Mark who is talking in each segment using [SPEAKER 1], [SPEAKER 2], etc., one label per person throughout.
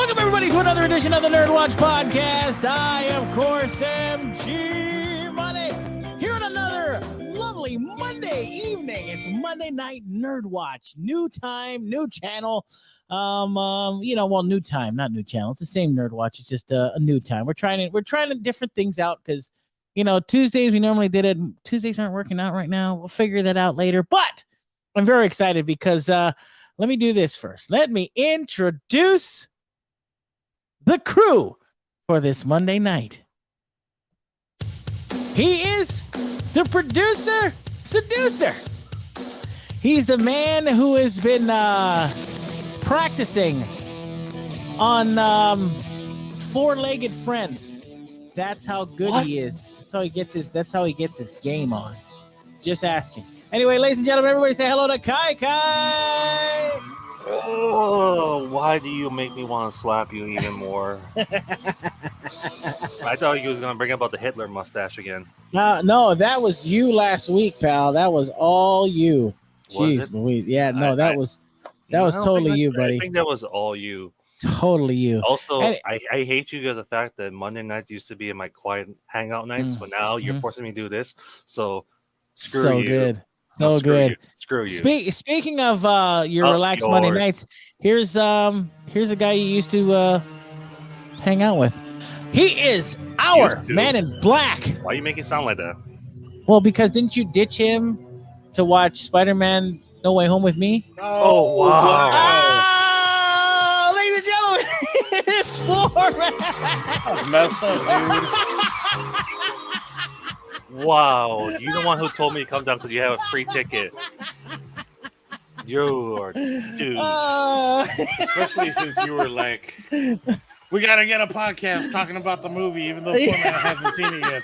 [SPEAKER 1] Welcome, everybody, to another edition of the NERDWatch podcast. I, of course, am G Money, here on another lovely Monday evening. It's Monday Night NERDWatch. New time, new channel. New time, not new channel. It's the same NERDWatch. It's just a new time. We're trying different things out because, Tuesdays we normally did it. Tuesdays aren't working out right now. We'll figure that out later. But I'm very excited because let me do this first. Let me introduce the crew for this Monday night. He is the producer, seducer. He's the man who has been practicing on four-legged friends. That's how good he is. That's how he gets his game on. Just asking. Anyway, ladies and gentlemen, everybody say hello to Kai Kai.
[SPEAKER 2] Oh, why do you make me want to slap you even more? I thought you was going to bring up the Hitler mustache again.
[SPEAKER 1] No, that was you last week, pal. That was all you. Jeez Louise. Yeah, no, that was totally you, buddy.
[SPEAKER 2] I think that was all you.
[SPEAKER 1] Totally you.
[SPEAKER 2] Also, I hate you because of the fact that Monday nights used to be in my quiet hangout nights, but now you're forcing me to do this. So, screw you.
[SPEAKER 1] Good. So good.
[SPEAKER 2] Screw you.
[SPEAKER 1] Speaking of your relaxed Monday nights, here's a guy you used to hang out with. He is our man in black.
[SPEAKER 2] Why you make it sound like that?
[SPEAKER 1] Well, because didn't you ditch him to watch Spider-Man No Way Home with me?
[SPEAKER 2] Oh, wow.
[SPEAKER 1] Oh, ladies and gentlemen, it's Phormat.
[SPEAKER 3] Messed up, dude.
[SPEAKER 2] Wow, you're the one who told me to come down because you have a free ticket. You're dude.
[SPEAKER 3] Especially since you were like, we got to get a podcast talking about the movie, even though Phormat hasn't seen it yet.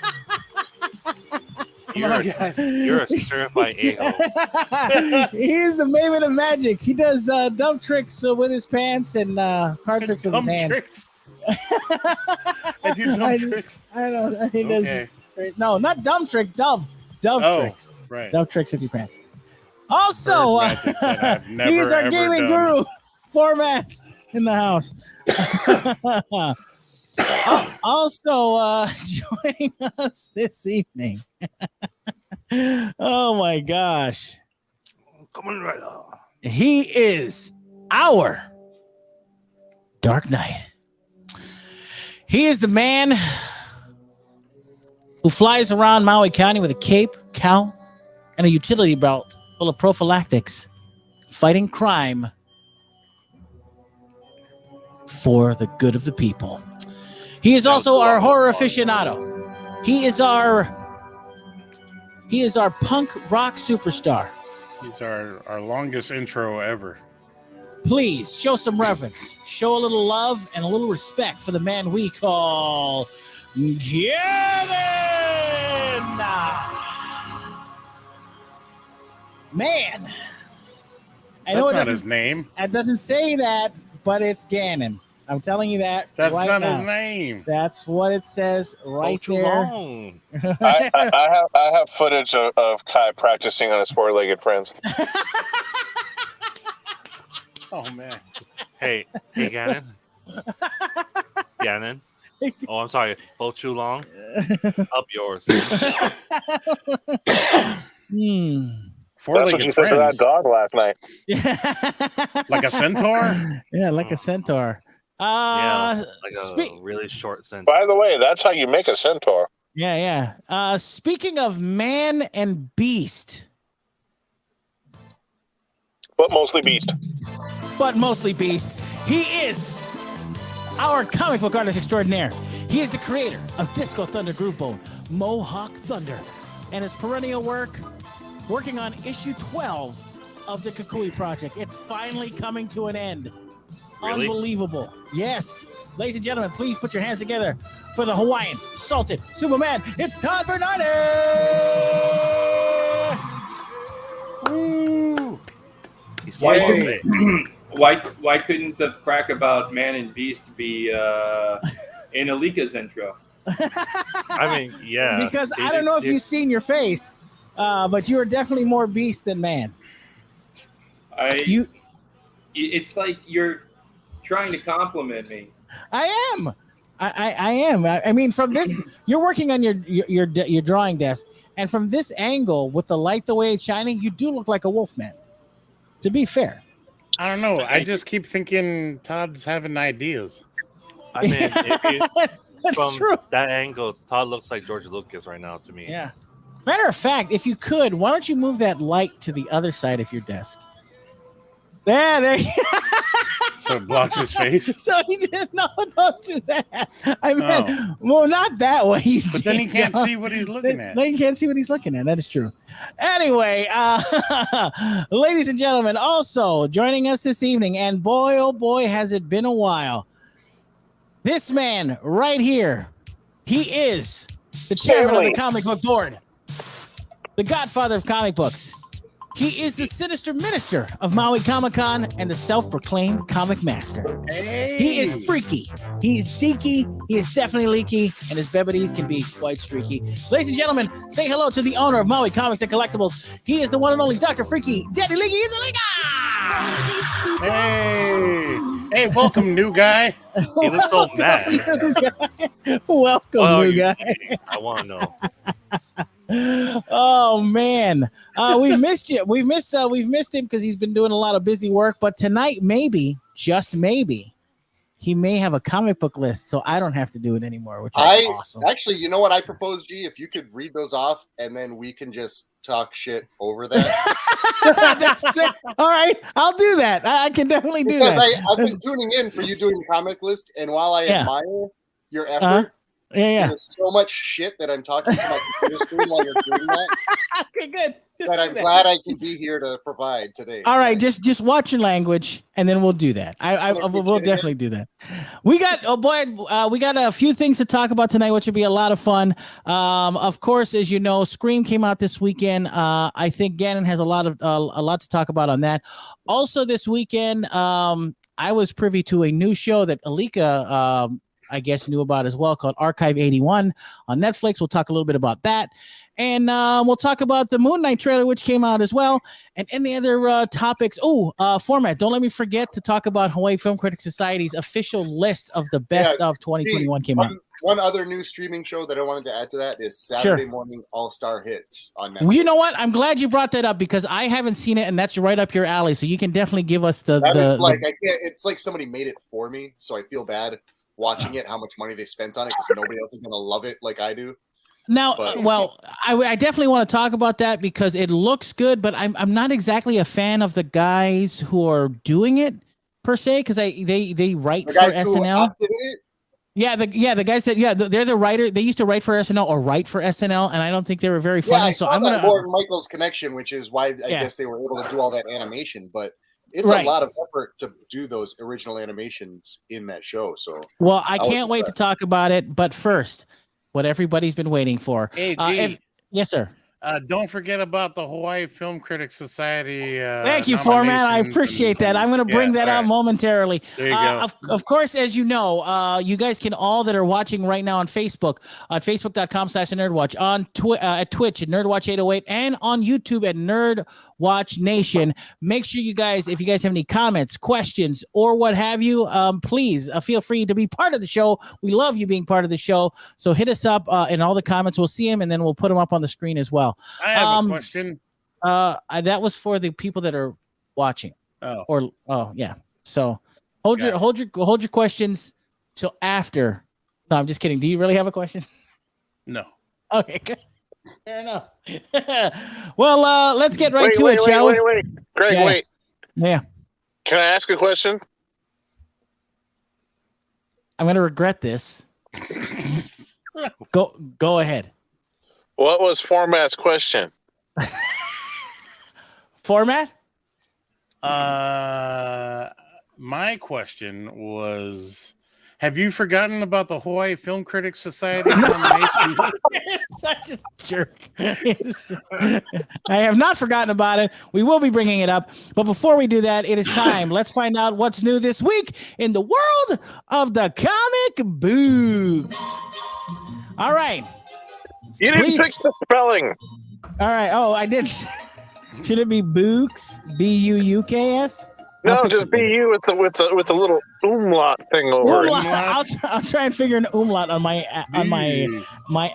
[SPEAKER 2] You're a certified a-hole.
[SPEAKER 1] He's the Maven of Magic. He does dumb tricks with his pants and card tricks with his hands.
[SPEAKER 3] I do dumb tricks?
[SPEAKER 1] I don't know. He does. No, not dumb tricks. Dove tricks.
[SPEAKER 3] Right.
[SPEAKER 1] Dove tricks with your pants. Also, he's our gaming guru, Phormat in the house. Also, joining us this evening. Oh my gosh.
[SPEAKER 2] Come on right on.
[SPEAKER 1] He is our Dark Knight. He is the man who flies around Maui County with a cape, cowl, and a utility belt full of prophylactics, fighting crime for the good of the people. He is also our horror aficionado. He is our punk rock superstar.
[SPEAKER 3] He's our longest intro ever.
[SPEAKER 1] Please show some reverence, show a little love and a little respect for the man we call Gannon. Man, I know
[SPEAKER 3] that's not his name.
[SPEAKER 1] It doesn't say that, but it's Gannon. I'm telling you that.
[SPEAKER 3] That's
[SPEAKER 1] right
[SPEAKER 3] not
[SPEAKER 1] now.
[SPEAKER 3] his name.
[SPEAKER 1] That's what it says right there.
[SPEAKER 4] I have footage of Kai practicing on his four-legged friends.
[SPEAKER 3] Oh man.
[SPEAKER 2] Hey, Gannon. Gannon. Oh, I'm sorry. Fo too long. Up yours.
[SPEAKER 4] That's what you said to that dog last night.
[SPEAKER 3] Like a centaur?
[SPEAKER 1] Yeah, like a centaur.
[SPEAKER 2] Like a really short centaur.
[SPEAKER 4] By the way, that's how you make a centaur.
[SPEAKER 1] Yeah. Speaking of man and beast.
[SPEAKER 4] But mostly beast.
[SPEAKER 1] He is our comic book artist extraordinaire. He is the creator of Disco Thunder Grupo, Mohawk Thunder, and his perennial working on issue 12 of the Kukui Project. It's finally coming to an end.
[SPEAKER 2] Really?
[SPEAKER 1] Unbelievable. Yes. Ladies and gentlemen, please put your hands together for the Hawaiian Salted Superman. It's Todd Bernardi.
[SPEAKER 3] Woo!
[SPEAKER 5] Why couldn't the crack about Man and Beast be in Alika's intro?
[SPEAKER 2] I mean, yeah.
[SPEAKER 1] Because I don't know if you've seen your face, but you are definitely more beast than man.
[SPEAKER 5] It's like you're trying to compliment me.
[SPEAKER 1] I am. I am. I mean, from this, you're working on your drawing desk, and from this angle, with the light the way it's shining, you do look like a wolfman. To be fair,
[SPEAKER 3] I don't know. I just keep thinking Todd's having ideas.
[SPEAKER 2] I mean,
[SPEAKER 1] that's
[SPEAKER 2] from
[SPEAKER 1] true.
[SPEAKER 2] that angle, Todd looks like George Lucas right now to me.
[SPEAKER 1] Yeah. Matter of fact, if you could, why don't you move that light to the other side of your desk? There.
[SPEAKER 3] So it blocks his face.
[SPEAKER 1] So he didn't know. Don't do that. I meant, well, not that way.
[SPEAKER 3] But then he can't see what he's looking at.
[SPEAKER 1] Then he can't see what he's looking at. That is true. Anyway, ladies and gentlemen, also joining us this evening, and boy, oh boy, has it been a while. This man right here, he is the chairman of the comic book board, the godfather of comic books. He is the sinister minister of Maui Comic-Con and the self-proclaimed comic master.
[SPEAKER 3] Hey.
[SPEAKER 1] He is freaky. He is deaky. He is definitely leaky, and his bevities can be quite streaky. Ladies and gentlemen, say hello to the owner of Maui Comics and Collectibles. He is the one and only Dr. Freaky, Daddy Leaky. He's Alika!
[SPEAKER 3] Hey, welcome, new guy.
[SPEAKER 2] He looks so mad.
[SPEAKER 1] Welcome, new guy.
[SPEAKER 2] I want to know.
[SPEAKER 1] Oh man, we've missed you. We've missed him because he's been doing a lot of busy work. But tonight, maybe, just maybe, he may have a comic book list, so I don't have to do it anymore. Which is awesome.
[SPEAKER 6] Actually, you know what I propose, G? If you could read those off, and then we can just talk shit over that.
[SPEAKER 1] That's it. All right, I'll do that. I can definitely do
[SPEAKER 6] because
[SPEAKER 1] that.
[SPEAKER 6] I've been tuning in for you doing the comic list, and while I admire your effort.
[SPEAKER 1] Yeah.
[SPEAKER 6] There's so much shit that I'm talking to my computer screen while you're doing that.
[SPEAKER 1] Okay, good.
[SPEAKER 6] But I'm glad I can be here to provide today.
[SPEAKER 1] All right, just watch your language, and then we'll do that. We'll definitely do that. We got we got a few things to talk about tonight, which will be a lot of fun. Of course, as you know, Scream came out this weekend. I think Gannon has a lot to talk about on that. Also, this weekend, I was privy to a new show that Alika I guess knew about as well, called Archive 81 on Netflix. We'll talk a little bit about that. And we'll talk about the Moon Knight trailer, which came out as well, and any other topics. Phormat. Don't let me forget to talk about Hawaii Film Critics Society's official list of the best of 2021 came out.
[SPEAKER 6] One other new streaming show that I wanted to add to that is Saturday Morning All-Star Hits on Netflix.
[SPEAKER 1] Well, you know what? I'm glad you brought that up because I haven't seen it, and that's right up your alley. So you can definitely give us I can't.
[SPEAKER 6] It's like somebody made it for me, so I feel bad watching it, how much money they spent on it, because nobody else is going to love it like I do.
[SPEAKER 1] Now, I definitely want to talk about that because it looks good, but I'm not exactly a fan of the guys who are doing it per se, because they write for SNL. The guy said, they're the writer. They used to write for SNL or write for SNL, and I don't think they were very funny.
[SPEAKER 6] So I'm gonna Gordon Michael's connection, which is why I guess they were able to do all that animation, but. It's a lot of effort to do those original animations in that show. So,
[SPEAKER 1] well, I can't wait to talk about it. But first, what everybody's been waiting for.
[SPEAKER 3] Hey,
[SPEAKER 1] yes, sir.
[SPEAKER 3] Don't forget about the Hawaii Film Critics Society.
[SPEAKER 1] Thank you, Phormat. I appreciate that. I'm going to bring that out momentarily.
[SPEAKER 3] There you go.
[SPEAKER 1] Of course, as you know, you guys can all that are watching right now on Facebook, at facebook.com/NERDWatch, on at Twitch at NERDWatch 808, and on YouTube at NERDWatch Nation. Make sure you guys, if you guys have any comments, questions, or what have you, please feel free to be part of the show. We love you being part of the show. So hit us up in all the comments. We'll see them, and then we'll put them up on the screen as well.
[SPEAKER 3] I have a question.
[SPEAKER 1] That was for the people that are watching. So hold your questions till after. No, I'm just kidding. Do you really have a question?
[SPEAKER 3] No.
[SPEAKER 1] Okay, good. Fair enough. Well, let's get right to it, shall we?
[SPEAKER 4] Wait. Greg, wait.
[SPEAKER 1] Yeah.
[SPEAKER 4] Can I ask a question?
[SPEAKER 1] I'm going to regret this. Go ahead.
[SPEAKER 4] What was Phormat's question?
[SPEAKER 1] Phormat?
[SPEAKER 3] My question was, have you forgotten about the Hawaii Film Critics Society nomination?
[SPEAKER 1] You're such a jerk. I have not forgotten about it. We will be bringing it up. But before we do that, it is time. Let's find out what's new this week in the world of the comic books. All right.
[SPEAKER 4] You didn't fix the spelling.
[SPEAKER 1] All right. Oh, I did. Should it be Books? Beuks?
[SPEAKER 4] No, just be you with the little umlaut thing over it.
[SPEAKER 1] I'll try and figure an umlaut on my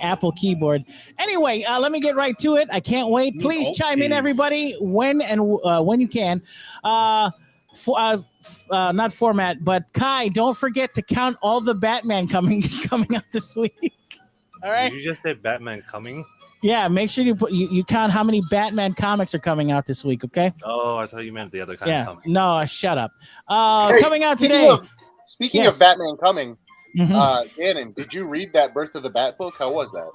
[SPEAKER 1] Apple keyboard. Anyway, let me get right to it. I can't wait. Please chime in, everybody, when you can. Not Phormat, but Kai, don't forget to count all the Batman coming out this week. All right.
[SPEAKER 2] Did you just say Batman coming?
[SPEAKER 1] Yeah, make sure you count how many Batman comics are coming out this week, okay?
[SPEAKER 2] Oh, I thought you meant the other kind of coming.
[SPEAKER 1] No, shut up. Coming out today.
[SPEAKER 6] Speaking of Batman coming, Gannon, did you read that Birth of the Bat book? How was that?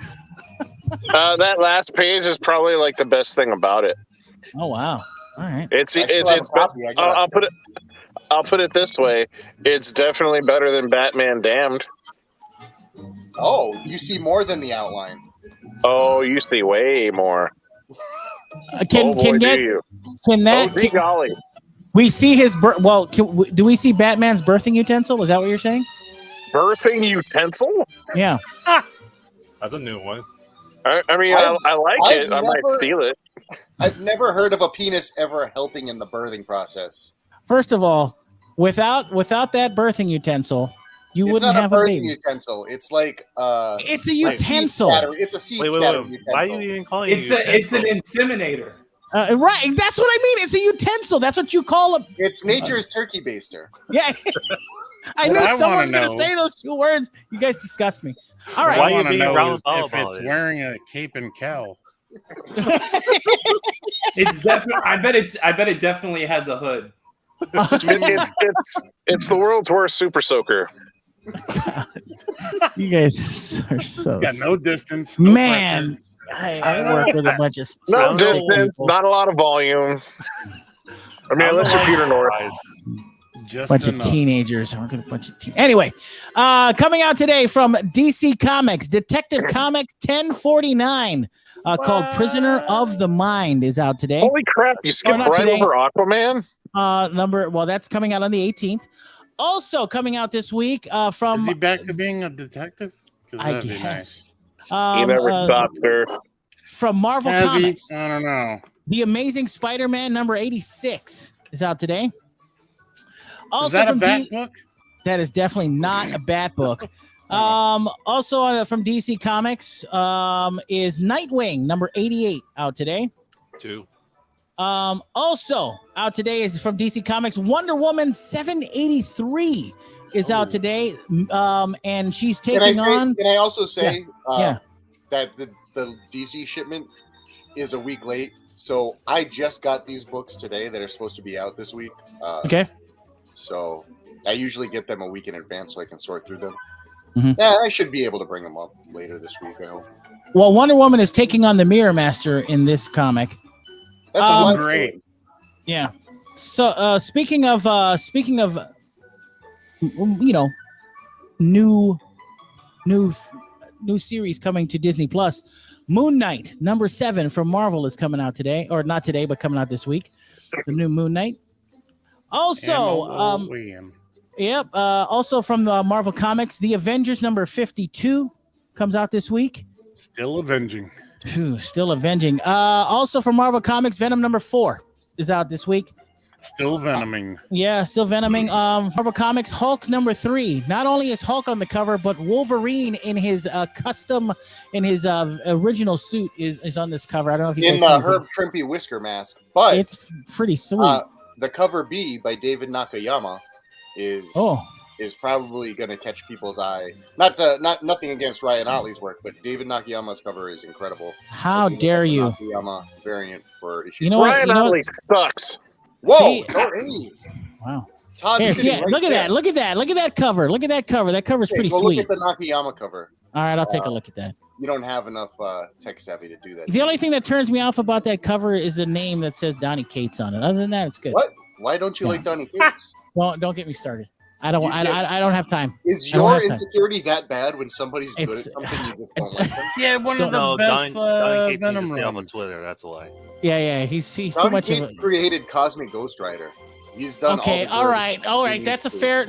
[SPEAKER 4] That last page is probably like the best thing about it.
[SPEAKER 1] Oh wow! All right.
[SPEAKER 4] I'll put it this way: it's definitely better than Batman Damned.
[SPEAKER 6] Oh, you see more than the outline.
[SPEAKER 4] Oh, you see way more.
[SPEAKER 1] Golly. We see his do we see Batman's birthing utensil? Is that what you're saying?
[SPEAKER 4] Birthing utensil?
[SPEAKER 1] Yeah.
[SPEAKER 2] That's a new one.
[SPEAKER 4] I like it. I might steal it.
[SPEAKER 6] I've never heard of a penis ever helping in the birthing process.
[SPEAKER 1] First of all, without that birthing utensil, you wouldn't have a baby.
[SPEAKER 6] Utensil. It's like
[SPEAKER 1] it's a utensil.
[SPEAKER 6] It's a seed scatter utensil.
[SPEAKER 2] Why are you even calling it?
[SPEAKER 5] It's an inseminator.
[SPEAKER 1] Right, that's what I mean. It's a utensil. That's what you call it.
[SPEAKER 6] It's nature's turkey baster.
[SPEAKER 1] Yeah, I knew someone was going to say those two words. You guys disgust me. All right,
[SPEAKER 3] Why you being if it's wearing a cape and cowl.
[SPEAKER 5] It's definitely. I bet it definitely has a hood.
[SPEAKER 4] It's the world's worst super soaker.
[SPEAKER 1] You guys are so
[SPEAKER 3] got no distance.
[SPEAKER 1] Man, I work with a bunch of
[SPEAKER 4] no distance, not a lot of volume. I mean, unless you're Peter North.
[SPEAKER 1] Just bunch of teenagers. I work with a bunch of Anyway, coming out today from DC Comics, Detective Comics 1049, called Prisoner of the Mind is out today.
[SPEAKER 4] Holy crap! You skipped over Aquaman.
[SPEAKER 1] That's coming out on the 18th. Also coming out this week from.
[SPEAKER 3] Is he back to being a detective?
[SPEAKER 1] I guess.
[SPEAKER 4] Nice. He never stopped there.
[SPEAKER 1] From Marvel Comics.
[SPEAKER 3] I don't know.
[SPEAKER 1] The Amazing Spider-Man number 86 is out today. Also
[SPEAKER 3] is that a Bat book?
[SPEAKER 1] That is definitely not a Bat book. Also from DC Comics is Nightwing number 88 out today.
[SPEAKER 2] 2.
[SPEAKER 1] Also out today is from DC Comics Wonder Woman 783 is out today. And she's taking on.
[SPEAKER 6] Can I also say that the DC shipment is a week late? So I just got these books today that are supposed to be out this week.
[SPEAKER 1] Okay.
[SPEAKER 6] So I usually get them a week in advance so I can sort through them.
[SPEAKER 1] Mm-hmm.
[SPEAKER 6] Yeah, I should be able to bring them up later this week, I hope.
[SPEAKER 1] Well, Wonder Woman is taking on the Mirror Master in this comic.
[SPEAKER 6] That's
[SPEAKER 3] great.
[SPEAKER 1] Yeah. So speaking of new series coming to Disney Plus, Moon Knight number 7 from Marvel is coming out today, or not today, but coming out this week. The new Moon Knight. Also, also from Marvel Comics, the Avengers number 52 comes out this week.
[SPEAKER 3] Still avenging.
[SPEAKER 1] Still avenging. Also from Marvel Comics, Venom number 4 is out this week.
[SPEAKER 3] Still venoming.
[SPEAKER 1] Still venoming. Marvel Comics, Hulk number 3. Not only is Hulk on the cover, but Wolverine in his original suit is on this cover. I don't know if you
[SPEAKER 6] in the Herb Trimpe whisker mask, but
[SPEAKER 1] it's pretty sweet.
[SPEAKER 6] The cover B by David Nakayama is probably going to catch people's eye. Nothing against Ryan Otley's work, but David Nakayama's cover is incredible.
[SPEAKER 1] How dare you?
[SPEAKER 6] Nakayama variant for issue.
[SPEAKER 4] Ryan Otley sucks.
[SPEAKER 6] Whoa!
[SPEAKER 1] Wow.
[SPEAKER 6] Todd,
[SPEAKER 1] look at that! Look at that! Look at that cover! Look at that cover! That cover's pretty sweet.
[SPEAKER 6] Look at the Nakayama cover.
[SPEAKER 1] All right, I'll take a look at that.
[SPEAKER 6] You don't have enough tech savvy to do that.
[SPEAKER 1] The only thing that turns me off about that cover is the name that says Donny Cates on it. Other than that, it's good.
[SPEAKER 6] What? Why don't you like Donny Cates?
[SPEAKER 1] Well, don't get me started. I don't have time.
[SPEAKER 6] Is your insecurity that bad when somebody's good at something you just don't like them?
[SPEAKER 3] Yeah, one of the best
[SPEAKER 2] Venom runs on Twitter. That's why.
[SPEAKER 1] Yeah. He's
[SPEAKER 6] Donny
[SPEAKER 1] too much
[SPEAKER 6] Cates
[SPEAKER 1] of a
[SPEAKER 6] created Cosmic Ghost Rider. He's done.
[SPEAKER 1] Okay, all right. That's fair.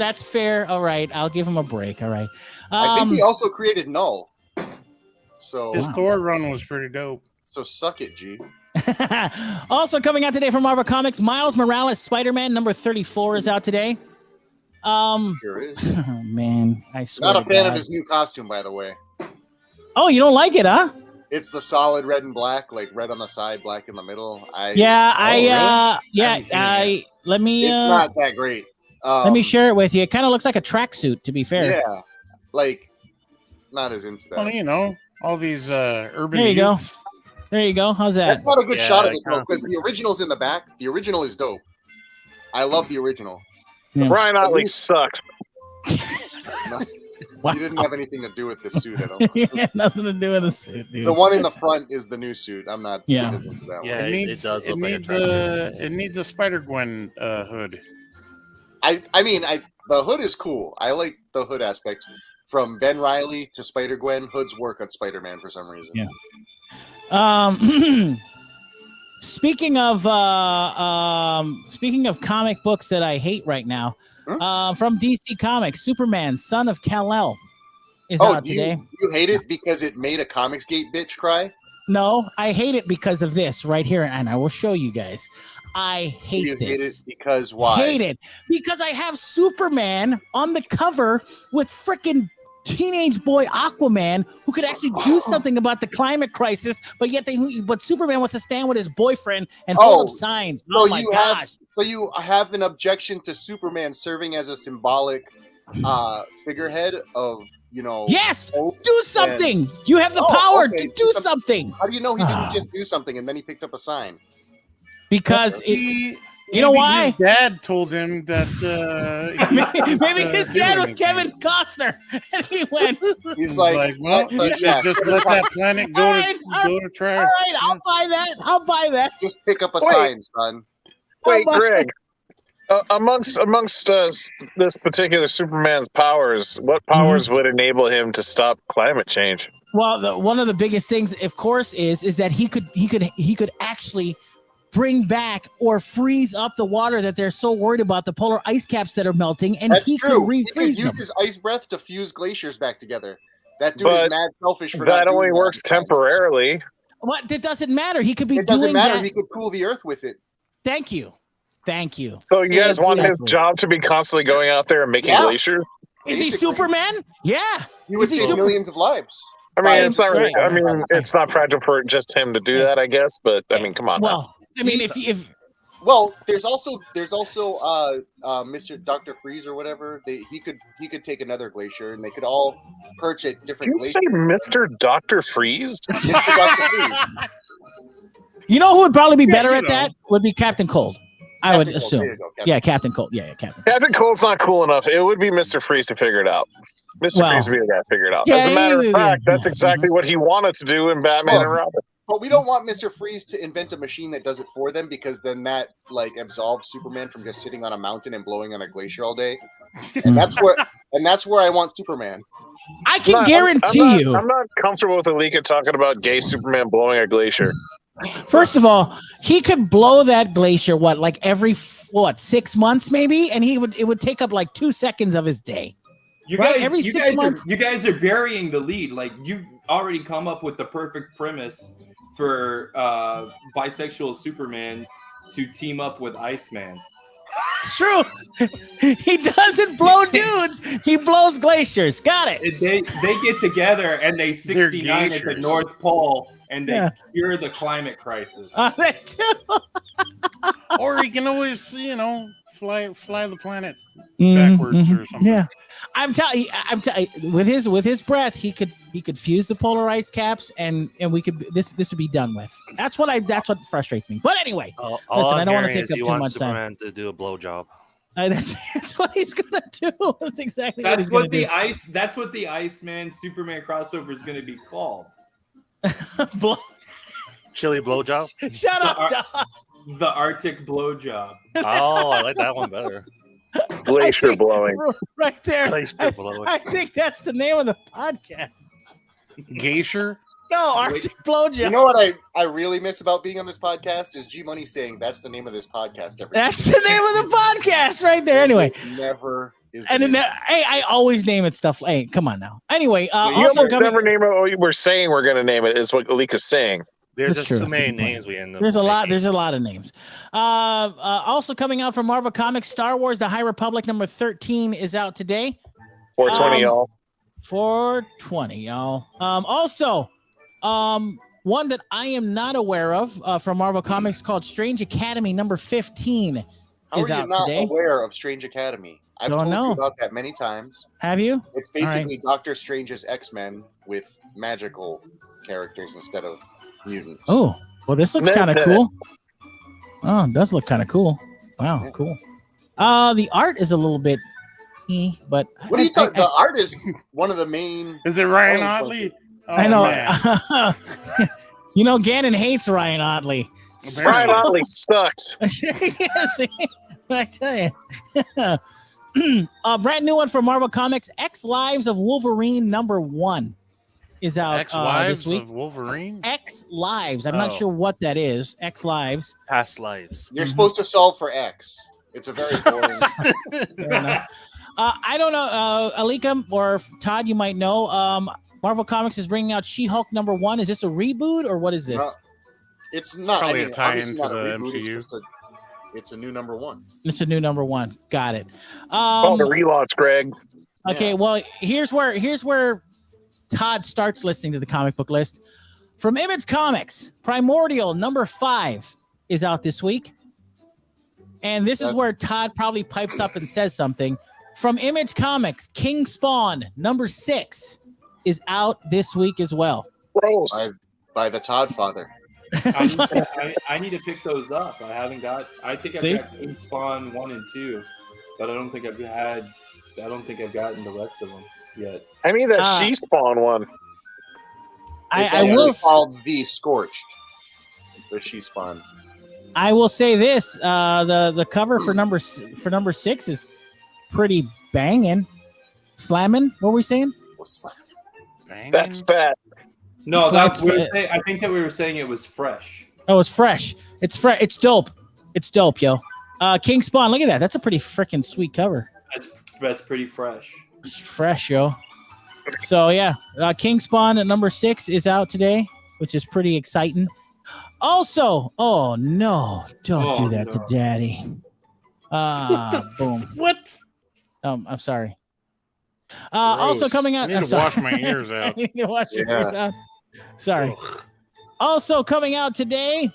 [SPEAKER 1] All right, I'll give him a break. All right.
[SPEAKER 6] I think he also created Null. So
[SPEAKER 3] his Thor run was pretty dope.
[SPEAKER 6] So suck it, G.
[SPEAKER 1] Also coming out today from Marvel Comics, Miles Morales Spider-Man number 34 is out today.
[SPEAKER 6] Sure is.
[SPEAKER 1] Oh, man, I swear.
[SPEAKER 6] Not a fan of his new costume, by the way.
[SPEAKER 1] Oh, you don't like it, huh?
[SPEAKER 6] It's the solid red and black, like red on the side, black in the middle.
[SPEAKER 1] Let me.
[SPEAKER 6] It's not that great.
[SPEAKER 1] Let me share it with you. It kind of looks like a tracksuit, to be fair.
[SPEAKER 6] Yeah, like not as into that.
[SPEAKER 3] Well, you know, all these urban.
[SPEAKER 1] There you go.
[SPEAKER 3] youths.
[SPEAKER 1] There you go. How's that?
[SPEAKER 6] That's not a good shot of it though,
[SPEAKER 2] kinda.
[SPEAKER 6] because the original's in the back. The original is dope. I love the original.
[SPEAKER 1] Yeah.
[SPEAKER 4] Brian Otley sucks.
[SPEAKER 1] Wow.
[SPEAKER 6] He didn't have anything to do with the suit. I don't.
[SPEAKER 1] It had nothing to do with the suit, dude.
[SPEAKER 6] The one in the front is the new suit. I'm not.
[SPEAKER 1] Yeah.
[SPEAKER 6] Into that
[SPEAKER 2] Yeah,
[SPEAKER 6] one.
[SPEAKER 2] it does
[SPEAKER 3] It
[SPEAKER 2] look like a
[SPEAKER 3] needs
[SPEAKER 2] tracksuit.
[SPEAKER 3] it needs a Spider-Gwen hood.
[SPEAKER 6] I mean, the hood is cool. I like the hood aspect. From Ben Reilly to Spider-Gwen, hoods work on Spider-Man for some reason.
[SPEAKER 1] Yeah. Speaking of comic books that I hate right now, from DC Comics, Superman, Son of Kal-El, is out today.
[SPEAKER 6] You hate it because it made a Comicsgate bitch cry?
[SPEAKER 1] No, I hate it because of this right here, and I will show you guys. I hate
[SPEAKER 6] You
[SPEAKER 1] this.
[SPEAKER 6] hate it because why?
[SPEAKER 1] Hate it because I have Superman on the cover with frickin' teenage boy Aquaman who could actually do something about the climate crisis, but yet but Superman wants to stand with his boyfriend and hold up signs.
[SPEAKER 6] So
[SPEAKER 1] Oh my gosh.
[SPEAKER 6] So you have an objection to Superman serving as a symbolic figurehead of, you know...
[SPEAKER 1] Yes!
[SPEAKER 6] hope
[SPEAKER 1] Do something! You have the power to do something!
[SPEAKER 6] How do you know he didn't just do something and then he picked up a sign?
[SPEAKER 1] Because you know
[SPEAKER 3] Maybe
[SPEAKER 1] why?
[SPEAKER 3] His dad told him that.
[SPEAKER 1] Maybe his dad was Kevin Costner, and he went.
[SPEAKER 6] He's like,
[SPEAKER 3] well,
[SPEAKER 6] yeah.
[SPEAKER 3] just let that planet go to trash.
[SPEAKER 1] All right, I'll buy that. I'll buy that.
[SPEAKER 6] Just pick up a sign, son.
[SPEAKER 4] Wait, Greg. Amongst this particular Superman's powers, what powers would enable him to stop climate change?
[SPEAKER 1] Well, one of the biggest things, of course, is that he could actually bring back or freeze up the water that they're so worried about, the polar ice caps that are melting, and
[SPEAKER 6] That's
[SPEAKER 1] he
[SPEAKER 6] true.
[SPEAKER 1] could
[SPEAKER 6] He
[SPEAKER 1] refreeze
[SPEAKER 6] could
[SPEAKER 1] them.
[SPEAKER 6] use his ice breath to fuse glaciers back together. That dude
[SPEAKER 4] But
[SPEAKER 6] is mad selfish for
[SPEAKER 4] that
[SPEAKER 6] not
[SPEAKER 4] only
[SPEAKER 6] doing
[SPEAKER 4] works
[SPEAKER 6] that.
[SPEAKER 4] temporarily.
[SPEAKER 1] What? It doesn't matter. He could be
[SPEAKER 6] It doesn't
[SPEAKER 1] doing
[SPEAKER 6] matter.
[SPEAKER 1] that.
[SPEAKER 6] He could cool the earth with it.
[SPEAKER 1] Thank you.
[SPEAKER 4] So you guys want his
[SPEAKER 1] Exactly.
[SPEAKER 4] job to be constantly going out there and making
[SPEAKER 6] Yeah.
[SPEAKER 4] glaciers?
[SPEAKER 1] Is he
[SPEAKER 6] Basically.
[SPEAKER 1] Superman? Yeah.
[SPEAKER 6] You would
[SPEAKER 1] Is he
[SPEAKER 6] save
[SPEAKER 1] super-
[SPEAKER 6] millions of lives.
[SPEAKER 4] I mean, it's not.
[SPEAKER 1] Right.
[SPEAKER 4] I mean, it's not fragile for just him to do that, I guess. But I mean, come on.
[SPEAKER 1] Well, I mean, if
[SPEAKER 6] Well, there's also Mr. Dr. Freeze or whatever. He could take another glacier, and they could all perch at
[SPEAKER 4] Did
[SPEAKER 6] different
[SPEAKER 4] you say
[SPEAKER 6] glaciers.
[SPEAKER 4] Mr. Dr. Freeze?
[SPEAKER 6] Mr. Dr. Freeze.
[SPEAKER 1] you know who would probably be better
[SPEAKER 3] you
[SPEAKER 1] at
[SPEAKER 3] know.
[SPEAKER 1] that would be Captain Cold. I would
[SPEAKER 6] Captain Cold,
[SPEAKER 1] assume.
[SPEAKER 6] there you go, Captain
[SPEAKER 1] Yeah, Captain Cold. Yeah, Captain.
[SPEAKER 4] Captain Cold's not cool enough. It would be Mr. Freeze to figure it out. Mr.
[SPEAKER 1] Well,
[SPEAKER 4] Freeze would be the guy to figure it out.
[SPEAKER 1] yeah,
[SPEAKER 4] As a matter
[SPEAKER 1] yeah,
[SPEAKER 4] of fact,
[SPEAKER 1] yeah.
[SPEAKER 4] that's exactly what he wanted to do in Batman and Robin.
[SPEAKER 6] But we don't want Mr. Freeze to invent a machine that does it for them, because then that absolves Superman from just sitting on a mountain and blowing on a glacier all day. And that's where I want Superman.
[SPEAKER 1] I can guarantee you.
[SPEAKER 4] I'm not comfortable with Alika talking about gay Superman blowing a glacier.
[SPEAKER 1] First of all, he could blow that glacier every 6 months maybe, and it would take up 2 seconds of his day.
[SPEAKER 5] You
[SPEAKER 1] Right,
[SPEAKER 5] guys,
[SPEAKER 1] every
[SPEAKER 5] you
[SPEAKER 1] 6
[SPEAKER 5] guys
[SPEAKER 1] months.
[SPEAKER 5] you guys are burying the lead. Like, you've already come up with the perfect premise for bisexual Superman to team up with Iceman.
[SPEAKER 1] It's true. He doesn't blow dudes. He blows glaciers. Got it.
[SPEAKER 5] And they get together and they 69 at the
[SPEAKER 3] glaciers.
[SPEAKER 5] North Pole and they
[SPEAKER 1] Yeah.
[SPEAKER 5] cure the climate crisis.
[SPEAKER 1] They do.
[SPEAKER 3] Or he can always, fly the planet
[SPEAKER 1] Mhm,
[SPEAKER 3] backwards
[SPEAKER 1] mhm.
[SPEAKER 3] or something.
[SPEAKER 1] Yeah, I'm telling you, with his breath, he could fuse the polar ice caps, and we could this would be done with. That's what frustrates me. But anyway,
[SPEAKER 2] All
[SPEAKER 1] Listen, I
[SPEAKER 2] I'm
[SPEAKER 1] don't wanna
[SPEAKER 2] hearing
[SPEAKER 1] take
[SPEAKER 2] is
[SPEAKER 1] up
[SPEAKER 2] you
[SPEAKER 1] too
[SPEAKER 2] want
[SPEAKER 1] much time.
[SPEAKER 2] Superman to do a blowjob.
[SPEAKER 1] that's what he's gonna do. That's exactly what he's
[SPEAKER 5] That's
[SPEAKER 1] gonna
[SPEAKER 5] what
[SPEAKER 1] do.
[SPEAKER 5] that's what the Iceman Superman crossover is going to be called.
[SPEAKER 2] Chili blowjob?
[SPEAKER 1] Shut up, Todd.
[SPEAKER 5] The Arctic blowjob.
[SPEAKER 2] Oh, I like that one better.
[SPEAKER 4] Glacier
[SPEAKER 1] think-
[SPEAKER 4] blowing.
[SPEAKER 1] Right there.
[SPEAKER 2] Glacier blowing.
[SPEAKER 1] I think that's the name of the podcast.
[SPEAKER 3] Geisher?
[SPEAKER 1] No, Arctic blowjob.
[SPEAKER 6] You know what I really miss about being on this podcast is G Money saying that's the name of this podcast every
[SPEAKER 1] That's the name of the podcast right there. Anyway,
[SPEAKER 6] It never is.
[SPEAKER 1] and then hey, I always name it stuff. Hey, come on now. Anyway,
[SPEAKER 4] You
[SPEAKER 1] also
[SPEAKER 4] almost
[SPEAKER 1] coming.
[SPEAKER 4] never name it what we're saying we're going to name it, is what Alika's saying.
[SPEAKER 2] There's
[SPEAKER 1] That's
[SPEAKER 2] just
[SPEAKER 1] true.
[SPEAKER 2] too
[SPEAKER 1] That's a
[SPEAKER 2] many
[SPEAKER 1] good point.
[SPEAKER 2] names we end up.
[SPEAKER 1] There's a lot.
[SPEAKER 2] making.
[SPEAKER 1] There's a lot of names. Also coming out from Marvel Comics, Star Wars: The High Republic number 13 is out today.
[SPEAKER 4] 420, y'all.
[SPEAKER 1] 420, y'all. Also, one that I am not aware of from Marvel Comics called Strange Academy number 15
[SPEAKER 6] How
[SPEAKER 1] is
[SPEAKER 6] are you
[SPEAKER 1] out
[SPEAKER 6] not
[SPEAKER 1] today.
[SPEAKER 6] aware of Strange Academy? I've
[SPEAKER 1] Don't
[SPEAKER 6] told
[SPEAKER 1] know.
[SPEAKER 6] you about that many times.
[SPEAKER 1] Have you?
[SPEAKER 6] It's basically Doctor Strange's X-Men with magical characters instead of mutants.
[SPEAKER 1] Oh, well, this looks kind of cool. Oh, it does look kind of cool. Wow,
[SPEAKER 6] Yeah.
[SPEAKER 1] cool. The art is a little bit, but
[SPEAKER 6] What are you talking? The art is one of the main.
[SPEAKER 3] Is it Ryan
[SPEAKER 6] Oh,
[SPEAKER 3] Otley? Oh,
[SPEAKER 1] I know.
[SPEAKER 3] man.
[SPEAKER 1] You know, Gannon hates Ryan Otley.
[SPEAKER 4] Ryan Otley sucks.
[SPEAKER 1] Yes, I tell you. A brand new one for Marvel Comics, X Lives of Wolverine number 1 is out
[SPEAKER 3] Ex-Wives
[SPEAKER 1] this week.
[SPEAKER 3] of Wolverine?
[SPEAKER 1] X Lives. I'm not
[SPEAKER 3] Oh.
[SPEAKER 1] sure what that is. X Lives.
[SPEAKER 2] Past lives.
[SPEAKER 6] You're supposed to solve for X. It's a very boring.
[SPEAKER 1] Fair enough. I don't know, Alika or Todd, you might know. Marvel Comics is bringing out She-Hulk number 1. Is this a reboot or what is this?
[SPEAKER 6] No. It's not.
[SPEAKER 3] Probably
[SPEAKER 6] I
[SPEAKER 3] a
[SPEAKER 6] mean,
[SPEAKER 3] tie
[SPEAKER 6] obviously
[SPEAKER 3] into
[SPEAKER 6] not a
[SPEAKER 3] the
[SPEAKER 6] reboot.
[SPEAKER 3] MCU.
[SPEAKER 6] It's a new number 1.
[SPEAKER 1] It's a new number 1. Got it.
[SPEAKER 4] Oh, the relaunch, Greg.
[SPEAKER 1] Okay,
[SPEAKER 6] Yeah.
[SPEAKER 1] well, here's where Todd starts listening to the comic book list. From Image Comics, Primordial number 5 is out this week. And this is where Todd probably pipes up and says something. From Image Comics, King Spawn number 6 is out this week as well.
[SPEAKER 4] Gross.
[SPEAKER 6] By the Todd father.
[SPEAKER 5] I need to pick those up. I think I've
[SPEAKER 1] See?
[SPEAKER 5] got King Spawn 1 and 2, but I don't think I've gotten the rest of them yet.
[SPEAKER 4] I need that She Spawn one.
[SPEAKER 6] It's
[SPEAKER 1] I
[SPEAKER 6] actually
[SPEAKER 1] will
[SPEAKER 6] called The Scorched. The She Spawn.
[SPEAKER 1] I will say this: the cover for number 6 is pretty banging, slamming. What were we saying?
[SPEAKER 3] Banging?
[SPEAKER 4] That's fat.
[SPEAKER 5] No,
[SPEAKER 1] Slaps
[SPEAKER 5] I think that we were saying it was fresh.
[SPEAKER 1] Oh, it's fresh. It's fresh. It's dope. It's dope, yo. King Spawn. Look at that. That's a pretty freaking sweet cover.
[SPEAKER 5] That's pretty fresh.
[SPEAKER 1] It's fresh, yo. So yeah, King Spawn at number 6 is out today, which is pretty exciting. Also, oh no, don't do that to Daddy. Boom.
[SPEAKER 3] What?
[SPEAKER 1] I'm sorry. Also
[SPEAKER 6] Gross.
[SPEAKER 1] coming
[SPEAKER 3] I
[SPEAKER 1] out.
[SPEAKER 3] need to wash my ears out.
[SPEAKER 1] You need to wash your
[SPEAKER 6] Yeah.
[SPEAKER 1] ears out. Sorry. Also coming out today,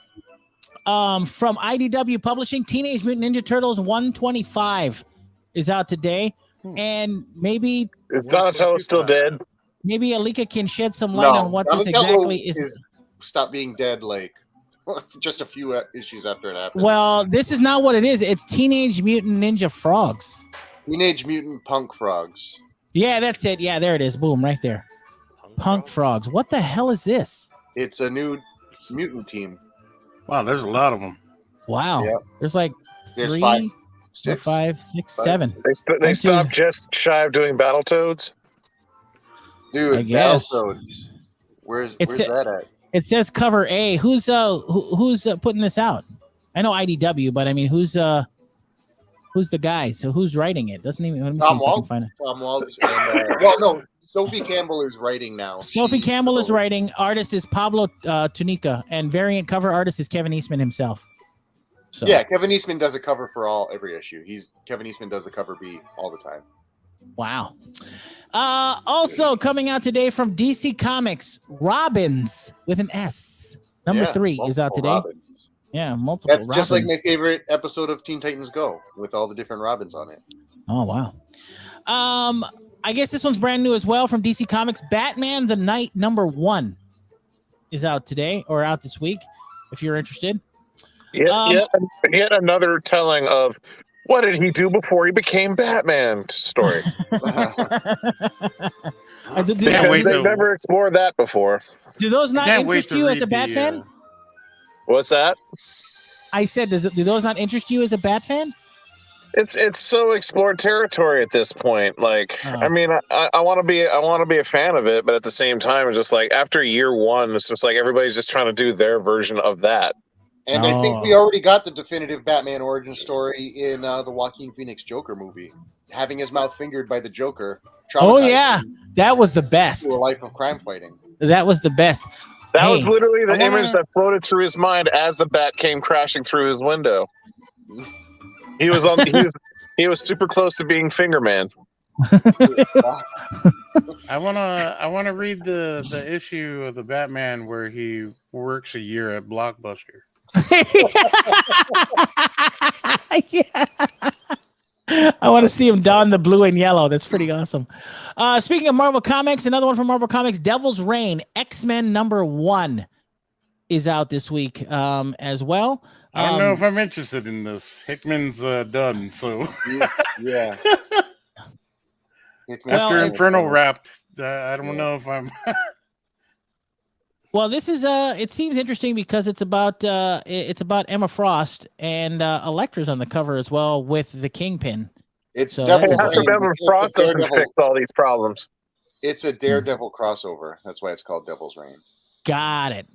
[SPEAKER 1] from IDW Publishing, Teenage Mutant Ninja Turtles 125 is out today, and maybe
[SPEAKER 4] Is Donatello still dead?
[SPEAKER 1] maybe Alika can shed some light on what this
[SPEAKER 6] Donatello
[SPEAKER 1] exactly is.
[SPEAKER 6] Stopped being dead like just a few issues after it happened.
[SPEAKER 1] Well, this is not what it is. It's Teenage Mutant Ninja Frogs.
[SPEAKER 6] Teenage Mutant Punk Frogs.
[SPEAKER 1] Yeah, that's it. Yeah, there it is. Boom, right there. Punk Frogs. What the hell is this?
[SPEAKER 6] It's a new mutant team.
[SPEAKER 3] Wow, there's a lot of them.
[SPEAKER 1] Wow.
[SPEAKER 6] Yep.
[SPEAKER 1] There's like
[SPEAKER 6] There's
[SPEAKER 1] 3, 4,
[SPEAKER 6] 6.
[SPEAKER 1] 5, 6,
[SPEAKER 6] Five.
[SPEAKER 1] 7.
[SPEAKER 4] They stopped just shy of doing Battletoads.
[SPEAKER 6] Dude,
[SPEAKER 1] I guess.
[SPEAKER 6] Battletoads. Where's
[SPEAKER 1] It's
[SPEAKER 6] that at?
[SPEAKER 1] It says cover A. Who's putting this out? I know IDW, but I mean, who's the guy? So who's writing it? Doesn't even. Let me see
[SPEAKER 6] Tom
[SPEAKER 1] if I can
[SPEAKER 6] Waltz.
[SPEAKER 1] find it.
[SPEAKER 6] Tom Waltz. And, well, no. Sophie Campbell is writing now.
[SPEAKER 1] Sophie Campbell is writing. Artist is Pablo Tunica, and variant cover artist is Kevin Eastman himself. So
[SPEAKER 6] Yeah, Kevin Eastman does a cover for every issue. Kevin Eastman does the cover B all the time.
[SPEAKER 1] wow. Also coming out today from DC Comics, Robins with an S. Number 3 is out today.
[SPEAKER 6] Robins.
[SPEAKER 1] Yeah, multiple.
[SPEAKER 6] That's just like
[SPEAKER 1] Robins.
[SPEAKER 6] my favorite episode of Teen Titans Go with all the different Robins on it.
[SPEAKER 1] Oh wow. I guess this one's brand new as well from DC Comics. Batman the Night number 1 is out today or out this week. If you're interested.
[SPEAKER 4] Yet another telling of what did he do before he became Batman story.
[SPEAKER 1] Do
[SPEAKER 3] Can't wait
[SPEAKER 4] They've
[SPEAKER 3] to-
[SPEAKER 4] never explored that before.
[SPEAKER 1] those not
[SPEAKER 3] Can't wait
[SPEAKER 1] interest
[SPEAKER 3] to
[SPEAKER 1] you as a
[SPEAKER 3] read
[SPEAKER 1] Bat
[SPEAKER 3] the,
[SPEAKER 1] fan?
[SPEAKER 4] What's that?
[SPEAKER 1] I said, do those not interest you as a Bat fan?
[SPEAKER 4] It's so explored territory at this point. Like, I mean, I want to be a fan of it, but at the same time, it's just like after year 1, it's just like everybody's just trying to do their version of that.
[SPEAKER 6] And I think we already got the definitive Batman origin story in the Joaquin Phoenix Joker movie. Having his mouth fingered by the Joker.
[SPEAKER 1] Oh
[SPEAKER 6] traumatized
[SPEAKER 1] yeah,
[SPEAKER 6] him
[SPEAKER 1] that was the best.
[SPEAKER 6] to a life of crime fighting.
[SPEAKER 1] That was the best.
[SPEAKER 4] That was literally the image that floated through his mind as the bat came crashing through his window. He was he was super close to being Fingerman.
[SPEAKER 3] I wanna read the issue of the Batman where he works a year at Blockbuster.
[SPEAKER 1] Yeah. I want to see him don the blue and yellow. That's pretty awesome. Speaking of Marvel Comics, another one from Marvel Comics, Devil's Reign, X-Men #1 is out this week as well.
[SPEAKER 3] I don't know if I'm interested in this. Hickman's done, so
[SPEAKER 6] yeah.
[SPEAKER 3] After Inferno wrapped, I don't know if I'm.
[SPEAKER 1] Well, this is it seems interesting because it's about Emma Frost and Elektra's on the cover as well with the Kingpin.
[SPEAKER 6] It's
[SPEAKER 1] So
[SPEAKER 6] Devil's
[SPEAKER 4] After
[SPEAKER 6] Reign.
[SPEAKER 4] Emma Frost doesn't fix all these problems.
[SPEAKER 6] It's a Daredevil crossover. That's why it's called Devil's Reign.
[SPEAKER 1] Got it.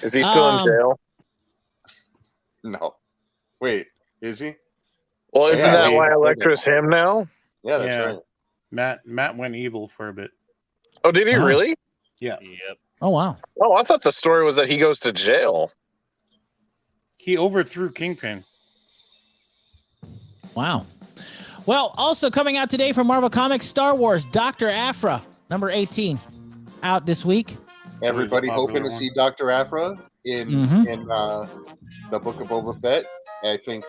[SPEAKER 4] Is he still in jail?
[SPEAKER 6] No. Wait, is he?
[SPEAKER 4] Well, isn't that why
[SPEAKER 6] he's
[SPEAKER 4] Elektra's him now?
[SPEAKER 6] Yeah, that's right.
[SPEAKER 3] Matt went evil for a bit.
[SPEAKER 4] Oh, did he really?
[SPEAKER 3] Yeah.
[SPEAKER 2] Yep.
[SPEAKER 1] Oh, wow.
[SPEAKER 4] Oh, I thought the story was that he goes to jail.
[SPEAKER 3] He overthrew Kingpin.
[SPEAKER 1] Wow. Well, also coming out today from Marvel Comics, Star Wars, Dr. Aphra, #18, out this week.
[SPEAKER 6] Everybody hoping to see Dr. Aphra in the Book of Boba Fett. I think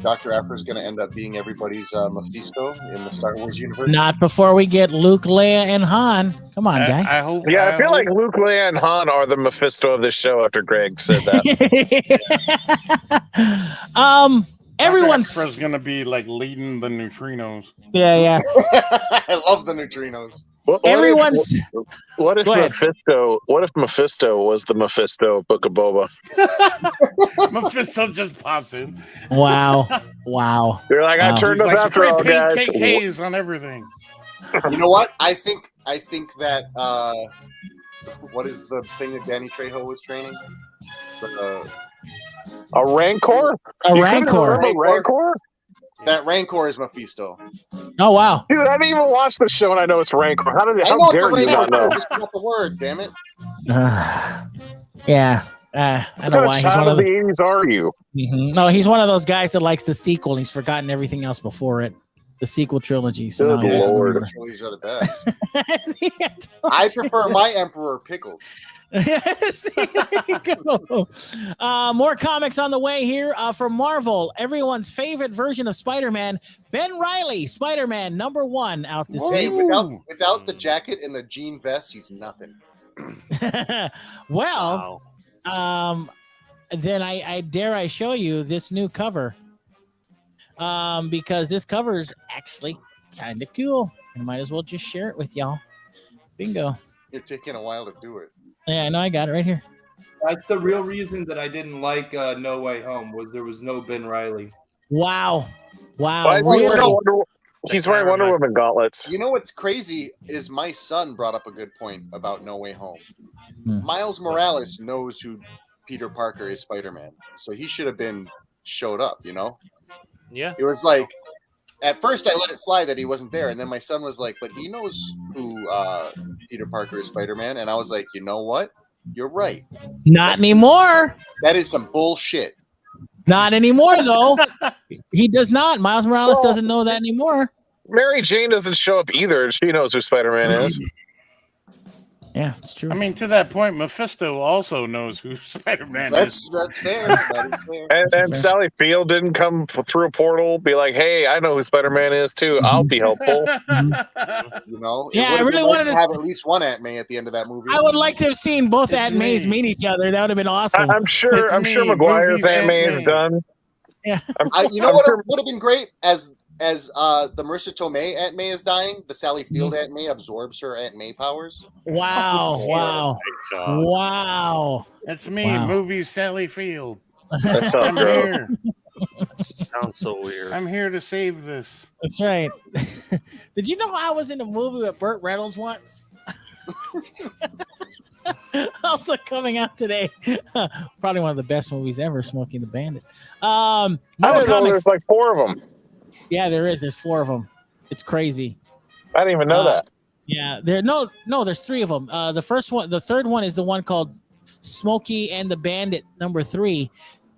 [SPEAKER 6] Dr. Aphra is going to end up being everybody's Mephisto in the Star Wars universe.
[SPEAKER 1] Not before we get Luke, Leia, and Han. Come on, guy.
[SPEAKER 3] I hope.
[SPEAKER 4] Yeah, I feel like Luke, Leia, and Han are the Mephisto of this show after Greg said that.
[SPEAKER 1] Everyone's
[SPEAKER 6] Mm-hmm.
[SPEAKER 3] going to be like leading the neutrinos.
[SPEAKER 1] yeah.
[SPEAKER 6] I love the neutrinos.
[SPEAKER 4] What
[SPEAKER 1] Everyone's.
[SPEAKER 4] if
[SPEAKER 1] Go ahead.
[SPEAKER 4] Mephisto? What if Mephisto was the Mephisto of Book of Boba?
[SPEAKER 3] Mephisto just pops in.
[SPEAKER 1] Wow.
[SPEAKER 4] They're like, I turned up after all, guys.
[SPEAKER 3] KKs on everything.
[SPEAKER 6] You know what? I think that what is the thing that Danny Trejo was training?
[SPEAKER 4] A Rancor?
[SPEAKER 1] A Rancor.
[SPEAKER 4] Rancor?
[SPEAKER 6] That Rancor is Mephisto.
[SPEAKER 1] Oh, wow.
[SPEAKER 4] Dude, I didn't even watch the show and I know it's Rancor. How
[SPEAKER 6] I know
[SPEAKER 4] dare
[SPEAKER 6] it's a
[SPEAKER 4] you not
[SPEAKER 6] Rancor.
[SPEAKER 4] know?
[SPEAKER 6] Just forgot the word, damn it.
[SPEAKER 1] Yeah. I
[SPEAKER 4] What
[SPEAKER 1] know
[SPEAKER 4] kind
[SPEAKER 1] why.
[SPEAKER 4] of
[SPEAKER 1] He's
[SPEAKER 4] child
[SPEAKER 1] one
[SPEAKER 4] of
[SPEAKER 1] of
[SPEAKER 4] the 80s are you?
[SPEAKER 1] No, he's one of those guys that likes the sequel. And he's forgotten everything else before it. The sequel trilogy. So
[SPEAKER 4] Good
[SPEAKER 1] now he doesn't
[SPEAKER 4] Lord.
[SPEAKER 1] remember.
[SPEAKER 6] Trilogies are the best. I prefer my Emperor pickled.
[SPEAKER 1] See, there you go. More comics on the way here from Marvel. Everyone's favorite version of Spider-Man, Ben Reilly, Spider-Man #1 out this
[SPEAKER 6] Hey,
[SPEAKER 1] week.
[SPEAKER 6] without the jacket and the jean vest, he's nothing.
[SPEAKER 1] Well, then I dare I show you this new cover, because this cover is actually kind of cool. I might as well just share it with y'all. Bingo.
[SPEAKER 6] You're taking a while to do it.
[SPEAKER 1] Yeah, I know. I got it right here.
[SPEAKER 5] That's the real reason that I didn't like No Way Home was there was no Ben Reilly.
[SPEAKER 1] Wow.
[SPEAKER 4] Why is he wearing he's wearing Wonder Woman gauntlets.
[SPEAKER 6] You know what's crazy is my son brought up a good point about No Way Home. Miles Morales knows who Peter Parker is Spider-Man, so he should have been showed up, you know?
[SPEAKER 2] Yeah.
[SPEAKER 6] It was like, at first I let it slide that he wasn't there, and then my son was like, but he knows who Peter Parker is Spider-Man, and I was like, you know what? You're right.
[SPEAKER 1] Not anymore.
[SPEAKER 6] That is some bullshit.
[SPEAKER 1] Not anymore, though. He does not. Miles Morales doesn't know that anymore.
[SPEAKER 4] Mary Jane doesn't show up either. She knows who Spider-Man is.
[SPEAKER 1] Yeah, it's true.
[SPEAKER 3] I mean, to that point, Mephisto also knows who Spider-Man is.
[SPEAKER 6] That's fair. That is fair.
[SPEAKER 4] And Sally Field didn't come through a portal, be like, hey, I know who Spider-Man is too. I'll be helpful.
[SPEAKER 6] You know?
[SPEAKER 1] Yeah, I
[SPEAKER 6] It would
[SPEAKER 1] really
[SPEAKER 6] have been nice
[SPEAKER 1] wanted
[SPEAKER 6] to
[SPEAKER 1] to
[SPEAKER 6] have at least one Aunt May at the end of that movie.
[SPEAKER 1] I would like to have seen both
[SPEAKER 3] It's
[SPEAKER 1] Aunt Mays
[SPEAKER 3] me.
[SPEAKER 1] meet each other. That would have been awesome.
[SPEAKER 4] I'm sure McGuire's
[SPEAKER 3] Movies
[SPEAKER 4] Aunt May
[SPEAKER 3] Aunt
[SPEAKER 4] is
[SPEAKER 3] May.
[SPEAKER 4] done.
[SPEAKER 1] Yeah.
[SPEAKER 6] You know what would have been great as the Marissa Tomei Aunt May is dying, the Sally Field Aunt May absorbs her Aunt May powers.
[SPEAKER 1] Wow. Wow. Wow.
[SPEAKER 3] That's me,
[SPEAKER 1] Wow.
[SPEAKER 3] movie Sally Field.
[SPEAKER 4] That sounds
[SPEAKER 3] I'm
[SPEAKER 4] gross.
[SPEAKER 3] here.
[SPEAKER 2] Sounds so weird.
[SPEAKER 3] I'm here to save this.
[SPEAKER 1] That's right. Did you know I was in a movie with Burt Reynolds once? Also coming out today. Probably one of the best movies ever, Smoky and the Bandit.
[SPEAKER 4] I
[SPEAKER 1] Marvel
[SPEAKER 4] didn't know
[SPEAKER 1] Comics.
[SPEAKER 4] there's like 4 of them.
[SPEAKER 1] Yeah, there is. There's 4 of them. It's crazy.
[SPEAKER 4] I didn't even know that.
[SPEAKER 1] Yeah, there's 3 of them. The third one is the one called Smoky and the Bandit #3.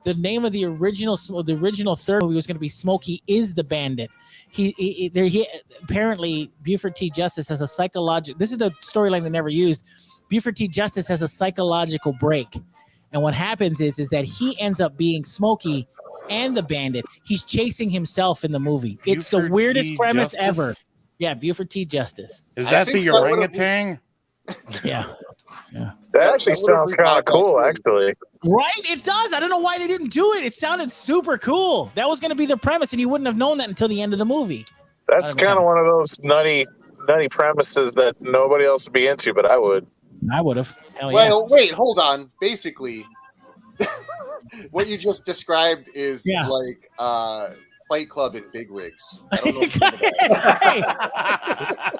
[SPEAKER 1] The name of the original third movie was going to be Smoky is the Bandit. He apparently Buford T. Justice has a psychological. This is the storyline they never used. Buford T. Justice has a psychological break, and what happens is that he ends up being Smoky and the Bandit. He's chasing himself in the movie. It's the weirdest premise ever. Yeah, Buford T. Justice.
[SPEAKER 3] Is that the orangutan?
[SPEAKER 1] Yeah.
[SPEAKER 4] That actually sounds kind of cool, actually.
[SPEAKER 1] Right? It does. I don't know why they didn't do it. It sounded super cool. That was going to be the premise, and you wouldn't have known that until the end of the movie.
[SPEAKER 4] That's kind of one of those nutty premises that nobody else would be into, but I would.
[SPEAKER 1] I would have.
[SPEAKER 6] Well, wait, hold on. Basically, what you just described is like Fight Club in big rigs. I don't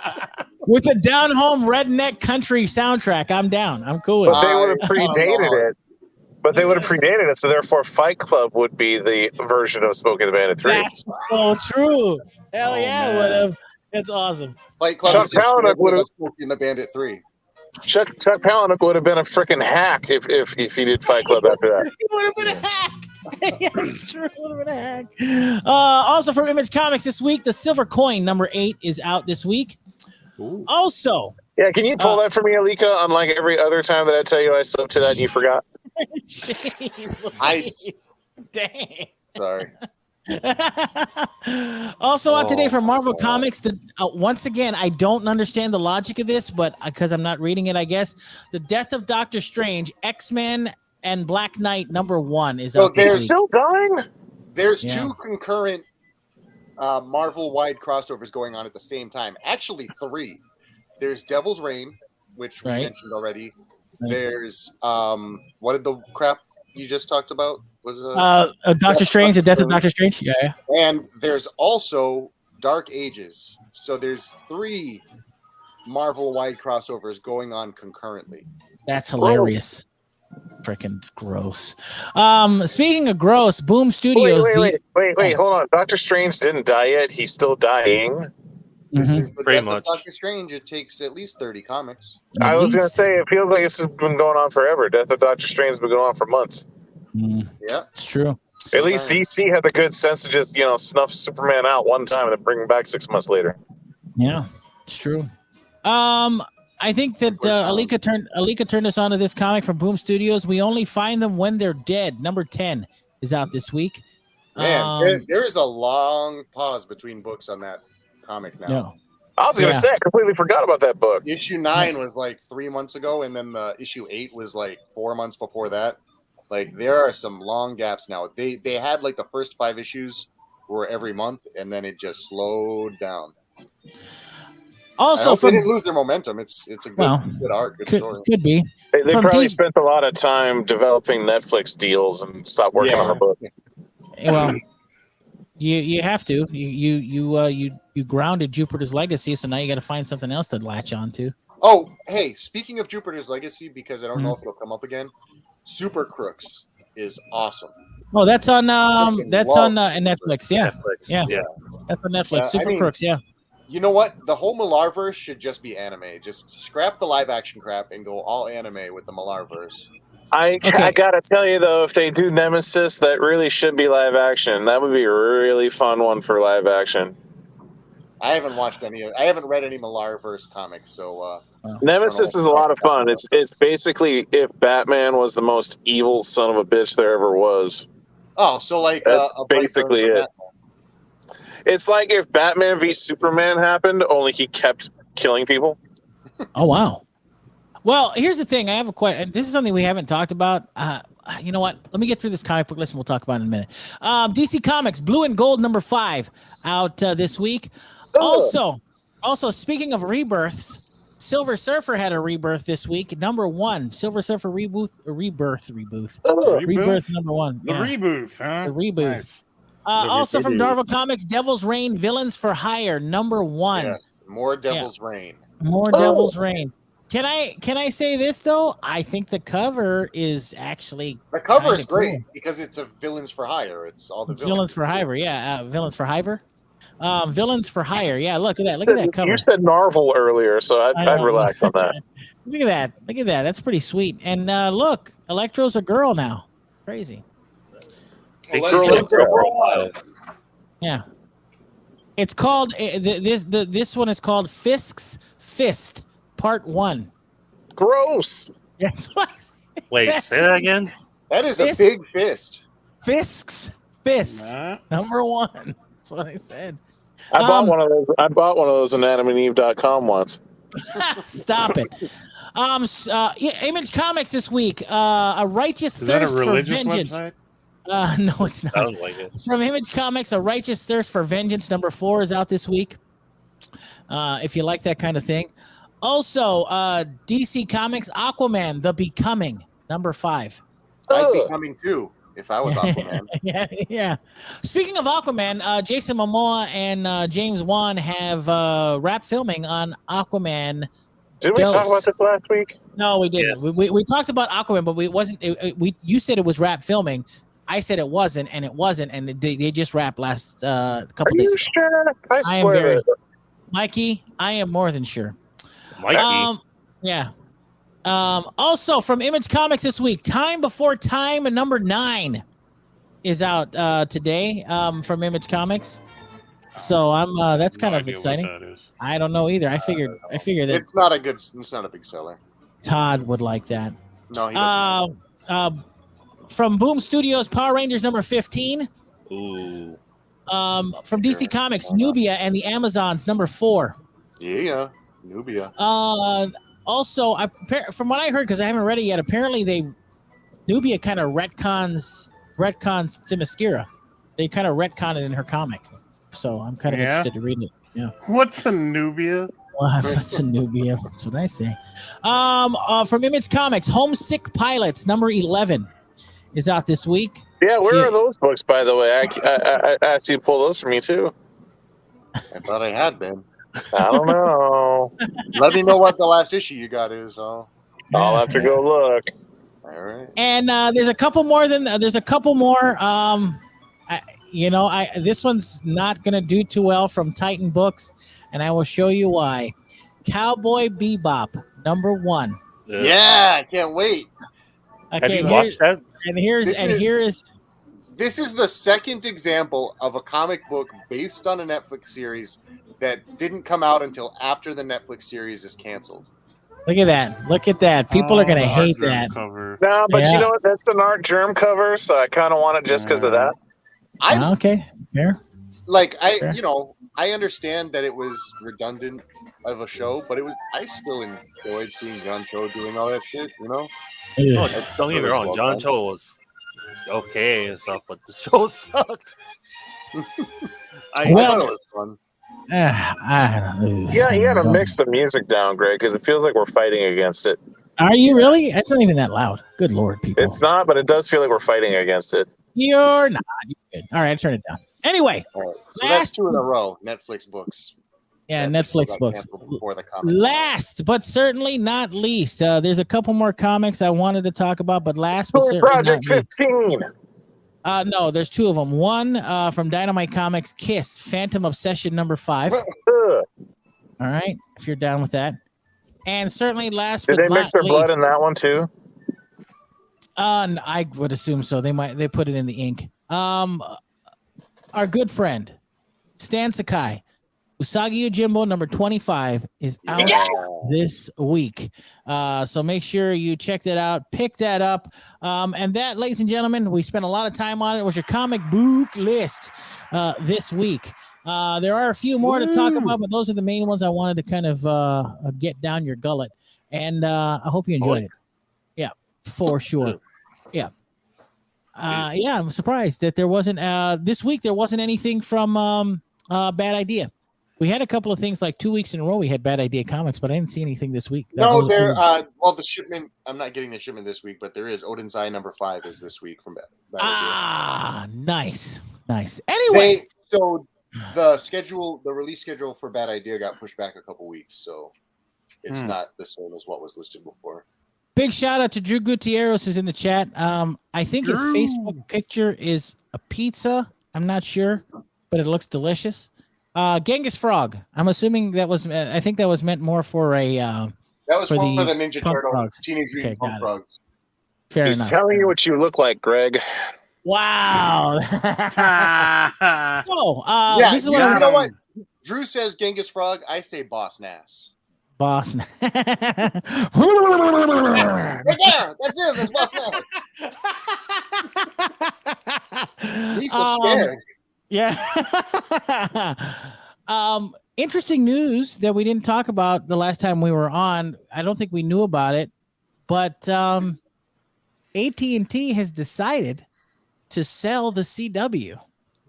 [SPEAKER 6] know
[SPEAKER 1] with a down-home redneck country soundtrack, I'm down. I'm cool with
[SPEAKER 4] it. But they would have predated it. But they would have predated it, so therefore Fight Club would be the version of Smoky and the Bandit 3.
[SPEAKER 1] That's so true. Hell yeah, would have. That's awesome.
[SPEAKER 6] Fight Club
[SPEAKER 4] Chuck Palahniuk would have
[SPEAKER 6] Smoky and the Bandit 3.
[SPEAKER 4] Chuck Palahniuk would have been a freaking hack if he did Fight Club after that.
[SPEAKER 1] He would have been a hack. Yeah, it's true. Would have been a hack. Also from Image Comics this week, the Silver Coin #8 is out this week. Ooh. Also,
[SPEAKER 4] yeah, can you pull that for me, Alika? Unlike every other time that I tell you I slept to that and you forgot.
[SPEAKER 1] Dang.
[SPEAKER 6] Sorry.
[SPEAKER 1] Also on today from Marvel Comics, once again, I don't understand the logic of this, but because I'm not reading it, I guess the death of Doctor Strange, X-Men, and Black Knight #1 is out.
[SPEAKER 4] They're still dying.
[SPEAKER 6] There's 2 concurrent Marvel-wide crossovers going on at the same time. Actually, 3. There's Devil's Reign, which we mentioned already. Right. There's what did the crap you just talked about? Was
[SPEAKER 1] Doctor Strange, the death of Doctor Strange? Yeah.
[SPEAKER 6] And there's also Dark Ages. So there's 3 Marvel-wide crossovers going on concurrently.
[SPEAKER 1] That's hilarious. Freaking gross. Speaking of gross, Boom Studios.
[SPEAKER 4] Wait, hold on. Doctor Strange didn't die yet. He's still dying.
[SPEAKER 6] This is the death of Doctor Strange. It takes at least 30 comics.
[SPEAKER 4] I was going to say, it feels like this has been going on forever. Death of Doctor Strange has been going on for months.
[SPEAKER 6] Yeah,
[SPEAKER 1] it's true.
[SPEAKER 4] At least DC had the good sense to just, snuff Superman out one time and then bring him back 6 months later.
[SPEAKER 1] Yeah, it's true. I think that Alika turned us on to this comic from Boom Studios. We only find them when they're dead. #10 is out this week.
[SPEAKER 6] Man, there is a long pause between books on that comic now.
[SPEAKER 1] No.
[SPEAKER 4] I was going to say, I completely forgot about that book.
[SPEAKER 6] Issue 9 was like 3 months ago, and then the issue 8 was like 4 months before that. Like, there are some long gaps now. They had like the first 5 issues were every month, and then it just slowed down.
[SPEAKER 1] Also,
[SPEAKER 6] they didn't lose their momentum. It's a good art, good story.
[SPEAKER 1] Could be.
[SPEAKER 4] They probably spent a lot of time developing Netflix deals and stopped working on the book.
[SPEAKER 1] Well, you have to. You grounded Jupiter's Legacy, so now you got to find something else to latch on to.
[SPEAKER 6] Oh, hey, speaking of Jupiter's Legacy, because I don't know if it'll come up again, Super Crooks is awesome.
[SPEAKER 1] Oh, that's on Netflix. Yeah.
[SPEAKER 2] Netflix.
[SPEAKER 1] Yeah. That's on Netflix. Super Crooks. Yeah.
[SPEAKER 6] You know what? The whole Millarverse should just be anime. Just scrap the live action crap and go all anime with the Millarverse.
[SPEAKER 4] I gotta tell you though, if they do Nemesis, that really should be live action. That would be a really fun one for live action.
[SPEAKER 6] I haven't watched I haven't read any Millarverse comics, so
[SPEAKER 4] Nemesis is a lot of fun. It's basically if Batman was the most evil son of a bitch there ever was.
[SPEAKER 6] Oh, so like
[SPEAKER 4] that's basically it. Batman. It's like if Batman v Superman happened, only he kept killing people.
[SPEAKER 1] Oh wow. Well, here's the thing. I have a question. This is something we haven't talked about. You know what? Let me get through this comic book list and we'll talk about it in a minute. DC Comics Blue and Gold #5 out this week. Also, speaking of rebirths, Silver Surfer had a rebirth this week. #1, Silver Surfer Rebirth #1.
[SPEAKER 3] The reboot, huh?
[SPEAKER 1] The reboot. Nice. Also from Marvel Comics, Devil's Reign Villains for Hire #1.
[SPEAKER 6] Yes, more Devil's Reign.
[SPEAKER 1] More Devil's Reign. Can I say this though? I think the cover is actually
[SPEAKER 6] great because it's a Villains for Hire. It's all the
[SPEAKER 1] Villains for Hire. Yeah, Villains for Hire. Villains for Hire. Yeah, look at that. Look at that cover.
[SPEAKER 4] You said Marvel earlier, so I'd relax on that.
[SPEAKER 1] Look at that. Look at that. That's pretty sweet. And look, Electro's a girl now. Crazy. Yeah. It's called this one is called Fisk's Fist Part 1.
[SPEAKER 4] Gross.
[SPEAKER 1] Yeah.
[SPEAKER 2] Wait, say that again.
[SPEAKER 6] That is a big fist.
[SPEAKER 1] Fisk's Fist number 1. That's what I said.
[SPEAKER 4] I bought one of those. I bought one of those on AdamandEve.com once.
[SPEAKER 1] Stop it. Image Comics this week. A Righteous Thirst for Vengeance. Website? No, it's not.
[SPEAKER 2] Sounds like it.
[SPEAKER 1] From Image Comics, A Righteous Thirst for Vengeance number 4 is out this week. If you like that kind of thing. Also, DC Comics, Aquaman, The Becoming, number 5.
[SPEAKER 6] I'd be coming too if I was Aquaman.
[SPEAKER 1] yeah. Speaking of Aquaman, Jason Momoa and James Wan have wrapped filming on Aquaman.
[SPEAKER 4] Did we talk about this last week?
[SPEAKER 1] No, we didn't. Yes. We talked about Aquaman, but it wasn't. You said it was wrapped filming. I said it wasn't, and it wasn't, and they just wrapped last couple days ago.
[SPEAKER 4] Sure? I swear.
[SPEAKER 1] Mikey, I am more than sure.
[SPEAKER 2] Mikey.
[SPEAKER 1] Yeah. Also from Image Comics this week, Time Before Time number 9 is out today from Image Comics. So that's kind of exciting. I don't know either. I figured that
[SPEAKER 6] it's not a big seller.
[SPEAKER 1] Todd would like that.
[SPEAKER 6] No, he doesn't.
[SPEAKER 1] From Boom Studios, Power Rangers number 15.
[SPEAKER 2] Ooh.
[SPEAKER 1] From DC Comics, Nubia and the Amazons number 4.
[SPEAKER 6] Yeah, Nubia.
[SPEAKER 1] Also, from what I heard, because I haven't read it yet, apparently Nubia kind of retcons Themyscira. They kind of retcon it in her comic. So I'm kind of interested to read it. Yeah.
[SPEAKER 3] What's a Nubia?
[SPEAKER 1] What's a Nubia? That's what I say. From Image Comics, Homesick Pilots number 11 is out this week.
[SPEAKER 4] Yeah, where are those books, by the way? I asked you to pull those for me too.
[SPEAKER 6] I thought I had been.
[SPEAKER 4] I don't know.
[SPEAKER 6] Let me know what the last issue you got is.
[SPEAKER 4] I'll have to go look.
[SPEAKER 6] All right.
[SPEAKER 1] And there's a couple more. This one's not gonna do too well from Titan Books, and I will show you why. Cowboy Bebop number 1.
[SPEAKER 6] Yeah, I can't wait.
[SPEAKER 2] Okay, have you watched that?
[SPEAKER 6] This is the second example of a comic book based on a Netflix series that didn't come out until after the Netflix series is canceled.
[SPEAKER 1] Look at that. People are going to hate that.
[SPEAKER 3] Cover.
[SPEAKER 4] No, but you know what? That's an art germ cover, so I kind of want it just because of that.
[SPEAKER 1] Okay, fair.
[SPEAKER 6] I understand that it was redundant of a show, but I still enjoyed seeing John Cho doing all that shit,
[SPEAKER 2] No, don't get me wrong. John Cho was okay and stuff, but the show sucked.
[SPEAKER 6] I thought it was fun.
[SPEAKER 1] I don't know.
[SPEAKER 4] Yeah, you got to mix the music down, Greg, because it feels like we're fighting against it.
[SPEAKER 1] Are you really? It's not even that loud. Good Lord, people.
[SPEAKER 4] It's not, but it does feel like we're fighting against it.
[SPEAKER 1] You're not. You're good. All right, turn it down. Anyway.
[SPEAKER 6] All right. So that's 2 in a row. Netflix books.
[SPEAKER 1] Yeah, Netflix books.
[SPEAKER 6] Before the comic.
[SPEAKER 1] Last but certainly not least, there's a couple more comics I wanted to talk about, but last but certainly
[SPEAKER 4] Project 15.
[SPEAKER 1] No, there's 2 of them. One from Dynamite Comics, Kiss, Phantom Obsession number 5. All right, if you're down with that. And certainly last but not least. Did they mix their
[SPEAKER 4] blood in that one too?
[SPEAKER 1] I would assume so. They put it in the ink. Our good friend, Stan Sakai, Usagi Yojimbo number 25 is out this week. So make sure you check that out, pick that up. And that, ladies and gentlemen, we spent a lot of time on it. It was your comic book list this week. There are a few more to talk about, but those are the main ones I wanted to kind of get down your gullet. And I hope you enjoyed it. Yeah, for sure. Yeah. I'm surprised that there wasn't this week. There wasn't anything from Bad Idea. We had a couple of things like 2 weeks in a row. We had Bad Idea Comics, but I didn't see anything this week.
[SPEAKER 6] No, the shipment. I'm not getting the shipment this week, but there is Odin's Eye number 5 is this week from Bad Idea.
[SPEAKER 1] Nice. Anyway,
[SPEAKER 6] so the release schedule for Bad Idea got pushed back a couple weeks, so it's not the same as what was listed before.
[SPEAKER 1] Big shout out to Drew Gutierrez who's in the chat. I think his Facebook picture is a pizza. I'm not sure, but it looks delicious. Genghis Frog. I'm assuming that was. I think that was meant more for a.
[SPEAKER 6] That was for the Ninja Turtles, Teenage Mutant Punk Frogs.
[SPEAKER 1] Fair
[SPEAKER 4] He's
[SPEAKER 1] enough.
[SPEAKER 4] telling you what you look like, Greg.
[SPEAKER 1] Wow.
[SPEAKER 6] Yeah,
[SPEAKER 1] this is
[SPEAKER 6] you know what? Drew says Genghis Frog. I say Boss Nass.
[SPEAKER 1] Boss.
[SPEAKER 6] Right there. That's him. That's Boss Nass. He's so scared.
[SPEAKER 1] Yeah. Interesting news that we didn't talk about the last time we were on. I don't think we knew about it, but AT&T has decided to sell the CW.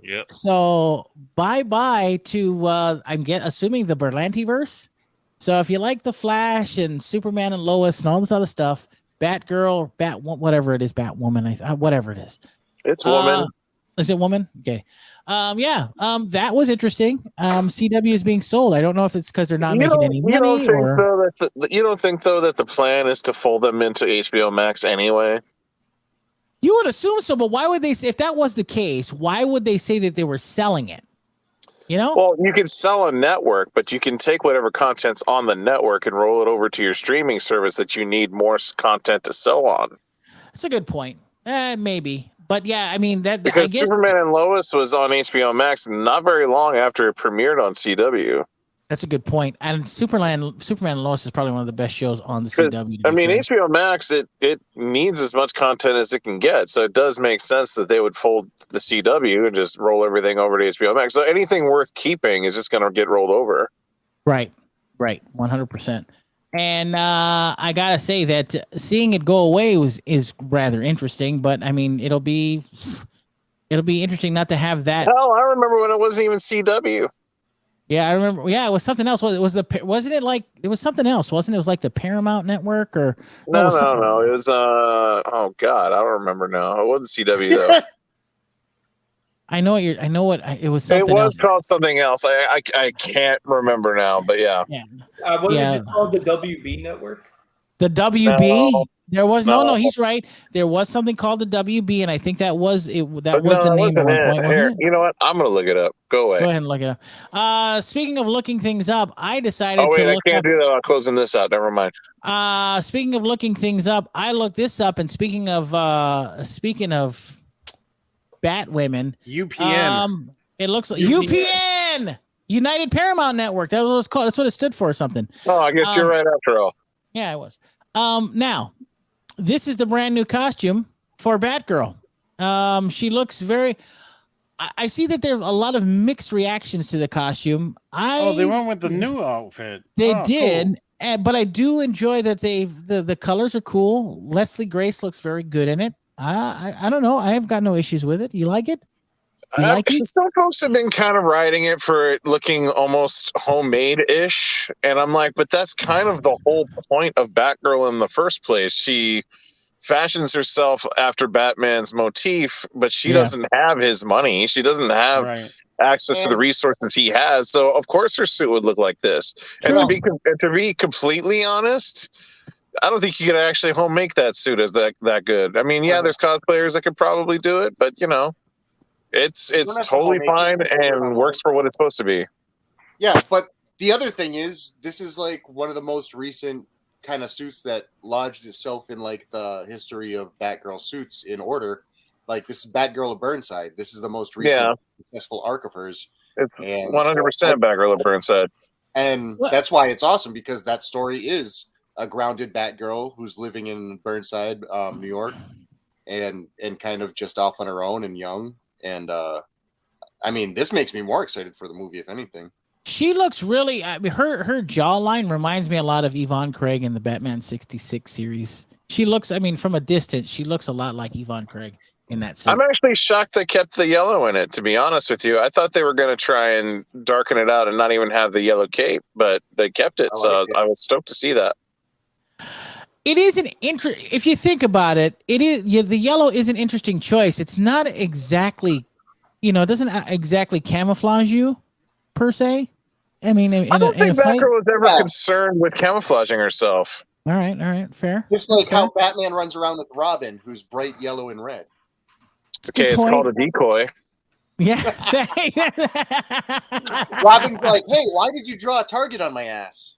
[SPEAKER 2] Yep.
[SPEAKER 1] So bye to assuming the Berlantiverse. So if you like the Flash and Superman and Lois and all this other stuff, Batgirl, whatever it is, Batwoman, whatever it is.
[SPEAKER 4] It's woman.
[SPEAKER 1] Is it woman? Okay. That was interesting. CW is being sold. I don't know if it's because they're not making any money.
[SPEAKER 4] You don't think though that the plan is to fold them into HBO Max anyway?
[SPEAKER 1] You would assume so, but why would they say, if that was the case, why would they say that they were selling it? You know?
[SPEAKER 4] Well, you can sell a network, but you can take whatever content's on the network and roll it over to your streaming service that you need more content to sell on.
[SPEAKER 1] That's a good point. Maybe. But yeah, I mean,
[SPEAKER 4] because Superman and Lois was on HBO Max not very long after it premiered on CW.
[SPEAKER 1] That's a good point. And Superman and Lois is probably one of the best shows on the CW.
[SPEAKER 4] I mean, HBO Max, it needs as much content as it can get. So it does make sense that they would fold the CW and just roll everything over to HBO Max. So anything worth keeping is just going to get rolled over.
[SPEAKER 1] Right. 100%. And I got to say that seeing it go away is rather interesting. But, I mean, it'll be interesting not to have that.
[SPEAKER 4] Hell, I remember when it wasn't even CW.
[SPEAKER 1] Yeah, I remember. Yeah, it was something else. Wasn't it like it was something else? Wasn't it? It was like the Paramount Network or
[SPEAKER 4] no. It was oh god, I don't remember now. It wasn't CW though.
[SPEAKER 1] I know what it was. Something
[SPEAKER 4] it was
[SPEAKER 1] else.
[SPEAKER 4] Called something else. I can't remember now, but yeah.
[SPEAKER 5] What was it called? The WB Network.
[SPEAKER 1] The WB.
[SPEAKER 4] No.
[SPEAKER 1] There was no. He's right. There was something called the WB, and I think that was it. That was the name at one point, wasn't it?
[SPEAKER 4] You know what? I'm gonna look it up. Go away.
[SPEAKER 1] Go ahead and look it up. Speaking of looking things up, I decided.
[SPEAKER 4] Oh wait,
[SPEAKER 1] to
[SPEAKER 4] I can't do that. I'm closing this out. Never mind.
[SPEAKER 1] Speaking of looking things up, I looked this up, and speaking of Batwomen,
[SPEAKER 3] UPN.
[SPEAKER 1] It looks like UPN, United Paramount Network. That was what it was called. That's what it stood for, or something.
[SPEAKER 4] Oh, I guess you're right after all.
[SPEAKER 1] Yeah, I was. Now. This is the brand new costume for Batgirl. She looks very. I see that there's a lot of mixed reactions to the costume.
[SPEAKER 3] They went with the new outfit.
[SPEAKER 1] They did,
[SPEAKER 3] cool.
[SPEAKER 1] But I do enjoy that the colors are cool. Leslie Grace looks very good in it. I don't know. I have got no issues with it. You like it?
[SPEAKER 4] Some folks have been kind of writing it for it looking almost homemade-ish, and I'm like, but that's kind of the whole point of Batgirl in the first place. She fashions herself after Batman's motif, but she doesn't have his money. She doesn't have access to the resources he has, so of course her suit would look like this. True. And to be completely honest, I don't think you could actually home make that suit as that good. I mean, there's cosplayers that could probably do it, but you know. It's totally fine and works for what it's supposed to be.
[SPEAKER 6] Yeah, but the other thing is, this is like one of the most recent kind of suits that lodged itself in like the history of Batgirl suits in order. Like this is Batgirl of Burnside. This is the most recent successful arc of hers.
[SPEAKER 4] It's 100% Batgirl of Burnside.
[SPEAKER 6] And that's why it's awesome, because that story is a grounded Batgirl who's living in Burnside, New York, and kind of just off on her own and young. And I mean, this makes me more excited for the movie, if anything.
[SPEAKER 1] She looks really. I mean, her jawline reminds me a lot of Yvonne Craig in the Batman '66 series. She looks. I mean, from a distance, she looks a lot like Yvonne Craig in that suit.
[SPEAKER 4] I'm actually shocked they kept the yellow in it. To be honest with you, I thought they were going to try and darken it out and not even have the yellow cape, but they kept it. I was stoked to see that.
[SPEAKER 1] It is an if you think about it, it is the yellow is an interesting choice. It's not exactly, it doesn't exactly camouflage you per se. I mean,
[SPEAKER 4] I don't think Batgirl was ever concerned with camouflaging herself.
[SPEAKER 1] All right, fair.
[SPEAKER 6] Just like how Batman runs around with Robin, who's bright yellow and red.
[SPEAKER 4] Okay, it's called a decoy.
[SPEAKER 1] Yeah.
[SPEAKER 6] Robin's like, hey, why did you draw a target on my ass?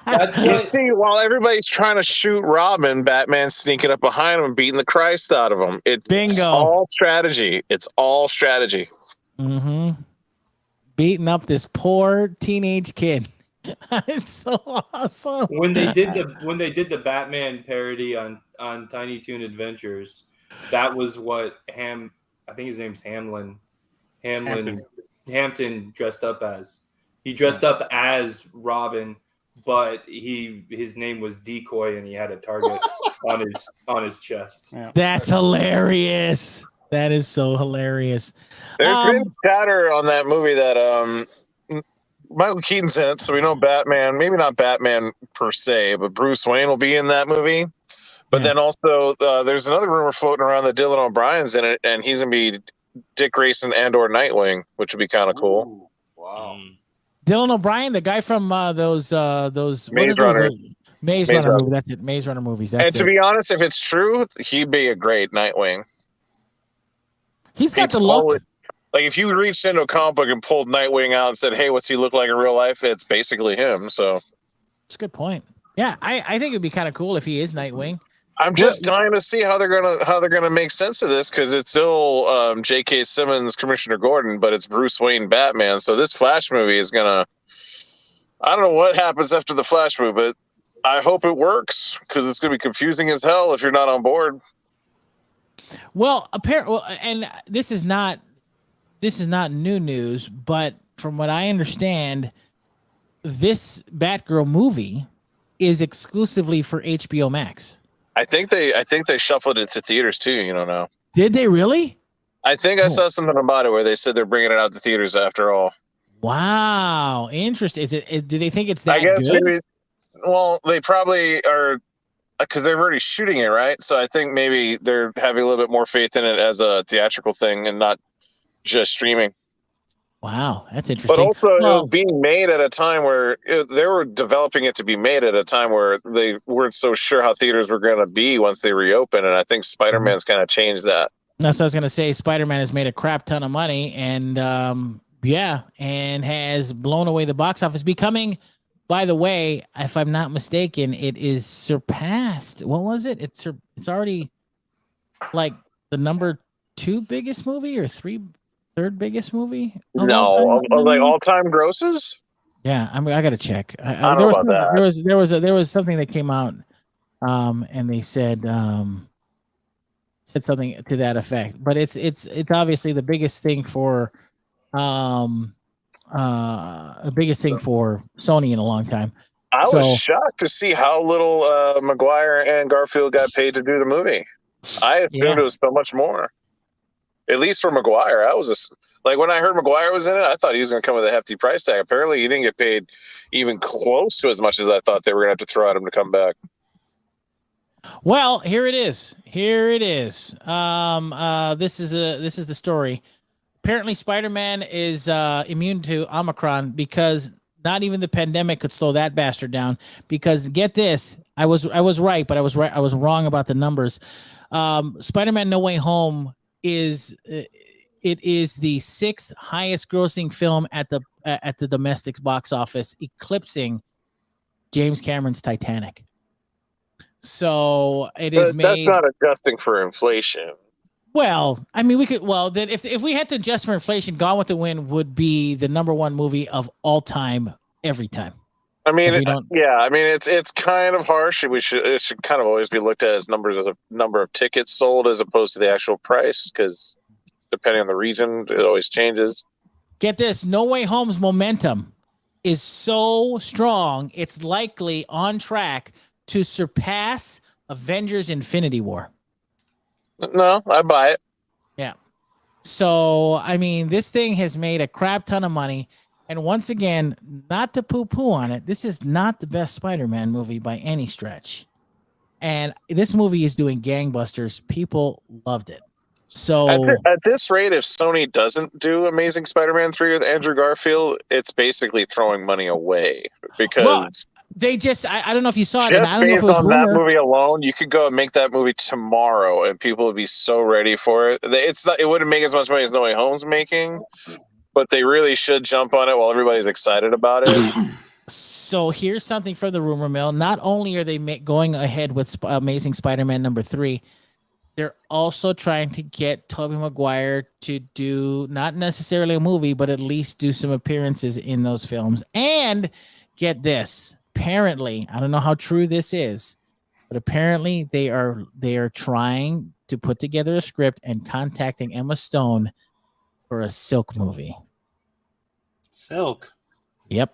[SPEAKER 5] That's
[SPEAKER 4] You
[SPEAKER 5] what,
[SPEAKER 4] see, while everybody's trying to shoot Robin, Batman's sneaking up behind him and beating the Christ out of him. It's
[SPEAKER 1] Bingo.
[SPEAKER 4] all strategy. It's all strategy.
[SPEAKER 1] Mm-hmm. Beating up this poor teenage kid. It's so awesome.
[SPEAKER 5] when they did the Batman parody on Tiny Toon Adventures, that was what I think his name's Hampton dressed up as. He dressed up as Robin, but his name was Decoy, and he had a target on his chest.
[SPEAKER 3] Yeah.
[SPEAKER 1] That's hilarious. That is so hilarious.
[SPEAKER 4] There's been chatter on that movie that Michael Keaton's in it, so we know Batman, maybe not Batman per se, but Bruce Wayne will be in that movie. But then also, there's another rumor floating around that Dylan O'Brien's in it, and he's going to be Dick Grayson and/or Nightwing, which would be kind of cool.
[SPEAKER 6] Ooh, wow.
[SPEAKER 1] Dylan O'Brien, the guy from those
[SPEAKER 4] Maze Runner.
[SPEAKER 1] Maze Runner movie. That's it. Maze Runner movies. That's
[SPEAKER 4] And to be honest, if it's true, he'd be a great Nightwing.
[SPEAKER 1] He's got
[SPEAKER 4] It's
[SPEAKER 1] the look.
[SPEAKER 4] always- like if you reached into a comic book and pulled Nightwing out and said, "Hey, what's he look like in real life?" It's basically him. So
[SPEAKER 1] That's a good point. Yeah, I think it'd be kind of cool if he is Nightwing.
[SPEAKER 4] I'm just dying to see how they're gonna make sense of this, because it's still J.K. Simmons, Commissioner Gordon, but it's Bruce Wayne Batman. So this Flash movie is gonna. I don't know what happens after the Flash movie, but I hope it works, because it's gonna be confusing as hell if you're not on board.
[SPEAKER 1] Well, apparently, and this is not new news, but from what I understand, this Batgirl movie is exclusively for HBO Max.
[SPEAKER 4] I think they shuffled it to theaters too. You don't know.
[SPEAKER 1] Did they really?
[SPEAKER 4] I think I saw something about it where they said they're bringing it out to theaters after all.
[SPEAKER 1] Wow, interesting. Do they think it's that
[SPEAKER 4] I guess
[SPEAKER 1] good?
[SPEAKER 4] maybe. Well, they probably are, because they're already shooting it, right? So I think maybe they're having a little bit more faith in it as a theatrical thing and not just streaming.
[SPEAKER 1] Wow, that's interesting.
[SPEAKER 4] But also, it was being made at a time where they were developing it to be made at a time where they weren't so sure how theaters were going to be once they reopen. And I think Spider-Man's kind of changed that.
[SPEAKER 1] That's what I was going to say. Spider-Man has made a crap ton of money, and and has blown away the box office, becoming, by the way, if I'm not mistaken, it is surpassed. What was it? It's already like the number 2 biggest movie or third biggest movie?
[SPEAKER 4] No, like all-time grosses?
[SPEAKER 1] Yeah, I got to check.
[SPEAKER 4] I don't know about that.
[SPEAKER 1] There was something that came out, and they said something to that effect. But it's obviously the biggest thing for Sony in a long time.
[SPEAKER 4] I was shocked to see how little Maguire and Garfield got paid to do the movie. I assumed it was so much more. At least for Maguire, I was just like, when I heard Maguire was in it, I thought he was going to come with a hefty price tag. Apparently, he didn't get paid even close to as much as I thought they were going to have to throw at him to come back.
[SPEAKER 1] Well, here it is. This is the story. Apparently, Spider-Man is immune to Omicron because not even the pandemic could slow that bastard down. Because get this, I was right, but I was wrong about the numbers. Spider-Man: No Way Home is the 6th highest grossing film at the domestic box office, eclipsing James Cameron's Titanic. So that's
[SPEAKER 4] not adjusting for inflation.
[SPEAKER 1] Well, I mean, we could. Well, then if we had to adjust for inflation, Gone with the Wind would be the number 1 movie of all time, every time.
[SPEAKER 4] I mean, it's kind of harsh. It should kind of always be looked at as numbers of number of tickets sold as opposed to the actual price, because depending on the region, it always changes.
[SPEAKER 1] Get this: No Way Home's momentum is so strong, it's likely on track to surpass Avengers: Infinity War.
[SPEAKER 4] No, I buy it.
[SPEAKER 1] Yeah. So, I mean, this thing has made a crap ton of money. And once again, not to poo-poo on it, this is not the best Spider-Man movie by any stretch. And this movie is doing gangbusters. People loved it. So
[SPEAKER 4] at this rate, if Sony doesn't do Amazing Spider-Man 3 with Andrew Garfield, it's basically throwing money away, because
[SPEAKER 1] They just, I don't know if you saw it, and
[SPEAKER 4] Just
[SPEAKER 1] I don't know if
[SPEAKER 4] based
[SPEAKER 1] it was
[SPEAKER 4] on that
[SPEAKER 1] rumor.
[SPEAKER 4] movie alone, you could go and make that movie tomorrow, and people would be so ready for it. It's not. It wouldn't make as much money as No Way Home's making, but they really should jump on it while everybody's excited about it.
[SPEAKER 1] So here's something from the rumor mill. Not only are they going ahead with Amazing Spider-Man number 3, they're also trying to get Tobey Maguire to do not necessarily a movie, but at least do some appearances in those films. And get this, apparently, I don't know how true this is, but apparently they are trying to put together a script and contacting Emma Stone for a Silk movie.
[SPEAKER 3] Silk.
[SPEAKER 1] Yep.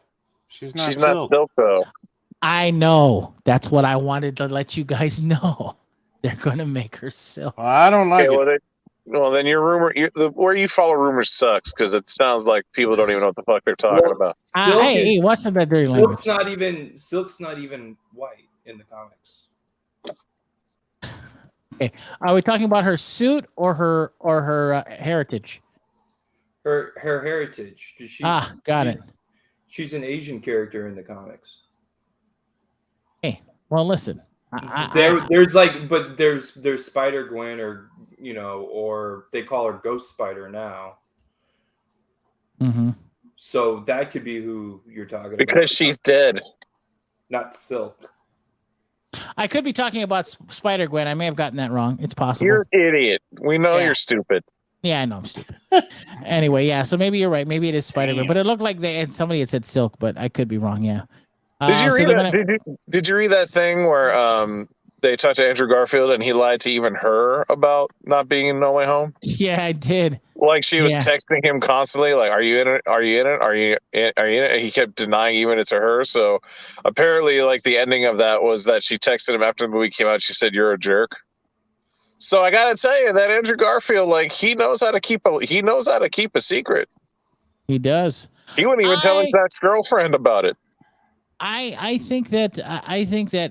[SPEAKER 3] She's not
[SPEAKER 4] She's
[SPEAKER 3] Silk.
[SPEAKER 4] not Silk though.
[SPEAKER 1] I know. That's what I wanted to let you guys know. They're gonna make her Silk.
[SPEAKER 3] Well, I don't like it.
[SPEAKER 4] Well, then your rumor, where you follow rumors sucks because it sounds like people don't even know what the fuck they're talking about.
[SPEAKER 1] Hey, what's that dirty language?
[SPEAKER 5] Silk's not even white in the comics.
[SPEAKER 1] Okay. Are we talking about her suit or her heritage?
[SPEAKER 5] Her heritage.
[SPEAKER 1] Got it.
[SPEAKER 5] She's an Asian character in the comics.
[SPEAKER 1] Hey, well, listen.
[SPEAKER 5] There's Spider Gwen, or they call her Ghost Spider now.
[SPEAKER 1] Mm-hmm.
[SPEAKER 5] So that could be who you're talking about.
[SPEAKER 4] Because she's dead.
[SPEAKER 5] Not Silk.
[SPEAKER 1] I could be talking about Spider Gwen. I may have gotten that wrong. It's possible.
[SPEAKER 4] You're an idiot. We know you're stupid.
[SPEAKER 1] Yeah, I know I'm stupid. Anyway, yeah. So maybe you're right. Maybe it is Spider Gwen, but it looked like somebody had said Silk, but I could be wrong. Yeah.
[SPEAKER 4] Did you read that thing where they talked to Andrew Garfield and he lied to even her about not being in No Way Home?
[SPEAKER 1] Yeah, I did.
[SPEAKER 4] Like she was texting him constantly, like, "Are you in it? Are you in it? Are you in it?" And he kept denying even it to her. So apparently, like the ending of that was that she texted him after the movie came out. She said, "You're a jerk." So I gotta tell you that Andrew Garfield, like, he knows how to keep a secret.
[SPEAKER 1] He does.
[SPEAKER 4] He wouldn't even tell his ex-girlfriend about it.
[SPEAKER 1] I think that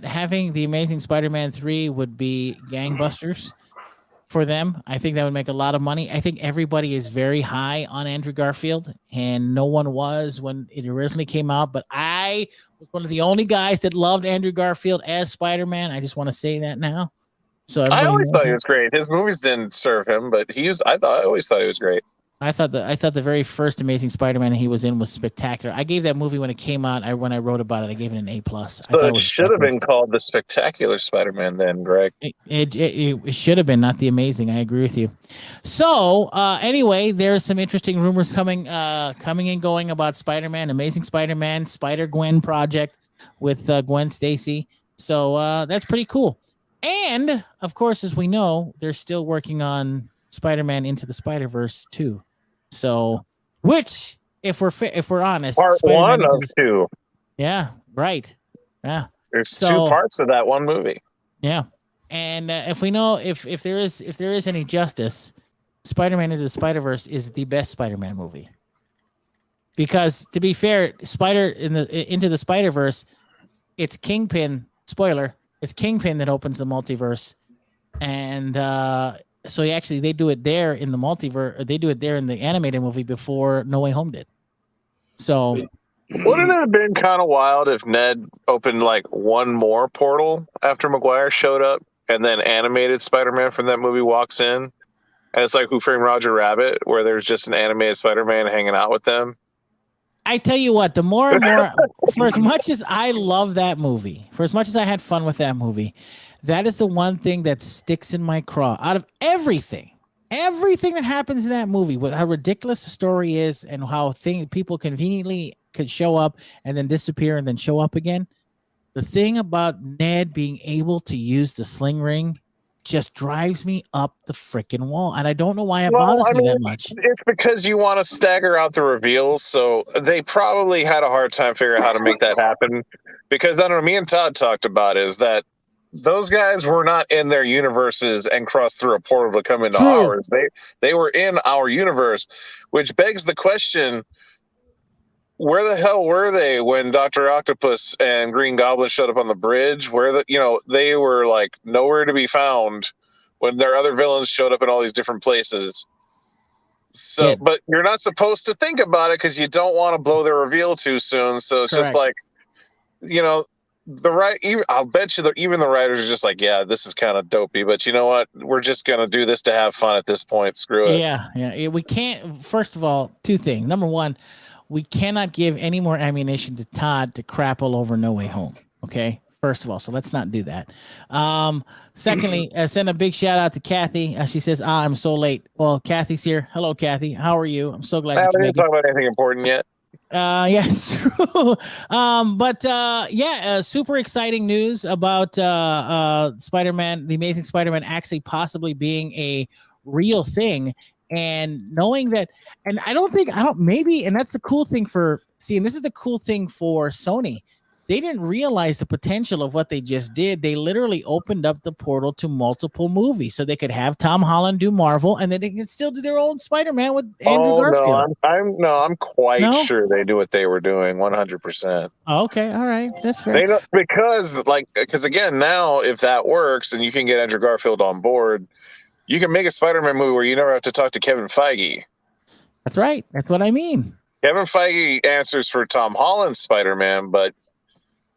[SPEAKER 1] having the Amazing Spider-Man 3 would be gangbusters for them. I think that would make a lot of money. I think everybody is very high on Andrew Garfield, and no one was when it originally came out. But I was one of the only guys that loved Andrew Garfield as Spider-Man. I just want to say that now. So
[SPEAKER 4] I always thought he was great. His movies didn't serve him, but I always thought he was great.
[SPEAKER 1] I thought the very first Amazing Spider-Man he was in was spectacular. I gave that movie when it came out. When I wrote about it, I gave it an A+.
[SPEAKER 4] So it should have been called the Spectacular Spider-Man then, Greg.
[SPEAKER 1] It should have been, not the Amazing. I agree with you. So anyway, there's some interesting rumors coming and going about Spider-Man, Amazing Spider-Man, Spider-Gwen project with Gwen Stacy. So that's pretty cool. And of course, as we know, they're still working on Spider-Man Into the Spider-Verse 2. So, which, if we're honest,
[SPEAKER 4] part
[SPEAKER 1] Spider-Man
[SPEAKER 4] 1 of 2.
[SPEAKER 1] Yeah, right. Yeah.
[SPEAKER 4] There's 2 parts of that one movie.
[SPEAKER 1] Yeah, and if we know if there is any justice, Spider-Man Into the Spider-Verse is the best Spider-Man movie. Because to be fair, Into the Spider-Verse, it's Kingpin. Spoiler: it's Kingpin that opens the multiverse, and so they do it there in the multiverse. They do it there in the animated movie before No Way Home did. So,
[SPEAKER 4] wouldn't it have been kind of wild if Ned opened like one more portal after Maguire showed up, and then animated Spider-Man from that movie walks in, and it's like Who Framed Roger Rabbit, where there's just an animated Spider-Man hanging out with them.
[SPEAKER 1] I tell you what, the more and more, for as much as I love that movie, for as much as I had fun with that movie, that is the one thing that sticks in my craw. Out of everything that happens in that movie, with how ridiculous the story is and how people conveniently could show up and then disappear and then show up again, the thing about Ned being able to use the sling ring just drives me up the freaking wall. And I don't know why it bothers me that much.
[SPEAKER 4] It's because you want to stagger out the reveals. So they probably had a hard time figuring out how to make that happen. Because I don't know, me and Todd talked about is that those guys were not in their universes and crossed through a portal to come into ours. They were in our universe, which begs the question, where the hell were they when Dr. Octopus and Green Goblin showed up on the bridge? They were like nowhere to be found when their other villains showed up in all these different places. So, but you're not supposed to think about it because you don't want to blow the reveal too soon. So it's just like, I'll bet you that even the writers are just like, yeah, this is kind of dopey, but you know what? We're just gonna do this to have fun at this point. Screw it.
[SPEAKER 1] Yeah. We can't. First of all, two things. Number one, we cannot give any more ammunition to Todd to crap all over No Way Home. Okay. First of all, so let's not do that. Secondly, send a big shout out to Kathy. She says, I'm so late. Well, Kathy's here. Hello, Kathy. How are you? I'm so glad
[SPEAKER 4] I
[SPEAKER 1] you
[SPEAKER 4] haven't even talked about anything important yet.
[SPEAKER 1] Yeah, it's true. Super exciting news about Spider-Man, the Amazing Spider-Man actually possibly being a real thing. And knowing that, and and that's the cool thing and this is the cool thing for Sony. They didn't realize the potential of what they just did. They literally opened up the portal to multiple movies so they could have Tom Holland do Marvel, and then they can still do their own Spider-Man with Andrew Garfield.
[SPEAKER 4] I'm quite sure they do what they were doing 100%.
[SPEAKER 1] Okay, all right, that's fair.
[SPEAKER 4] Because again, now if that works and you can get Andrew Garfield on board, you can make a Spider-Man movie where you never have to talk to Kevin Feige.
[SPEAKER 1] That's right. That's what I mean.
[SPEAKER 4] Kevin Feige answers for Tom Holland's Spider-Man, but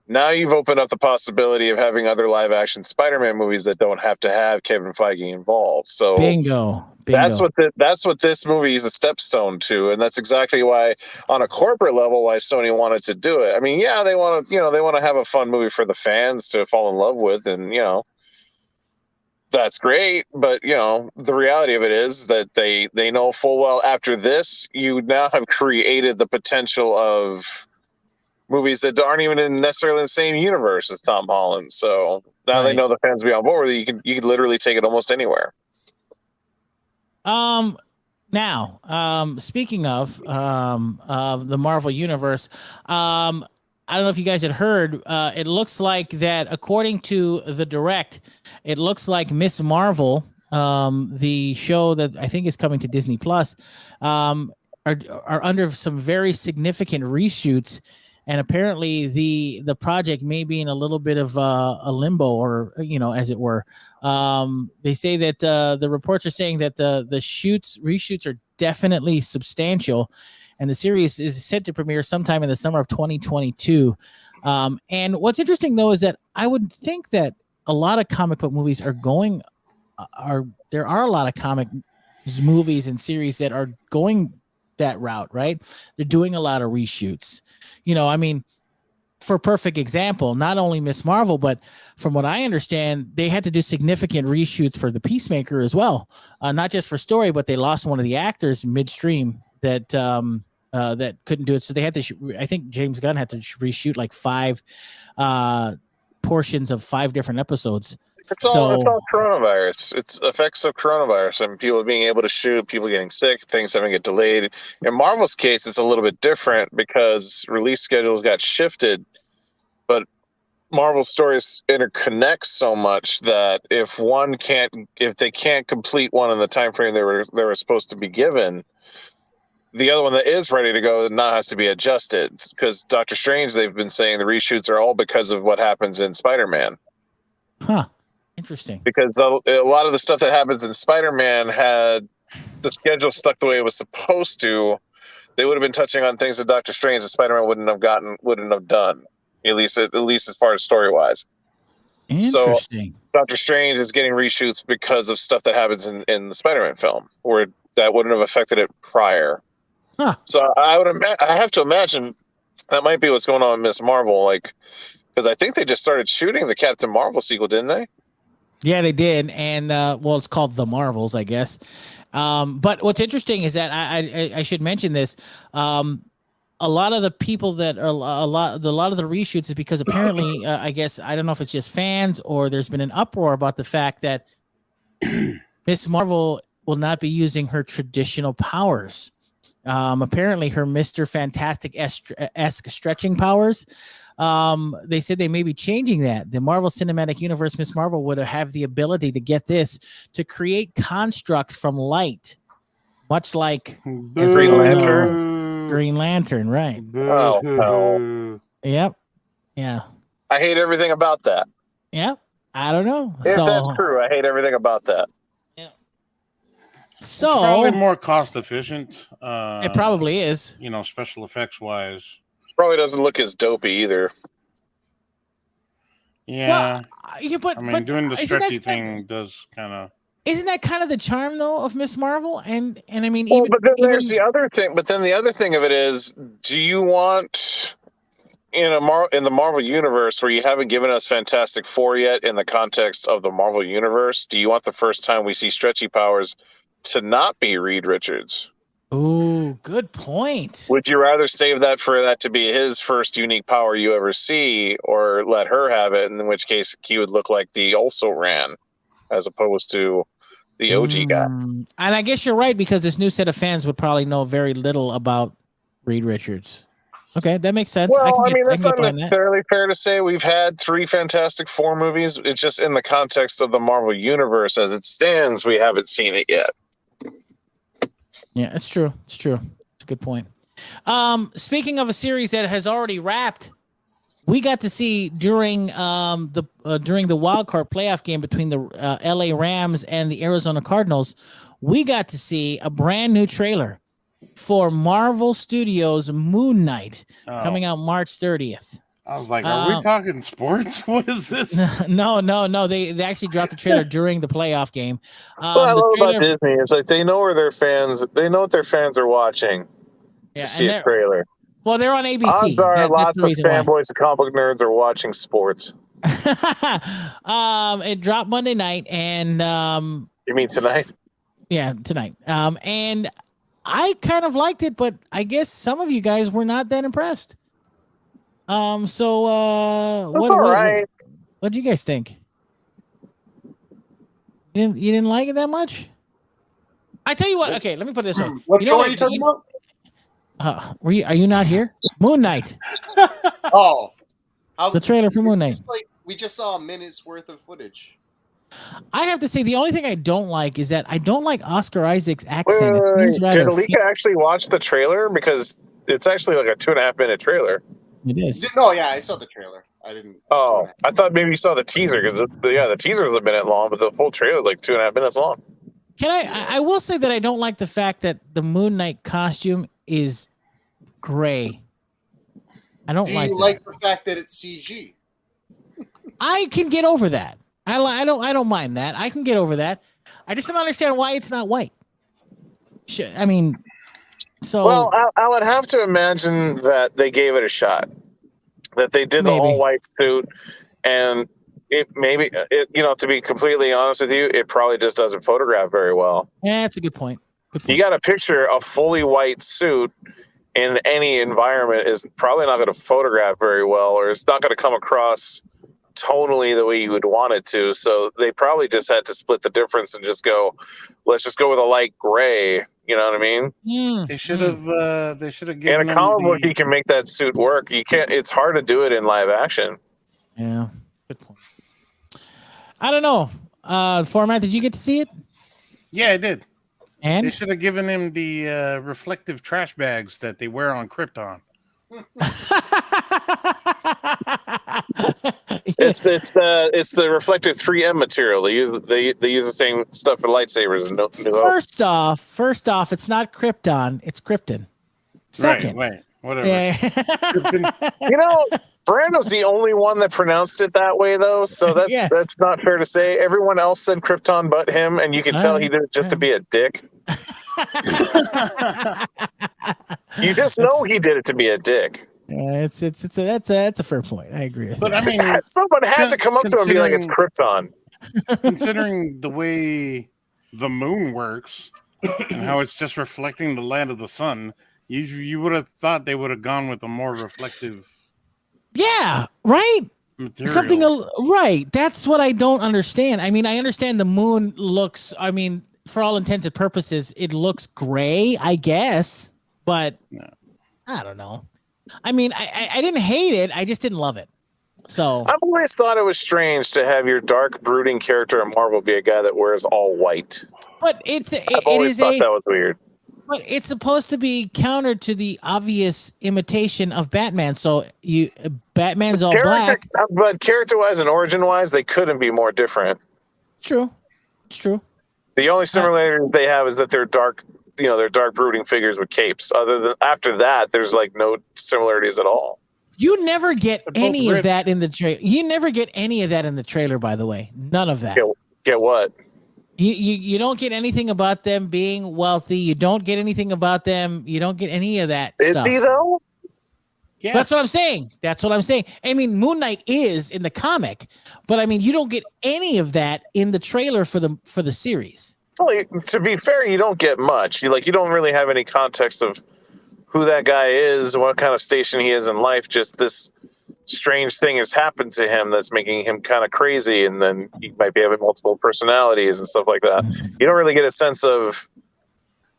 [SPEAKER 4] now you've opened up the possibility of having other live-action Spider-Man movies that don't have to have Kevin Feige involved. So
[SPEAKER 1] bingo.
[SPEAKER 4] That's what this movie is a stepstone to, and that's exactly why, on a corporate level, why Sony wanted to do it. I mean, yeah, they want to have a fun movie for the fans to fall in love with, and that's great. But the reality of it is that they know full well after this, you now have created the potential of movies that aren't even necessarily in the same universe as Tom Holland. So now they know the fans will be on board. You could literally take it almost anywhere.
[SPEAKER 1] Now, speaking of the Marvel Universe, I don't know if you guys had heard, it looks like that according to the Direct, it looks like Miss Marvel, the show that I think is coming to Disney Plus, are under some very significant reshoots. And apparently the project may be in a little bit of a limbo, or as it were. They say that the reports are saying that the reshoots are definitely substantial, and the series is set to premiere sometime in the summer of 2022. And what's interesting though is that I would think that a lot of comic book movies there are a lot of comic movies and series that are going that route, right? They're doing a lot of reshoots. I mean, for perfect example, not only Miss Marvel, but from what I understand, they had to do significant reshoots for the Peacemaker as well. Not just for story, but they lost one of the actors midstream that couldn't do it. So they had to, I think James Gunn had to reshoot like 5 portions of 5 different episodes.
[SPEAKER 4] It's all coronavirus. It's effects of coronavirus and people being able to shoot, people getting sick, things having to get delayed. In Marvel's case, it's a little bit different because release schedules got shifted, but Marvel's stories interconnect so much that if they can't complete one in the time frame they were supposed to be given, the other one that is ready to go now has to be adjusted. Because Doctor Strange, they've been saying the reshoots are all because of what happens in Spider-Man.
[SPEAKER 1] Huh. Interesting.
[SPEAKER 4] Because a lot of the stuff that happens in Spider-Man had the schedule stuck the way it was supposed to. They would have been touching on things that Doctor Strange and Spider-Man wouldn't have done, at least as far as story-wise.
[SPEAKER 1] Interesting.
[SPEAKER 4] So Doctor Strange is getting reshoots because of stuff that happens in the Spider-Man film, where that wouldn't have affected it prior.
[SPEAKER 1] Huh.
[SPEAKER 4] So I have to imagine that might be what's going on with Miss Marvel, because I think they just started shooting the Captain Marvel sequel, didn't they?
[SPEAKER 1] Yeah, they did, and it's called The Marvels, I guess. But what's interesting is that I should mention this. A lot of the people that are a lot of the reshoots is because apparently, I guess I don't know if it's just fans or there's been an uproar about the fact that Miss Marvel will not be using her traditional powers. Apparently, her Mr. Fantastic-esque stretching powers. They said they may be changing that. The Marvel Cinematic Universe, Miss Marvel would have the ability to get this to create constructs from light, much like
[SPEAKER 4] Green Lantern.
[SPEAKER 1] Green Lantern, right?
[SPEAKER 4] Oh no.
[SPEAKER 1] Yep. Yeah.
[SPEAKER 4] I hate everything about that.
[SPEAKER 1] Yep. I don't know.
[SPEAKER 4] If that's true, I hate everything about that.
[SPEAKER 1] Yeah.
[SPEAKER 3] So it's probably more cost efficient.
[SPEAKER 1] It probably is.
[SPEAKER 3] Special effects wise.
[SPEAKER 4] Probably doesn't look as dopey either.
[SPEAKER 3] Yeah.
[SPEAKER 1] But
[SPEAKER 3] I mean, doing the
[SPEAKER 1] isn't
[SPEAKER 3] stretchy
[SPEAKER 1] that-
[SPEAKER 3] thing does kind of.
[SPEAKER 1] Isn't that kind of the charm though of Miss Marvel? And I mean,
[SPEAKER 4] Well,
[SPEAKER 1] even
[SPEAKER 4] but then there's the other thing. But then the other thing of it is, do you want in the Marvel universe where you haven't given us Fantastic Four yet in the context of the Marvel universe? Do you want the first time we see stretchy powers to not be Reed Richards?
[SPEAKER 1] Ooh, good point.
[SPEAKER 4] Would you rather save that for that to be his first unique power you ever see, or let her have it? In which case, he would look like the also ran, as opposed to the OG guy.
[SPEAKER 1] And I guess you're right, because this new set of fans would probably know very little about Reed Richards. Okay, that makes sense.
[SPEAKER 4] Well, I mean, that's not necessarily fair to say. We've had 3 Fantastic Four movies. It's just in the context of the Marvel Universe as it stands, we haven't seen it yet.
[SPEAKER 1] Yeah, it's true. It's true. It's a good point. Speaking of a series that has already wrapped, we got to see during the wild card playoff game between the LA Rams and the Arizona Cardinals, we got to see a brand new trailer for Marvel Studios' Moon Knight coming out March 30th.
[SPEAKER 3] I was like, are we talking sports? What is this?
[SPEAKER 1] No. They actually dropped the trailer during the playoff game.
[SPEAKER 4] What I love about Disney is like they know where their fans. They know what their fans are watching. To see a trailer.
[SPEAKER 1] Well, they're on ABC.
[SPEAKER 4] Odds are lots of fanboys and comic book nerds are watching sports.
[SPEAKER 1] It dropped Monday night, and
[SPEAKER 4] you mean tonight?
[SPEAKER 1] Yeah, tonight. And I kind of liked it, but I guess some of you guys were not that impressed. That's
[SPEAKER 4] all right.
[SPEAKER 1] What do you guys think? You didn't like it that much? I tell you what. Okay, let me put it this way.
[SPEAKER 6] What show are you talking about?
[SPEAKER 1] Are you not here? Moon Knight.
[SPEAKER 6] Oh,
[SPEAKER 1] the trailer for Moon Knight.
[SPEAKER 6] We just saw a minute's worth of footage.
[SPEAKER 1] I have to say, the only thing I don't like is that I don't like Oscar Isaac's accent.
[SPEAKER 4] Did Alika actually watch the trailer? Because it's actually like a 2.5 minute trailer.
[SPEAKER 1] It is.
[SPEAKER 6] No, yeah, I saw the trailer. I didn't.
[SPEAKER 4] Oh, I thought maybe you saw the teaser because the teaser was a minute long, but the full trailer is like 2.5 minutes long.
[SPEAKER 1] I will say that I don't like the fact that the Moon Knight costume is gray. I don't like.
[SPEAKER 6] Do you like the fact that it's CG?
[SPEAKER 1] I can get over that. I don't mind that. I can get over that. I just don't understand why it's not white. I mean, so
[SPEAKER 4] well, I would have to imagine that they gave it a shot. That they did the all white suit, and it maybe to be completely honest with you, it probably just doesn't photograph very well.
[SPEAKER 1] Yeah, that's a good point.
[SPEAKER 4] You got to picture a fully white suit in any environment is probably not going to photograph very well, or it's not going to come across tonally the way you would want it to. So they probably just had to split the difference and just go, let's just go with a light gray. You know what I mean?
[SPEAKER 3] They should have. They should have given.
[SPEAKER 4] In a comic book, you can make that suit work. You can't. It's hard to do it in live action.
[SPEAKER 1] Yeah, good point. I don't know. Phormat, did you get to see it?
[SPEAKER 3] Yeah, I did.
[SPEAKER 1] And
[SPEAKER 3] they should have given him the reflective trash bags that they wear on Krypton.
[SPEAKER 4] It's the reflective 3M material. They use the same stuff for lightsabers.
[SPEAKER 1] First off, it's not Krypton, it's Krypton. Second,
[SPEAKER 3] right, whatever.
[SPEAKER 1] Yeah.
[SPEAKER 4] Brando's the only one that pronounced it that way, though. So that's not fair to say. Everyone else said Krypton, but him, and you can tell he did it just to be a dick. You just know he did it to be a dick.
[SPEAKER 1] Yeah, that's a fair point. I agree with
[SPEAKER 3] but
[SPEAKER 1] that.
[SPEAKER 3] I mean,
[SPEAKER 4] someone had to come up to him and be like, "It's Krypton."
[SPEAKER 3] Considering the way the moon works and how it's just reflecting the light of the sun, you would have thought they would have gone with a more reflective.
[SPEAKER 1] Yeah, right.
[SPEAKER 3] Material.
[SPEAKER 1] Right. That's what I don't understand. I mean, I understand the moon looks. I mean, for all intents and purposes, it looks gray, I guess. But I don't know. I mean, I didn't hate it. I just didn't love it. So
[SPEAKER 4] I've always thought it was strange to have your dark, brooding character in Marvel be a guy that wears all white.
[SPEAKER 1] But I've
[SPEAKER 4] always thought that was weird.
[SPEAKER 1] But it's supposed to be counter to the obvious imitation of Batman. So Batman's all black.
[SPEAKER 4] But character-wise and origin-wise, they couldn't be more different.
[SPEAKER 1] It's true.
[SPEAKER 4] The only similarities they have is that they're dark. They're dark brooding figures with capes. After that, there's like no similarities at all.
[SPEAKER 1] You never get
[SPEAKER 3] They're both
[SPEAKER 1] any of
[SPEAKER 3] ripped.
[SPEAKER 1] that in the trailer. You never get any of that in the trailer, by the way. None of that.
[SPEAKER 4] Get what?
[SPEAKER 1] You don't get anything about them being wealthy. You don't get anything about them. You don't get any of that
[SPEAKER 4] Is
[SPEAKER 1] stuff.
[SPEAKER 4] he though?
[SPEAKER 3] Yeah.
[SPEAKER 1] That's what I'm saying. That's what I'm saying. I mean, Moon Knight is in the comic, but I mean, you don't get any of that in the trailer for the series.
[SPEAKER 4] Well, to be fair, you don't get much. You don't really have any context of who that guy is, what kind of station he is in life. Just this strange thing has happened to him that's making him kind of crazy, and then he might be having multiple personalities and stuff like that. You don't really get a sense of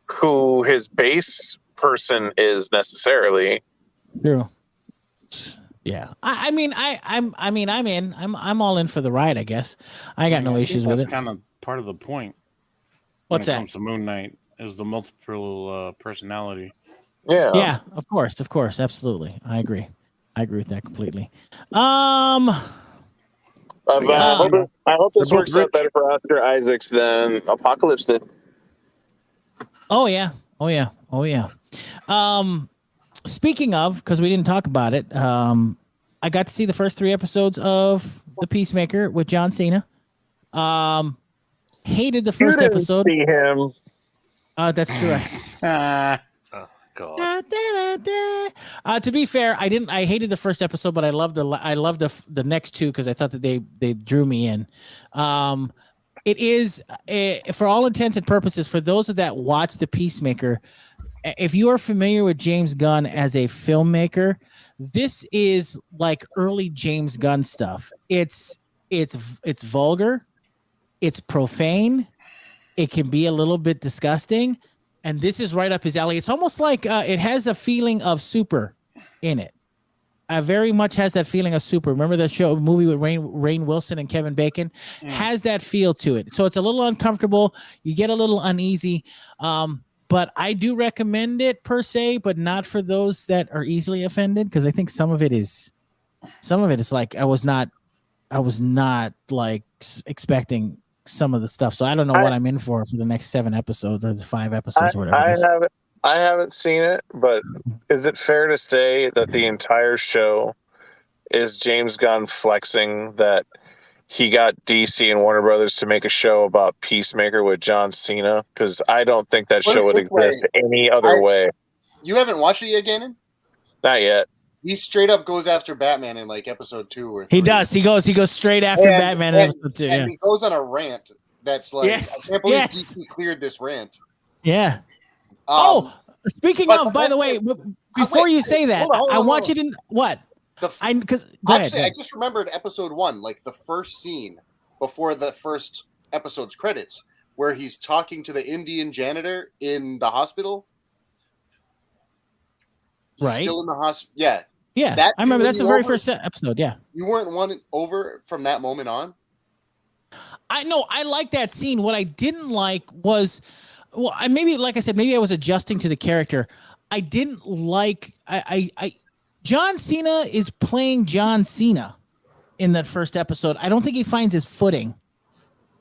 [SPEAKER 4] who his base person is necessarily.
[SPEAKER 1] True. Yeah. I'm in. I'm all in for the ride, I guess. I got no issues with it.
[SPEAKER 3] That's kind of part of the point.
[SPEAKER 1] What's
[SPEAKER 3] when it
[SPEAKER 1] that?
[SPEAKER 3] comes to Moon Knight is the multiple personality.
[SPEAKER 4] Yeah.
[SPEAKER 1] Yeah, of course, absolutely. I agree with that completely.
[SPEAKER 4] I hope this
[SPEAKER 3] both
[SPEAKER 4] works out
[SPEAKER 3] rich.
[SPEAKER 4] better for Oscar Isaacs than Apocalypse did.
[SPEAKER 1] Oh yeah. Speaking of, because we didn't talk about it, I got to see the first 3 episodes of The Peacemaker with John Cena. Hated the first episode.
[SPEAKER 4] See him.
[SPEAKER 1] That's true.
[SPEAKER 2] Oh God.
[SPEAKER 1] To be fair, I hated the first episode, but I loved the next 2 because I thought that they drew me in. It is for all intents and purposes, for those of that watch The Peacemaker, if you are familiar with James Gunn as a filmmaker, this is like early James Gunn stuff. It's vulgar, it's profane, it can be a little bit disgusting, and this is right up his alley. It's almost like it has a feeling of Super in it. Very much has that feeling of Super. Remember that movie with Rainn Wilson and Kevin Bacon? Has that feel to it. So it's a little uncomfortable. You get a little uneasy. But I do recommend it per se, but not for those that are easily offended, because I think some of it is like I was not like expecting some of the stuff. So I don't know what I'm in for the next 7 episodes or 5 episodes or whatever.
[SPEAKER 4] I haven't seen it, but is it fair to say that the entire show is James Gunn flexing that he got DC and Warner Brothers to make a show about Peacemaker with John Cena? Because I don't think that show would exist any other way.
[SPEAKER 6] You haven't watched it yet, Gannon?
[SPEAKER 4] Not yet.
[SPEAKER 6] He straight up goes after Batman in like episode 2 or 3.
[SPEAKER 1] He does. He goes straight after Batman in episode 2.
[SPEAKER 6] And he goes on a rant that's like, I can't believe DC cleared this rant.
[SPEAKER 1] Yeah. Speaking of, by the way, before you say that, I want you to what?
[SPEAKER 6] I just remembered episode 1, like the first scene before the first episode's credits, where he's talking to the Indian janitor in the hospital. He's still in the hospital. Yeah.
[SPEAKER 1] Yeah. I remember that's the very first episode. Yeah.
[SPEAKER 6] You weren't won over from that moment on?
[SPEAKER 1] I know. I like that scene. What I didn't like was, like I said, maybe I was adjusting to the character. I didn't like, John Cena is playing John Cena in that first episode. I don't think he finds his footing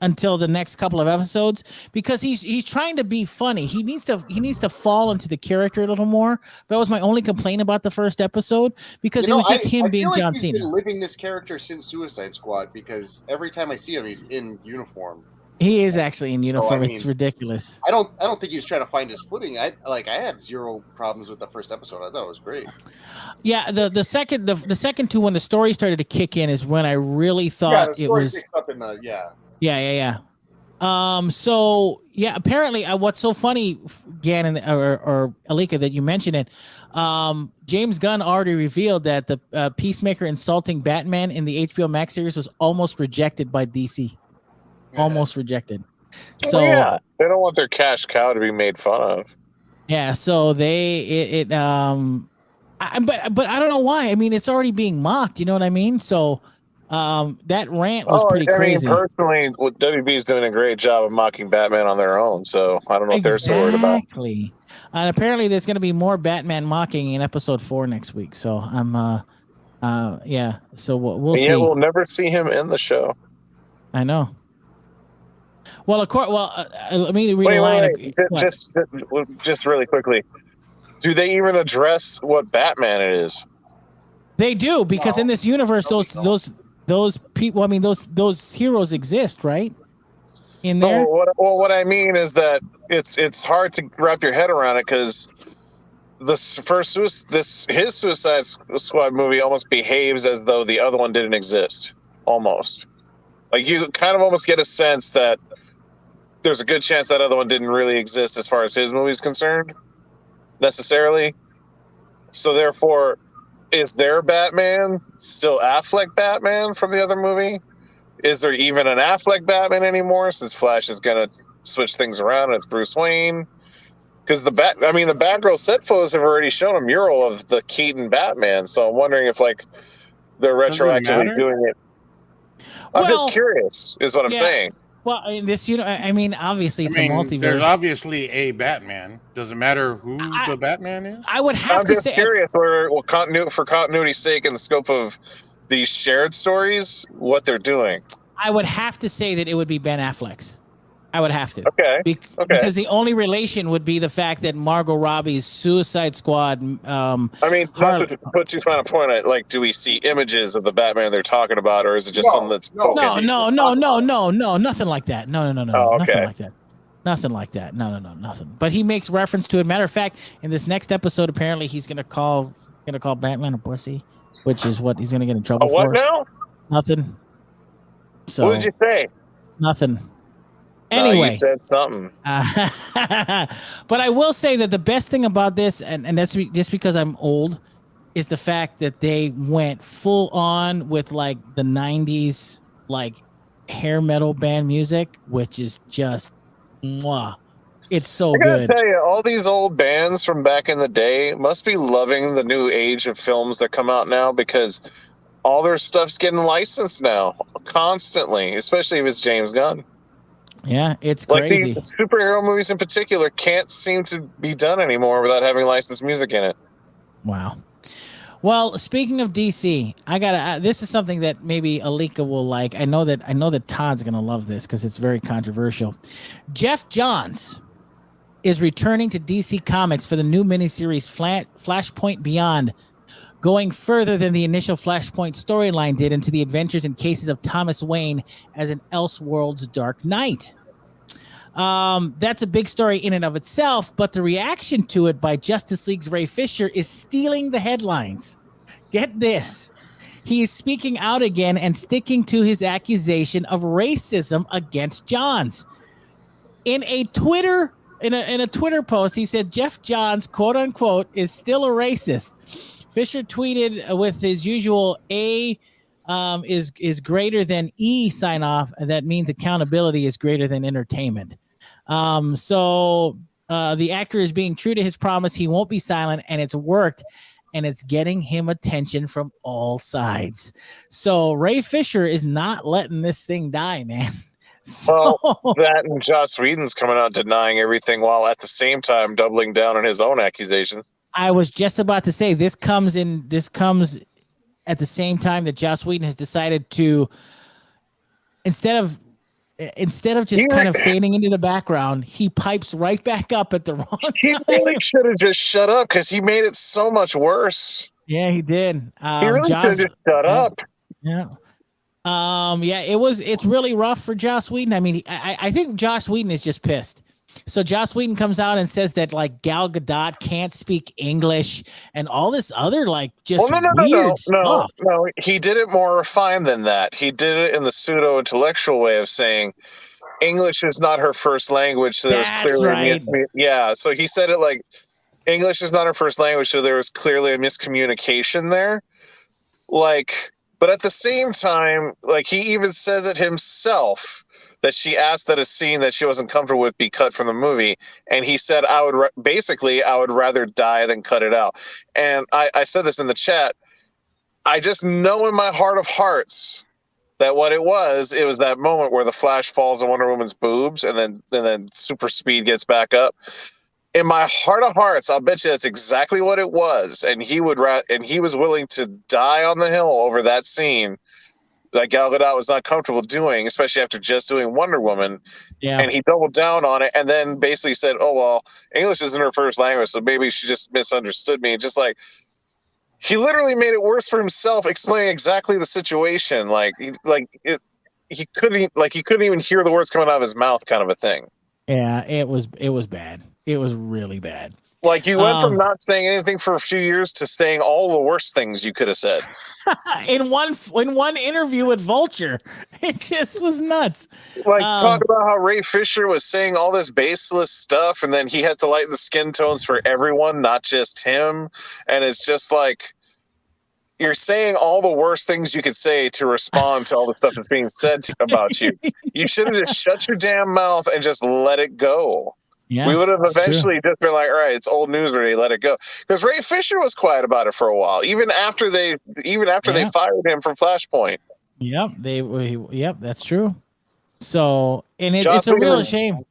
[SPEAKER 1] until the next couple of episodes, because he's trying to be funny. He needs to fall into the character a little more. That was my only complaint about the first episode, because it was just him being John Cena.
[SPEAKER 6] He's been living this character since Suicide Squad, because every time I see him, he's in uniform.
[SPEAKER 1] He is actually in uniform. It's ridiculous.
[SPEAKER 6] I don't think he was trying to find his footing. I had 0 problems with the first episode. I thought it was great.
[SPEAKER 1] Yeah, the second 2, when the story started to kick in, is when I really thought it was.
[SPEAKER 6] Picks up in the,
[SPEAKER 1] Yeah. So yeah, apparently, what's so funny, Gannon or Alika, that you mentioned it. James Gunn already revealed that the Peacemaker insulting Batman in the HBO Max series was almost rejected by DC. Almost rejected. So
[SPEAKER 4] they don't want their cash cow to be made fun of.
[SPEAKER 1] Yeah, so but I don't know why. I mean, it's already being mocked. You know what I mean? So that rant was pretty crazy.
[SPEAKER 4] Personally, WB's doing a great job of mocking Batman on their own. So I don't know what they're so worried about.
[SPEAKER 1] Exactly. And apparently, there's going to be more Batman mocking in episode 4 next week. So I'm So we'll see.
[SPEAKER 4] Yeah, we'll never see him in the show.
[SPEAKER 1] I know. Well, of course. Well, let me read a line.
[SPEAKER 4] Just really quickly. Do they even address what Batman it is?
[SPEAKER 1] They do, because in this universe, those people. I mean, those heroes exist, right? In there.
[SPEAKER 4] What I mean is that it's hard to wrap your head around it because his Suicide Squad movie almost behaves as though the other one didn't exist. Almost, like you kind of almost get a sense that there's a good chance that other one didn't really exist as far as his movie is concerned, necessarily. So therefore, is their Batman still Affleck Batman from the other movie? Is there even an Affleck Batman anymore since Flash is going to switch things around and it's Bruce Wayne? Because the Batgirl set photos have already shown a mural of the Keaton Batman. So I'm wondering if like they're retroactively doing it. I'm just curious, is what I'm saying.
[SPEAKER 1] Well, in this, obviously it's a multiverse.
[SPEAKER 3] There's obviously a Batman. Does it matter who the Batman is?
[SPEAKER 1] I would have
[SPEAKER 4] I'm
[SPEAKER 1] to
[SPEAKER 4] just
[SPEAKER 1] say,
[SPEAKER 4] curious for continuity's sake and the scope of these shared stories, what they're doing.
[SPEAKER 1] I would have to say that it would be Ben Affleck's. I would have to.
[SPEAKER 4] Okay.
[SPEAKER 1] Because the only relation would be the fact that Margot Robbie's Suicide Squad.
[SPEAKER 4] Not to put too fine a point on it, like, do we see images of the Batman they're talking about, or is it just something that's
[SPEAKER 1] no, nothing like that. No,
[SPEAKER 4] Oh, okay.
[SPEAKER 1] Nothing like that. No, nothing. But he makes reference to it. Matter of fact, in this next episode, apparently he's gonna call Batman a pussy, which is what he's gonna get in trouble for.
[SPEAKER 4] What now?
[SPEAKER 1] Nothing. So
[SPEAKER 4] what did you say?
[SPEAKER 1] Nothing. Anyway,
[SPEAKER 4] you said something.
[SPEAKER 1] But I will say that the best thing about this, and that's just because I'm old, is the fact that they went full on with like the 90s like hair metal band music, which is just mwah. It's so good.
[SPEAKER 4] I gotta tell you, all these old bands from back in the day must be loving the new age of films that come out now, because all their stuff's getting licensed now constantly, especially if it's James Gunn.
[SPEAKER 1] Yeah, it's crazy.
[SPEAKER 4] Like the superhero movies in particular can't seem to be done anymore without having licensed music in it.
[SPEAKER 1] Wow. Well, speaking of DC, this is something that maybe Alika will like. I know that Todd's gonna love this because it's very controversial. Jeff Johns is returning to DC Comics for the new miniseries Flashpoint Beyond, going further than the initial Flashpoint storyline did into the adventures and cases of Thomas Wayne as an Elseworlds Dark Knight. That's a big story in and of itself, but the reaction to it by Justice League's Ray Fisher is stealing the headlines. Get this. He is speaking out again and sticking to his accusation of racism against Johns. In a Twitter post, he said Jeff Johns, quote unquote, is still a racist. Fisher tweeted with his usual A is greater than E sign off. That means accountability is greater than entertainment. So the actor is being true to his promise. He won't be silent, and it's worked, and it's getting him attention from all sides. So Ray Fisher is not letting this thing die, man.
[SPEAKER 4] Well, that and Joss Whedon's coming out denying everything while at the same time doubling down on his own accusations.
[SPEAKER 1] I was just about to say this comes at the same time that Joss Whedon has decided to, instead of just kind of fading into the background, he pipes right back up at the wrong time.
[SPEAKER 4] He really should have just shut up because he made it so much worse.
[SPEAKER 1] Yeah, he did.
[SPEAKER 4] He really should have just shut up.
[SPEAKER 1] Yeah. It's really rough for Joss Whedon. I mean, I think Joss Whedon is just pissed. So Joss Whedon comes out and says that like Gal Gadot can't speak English and all this other like just weird stuff.
[SPEAKER 4] No, he did it more refined than that. He did it in the pseudo intellectual way of saying English is not her first language, so there's clearly so he said it like English is not her first language, so there was clearly a miscommunication there. Like, but at the same time, like he even says it himself, that she asked that a scene that she wasn't comfortable with be cut from the movie. And he said, I would rather die than cut it out. And I said this in the chat. I just know in my heart of hearts that what it was that moment where the Flash falls on Wonder Woman's boobs and then super speed gets back up. In my heart of hearts, I'll bet you that's exactly what it was. And he was willing to die on the hill over that scene that Gal Gadot was not comfortable doing, especially after just doing Wonder Woman. Yeah. And he doubled down on it and then basically said, oh, well, English isn't her first language, so maybe she just misunderstood me. Just like, he literally made it worse for himself, explaining exactly the situation. He couldn't even hear the words coming out of his mouth, kind of a thing.
[SPEAKER 1] Yeah, it was bad. It was really bad.
[SPEAKER 4] Like, you went from not saying anything for a few years to saying all the worst things you could have said
[SPEAKER 1] in one interview with Vulture. It just was nuts.
[SPEAKER 4] Like, talk about how Ray Fisher was saying all this baseless stuff, and then he had to lighten the skin tones for everyone, not just him. And it's just like, you're saying all the worst things you could say to respond to all the stuff that's being said about you. You should have just shut your damn mouth and just let it go. Yeah, we would have eventually just been like, all right, it's old news already, let it go. Because Ray Fisher was quiet about it for a while, even after they fired him from Flashpoint.
[SPEAKER 1] Yep, that's true. So, and it's a real shame.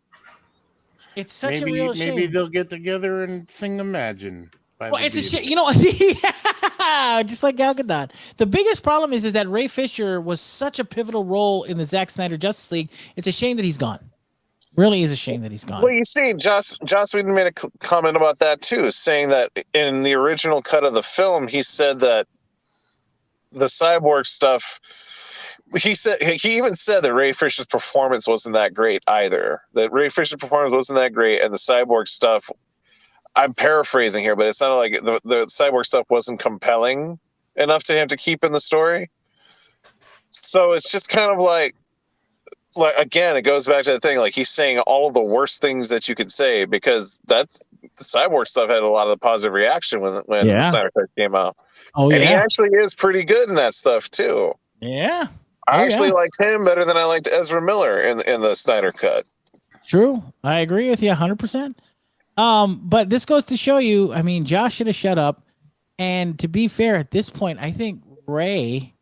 [SPEAKER 1] It's such a real shame.
[SPEAKER 3] Maybe they'll get together and sing Imagine.
[SPEAKER 1] Well, it's a shit, just like Gal Gadot. The biggest problem is that Ray Fisher was such a pivotal role in the Zack Snyder Justice League. It's a shame that he's gone. Really is a shame that he's gone.
[SPEAKER 4] Well, you see, Joss Whedon made a comment about that too, saying that in the original cut of the film, he said that the cyborg stuff. He even said that Ray Fisher's performance wasn't that great either. That Ray Fisher's performance wasn't that great, and the cyborg stuff. I'm paraphrasing here, but it sounded like the cyborg stuff wasn't compelling enough to him to keep in the story. So it's just kind of like again, it goes back to the thing. Like, he's saying all of the worst things that you could say, because that's the cyborg stuff had a lot of the positive reaction when the Snyder Cut came out. Oh, and he actually is pretty good in that stuff too.
[SPEAKER 1] Yeah,
[SPEAKER 4] I actually liked him better than I liked Ezra Miller in the Snyder Cut.
[SPEAKER 1] True, I agree with you 100%. But this goes to show you, I mean, Josh should have shut up. And to be fair, at this point, I think Ray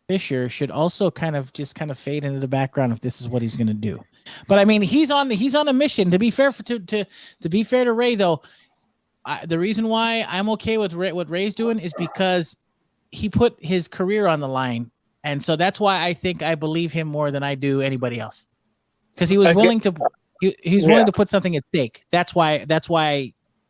[SPEAKER 1] Fisher should also kind of fade into the background if this is what he's going to do. But I mean, he's on a mission. To be fair to Ray, though, the reason why I'm okay with what Ray's doing is because he put his career on the line, and so that's why I believe him more than I do anybody else, because he was willing to. He's willing to put something at stake. That's why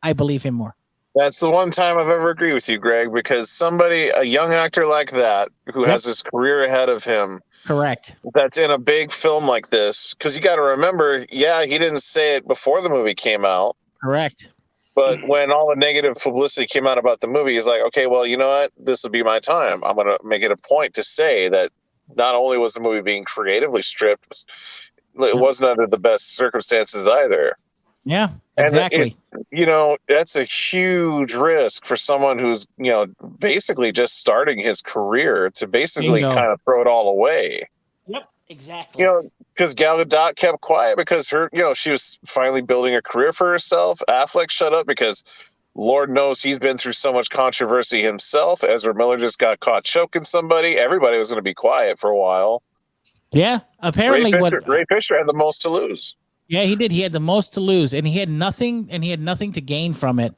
[SPEAKER 1] I believe him more.
[SPEAKER 4] That's the one time I've ever agreed with you, Greg, because a young actor like that, who has his career ahead of him,
[SPEAKER 1] correct,
[SPEAKER 4] that's in a big film like this, because you got to remember, he didn't say it before the movie came out.
[SPEAKER 1] Correct.
[SPEAKER 4] But when all the negative publicity came out about the movie, he's like, okay, well, you know what? This will be my time. I'm going to make it a point to say that not only was the movie being creatively stripped, it wasn't under the best circumstances either.
[SPEAKER 1] Yeah, exactly.
[SPEAKER 4] And that's a huge risk for someone who's, basically just starting his career to basically kind of throw it all away.
[SPEAKER 1] Yep, exactly.
[SPEAKER 4] Because Gal Gadot kept quiet because she was finally building a career for herself. Affleck shut up because Lord knows he's been through so much controversy himself. Ezra Miller just got caught choking somebody. Everybody was going to be quiet for a while.
[SPEAKER 1] Yeah, apparently
[SPEAKER 4] Ray Fisher had the most to lose.
[SPEAKER 1] Yeah, he did. He had the most to lose, and he had nothing to gain from it,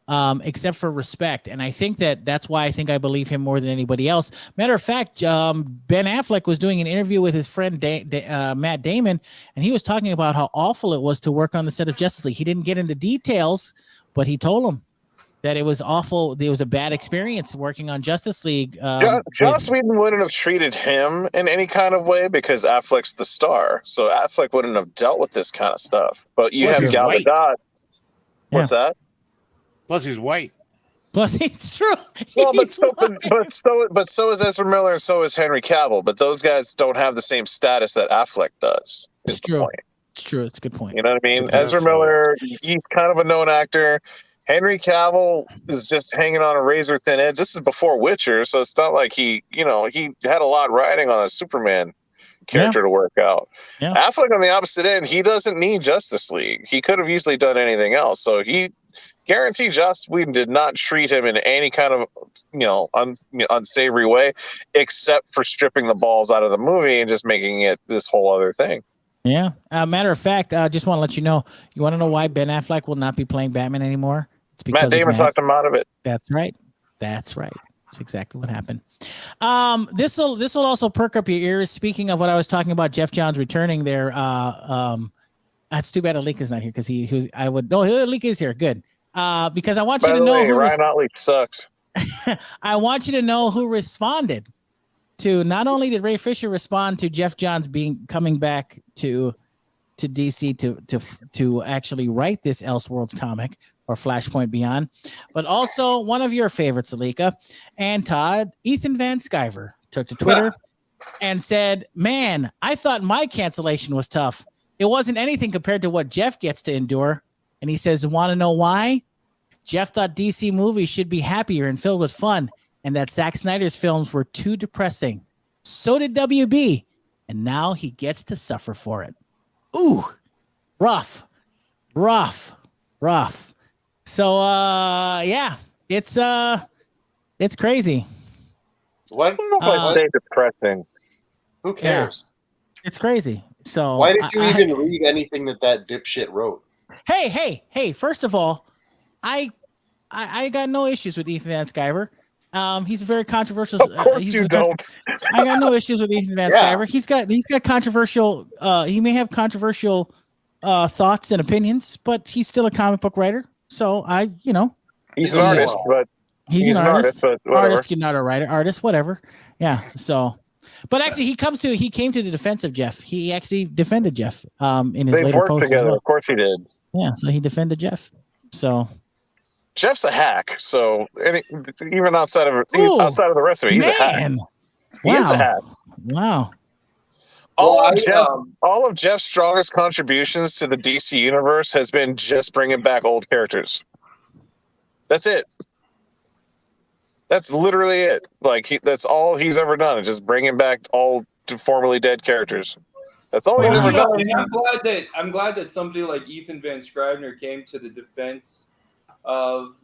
[SPEAKER 1] except for respect. And I think that's why I believe him more than anybody else. Matter of fact, Ben Affleck was doing an interview with his friend Matt Damon, and he was talking about how awful it was to work on the set of Justice League. He didn't get into details, but he told him that it was awful. It was a bad experience working on Justice League.
[SPEAKER 4] Joss Whedon wouldn't have treated him in any kind of way because Affleck's the star. So Affleck wouldn't have dealt with this kind of stuff. But you have Gal Gadot. What's that?
[SPEAKER 3] Plus he's white.
[SPEAKER 1] Plus it's true.
[SPEAKER 4] Well, but so is Ezra Miller and so is Henry Cavill. But those guys don't have the same status that Affleck does.
[SPEAKER 1] It's true. It's true. It's a good point.
[SPEAKER 4] You know what I mean? Ezra Miller, he's kind of a known actor. Henry Cavill is just hanging on a razor thin edge. This is before Witcher, so it's not like he had a lot riding on a Superman character to work out. Yeah. Affleck on the opposite end, he doesn't need Justice League. He could have easily done anything else. So he guaranteed Joss Whedon did not treat him in any kind of unsavory way, except for stripping the balls out of the movie and just making it this whole other thing.
[SPEAKER 1] Yeah. Matter of fact, I just want to let you know. You want to know why Ben Affleck will not be playing Batman anymore? It's because
[SPEAKER 4] Matt Damon talked him out of it.
[SPEAKER 1] That's right. That's exactly what happened. This will also perk up your ears. Speaking of what I was talking about, Jeff Johns returning there. That's too bad Alika's not here because Alika is here. Good. Because I want you to know.
[SPEAKER 4] Ryan Otley sucks.
[SPEAKER 1] I want you to know who responded to. Not only did Ray Fisher respond to Jeff Johns coming back to DC to actually write this Elseworlds comic or Flashpoint Beyond, but also one of your favorites, Alika and Todd, Ethan Van Sciver, took to Twitter and said, "Man, I thought my cancellation was tough. It wasn't anything compared to what Jeff gets to endure." And he says, "Want to know why? Jeff thought DC movies should be happier and filled with fun, and that Zack Snyder's films were too depressing. So did WB, and now he gets to suffer for it." Ooh, rough. So, yeah, it's crazy.
[SPEAKER 6] What?
[SPEAKER 4] I don't know if I'd say depressing.
[SPEAKER 6] Who cares?
[SPEAKER 1] Yeah, it's crazy. So
[SPEAKER 6] why did you even read anything that dipshit wrote?
[SPEAKER 1] Hey! First of all, I got no issues with Ethan Van Sciver. He's a very controversial.
[SPEAKER 4] Of course you don't.
[SPEAKER 1] I got no issues with Ethan Van Sciver. He's got controversial. He may have controversial thoughts and opinions, but he's still a comic book writer. So
[SPEAKER 4] he's an artist, but
[SPEAKER 1] he's an artist.
[SPEAKER 4] But whatever.
[SPEAKER 1] Artist, not a writer. Artist, whatever. Yeah. So, but actually, he came to the defense of Jeff. He actually defended Jeff. In his later posts
[SPEAKER 4] together.
[SPEAKER 1] as well.
[SPEAKER 4] Of course he did.
[SPEAKER 1] Yeah. So he defended Jeff. So.
[SPEAKER 4] Jeff's a hack, so even outside of the rest of it, he's a hack. He is a hack.
[SPEAKER 1] Wow.
[SPEAKER 4] All of Jeff's strongest contributions to the DC universe has been just bringing back old characters. That's it. That's literally it. That's all he's ever done, is just bringing back all formerly dead characters. That's all he's ever done.
[SPEAKER 5] I'm glad that somebody like Ethan Van Scrivener came to the defense of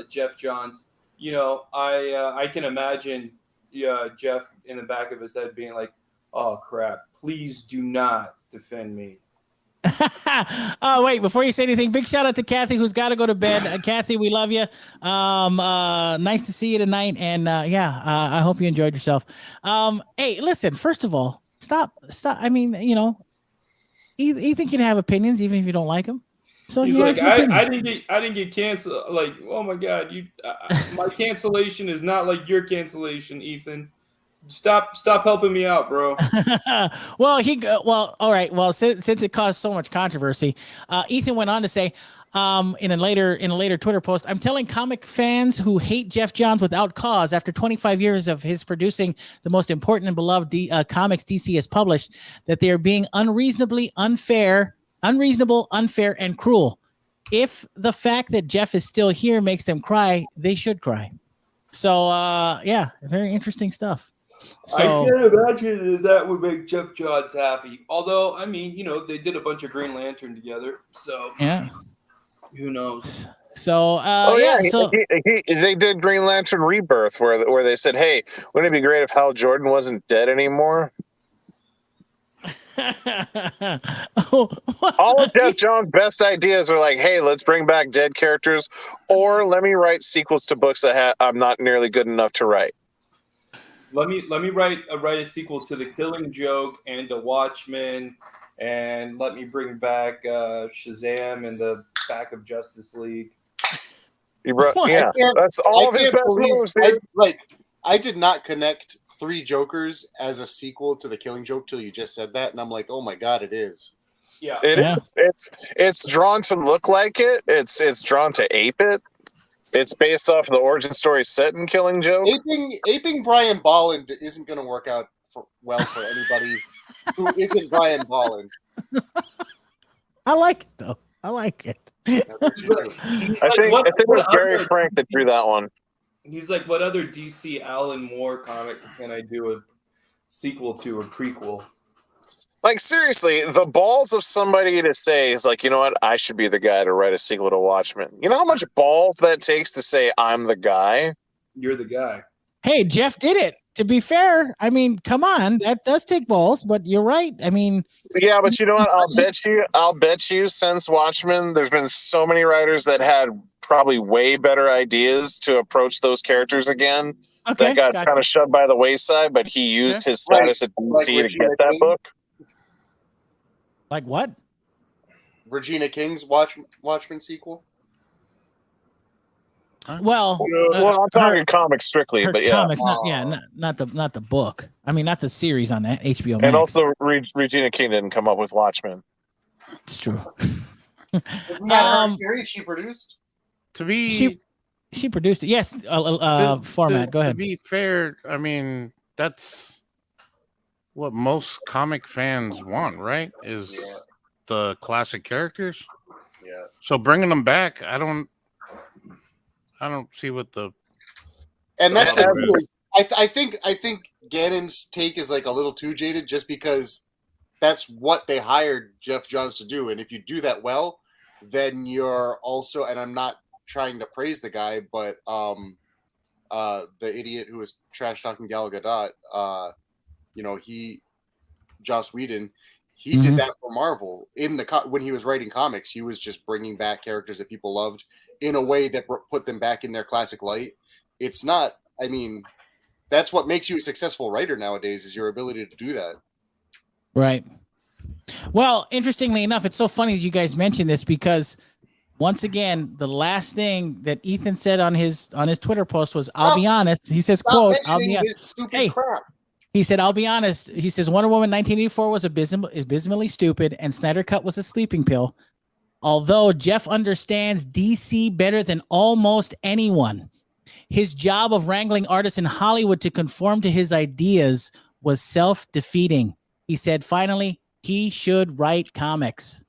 [SPEAKER 5] Jeff Johns. I can imagine Jeff in the back of his head being like, "Oh crap, please do not defend me."
[SPEAKER 1] Oh, wait, before you say anything, big shout out to Kathy, who's got to go to bed. Kathy, we love you. Nice to see you tonight. And I hope you enjoyed yourself. Hey, listen, first of all, stop. I mean, Ethan can have opinions even if you don't like them. So
[SPEAKER 5] he's like, I didn't get canceled. Like, oh my God, my cancellation is not like your cancellation, Ethan. Stop helping me out, bro.
[SPEAKER 1] Well, all right. Well, since it caused so much controversy, Ethan went on to say, in a later Twitter post, "I'm telling comic fans who hate Jeff Johns without cause, after 25 years of his producing the most important and beloved comics DC has published, that they are being unreasonable, unfair, and cruel. If the fact that Jeff is still here makes them cry, they should cry." So, very interesting stuff. So,
[SPEAKER 5] I can't imagine that would make Jeff Johns happy. Although, I mean, they did a bunch of Green Lantern together, so
[SPEAKER 1] yeah,
[SPEAKER 5] who knows?
[SPEAKER 1] So,
[SPEAKER 4] they did Green Lantern Rebirth, where they said, "Hey, wouldn't it be great if Hal Jordan wasn't dead anymore?" All of Jeff Johns' best ideas are like, "Hey, let's bring back dead characters, or let me write sequels to books that I'm not nearly good enough to write.
[SPEAKER 5] Let me write a sequel to The Killing Joke and The Watchmen, and let me bring back Shazam and the back of Justice League."
[SPEAKER 4] That's all of his best moves.
[SPEAKER 6] I did not connect Three Jokers as a sequel to The Killing Joke till you just said that, and I'm like, oh my God, it is.
[SPEAKER 5] Yeah,
[SPEAKER 4] it is. It's drawn to look like it. It's drawn to ape it. It's based off of the origin story set in Killing Joke.
[SPEAKER 6] Aping Brian Bolland isn't going to work out well for anybody who isn't Brian Bolland.
[SPEAKER 1] I like it though. I like it.
[SPEAKER 4] I think it was Barry Frank that drew that one.
[SPEAKER 5] He's like, what other DC Alan Moore comic can I do a sequel to or prequel?
[SPEAKER 4] Like, seriously, the balls of somebody to say is like, you know what, I should be the guy to write a sequel to Watchmen. You know how much balls that takes to say I'm the guy?
[SPEAKER 5] You're the guy.
[SPEAKER 1] Hey, Jeff did it. To be fair, I mean, come on, that does take balls, but you're right. I mean,
[SPEAKER 4] yeah, but you know what? I'll bet you since Watchmen, there's been so many writers that had probably way better ideas to approach those characters again that got kind of shoved by the wayside, but he used his status at DC to get that book.
[SPEAKER 1] Like what?
[SPEAKER 6] Regina King's Watchmen sequel?
[SPEAKER 1] Well,
[SPEAKER 4] well, I'm talking comics strictly,
[SPEAKER 1] her
[SPEAKER 4] but yeah.
[SPEAKER 1] comics, not the book. I mean, not the series on that HBO Max.
[SPEAKER 4] And also, Regina King didn't come up with Watchmen.
[SPEAKER 1] It's true.
[SPEAKER 6] Isn't that her series she produced?
[SPEAKER 3] To be
[SPEAKER 1] she produced it. Yes. Phormat. Go ahead.
[SPEAKER 3] To be fair, I mean that's what most comic fans want, right? Is the classic characters.
[SPEAKER 6] Yeah.
[SPEAKER 3] So bringing them back, I don't see what the.
[SPEAKER 6] And that's the thing is, I think Gannon's take is like a little too jaded, just because that's what they hired Jeff Johns to do. And if you do that well, then you're also, and I'm not trying to praise the guy, but the idiot who was trash talking Gal Gadot, Joss Whedon, he did that for Marvel when he was writing comics. He was just bringing back characters that people loved in a way that put them back in their classic light. It's not, I mean, that's what makes you a successful writer nowadays, is your ability to do that.
[SPEAKER 1] Right. Well, interestingly enough, it's so funny that you guys mentioned this, because once again, the last thing that Ethan said on his Twitter post was, "I'll be honest." He says, "Quote, I'll be honest."
[SPEAKER 6] Crap.
[SPEAKER 1] He said, "I'll be honest." He says, "Wonder Woman 1984 was abysmally stupid, and Snyder Cut was a sleeping pill. Although Jeff understands DC better than almost anyone, his job of wrangling artists in Hollywood to conform to his ideas was self-defeating." He said, finally, he should write comics.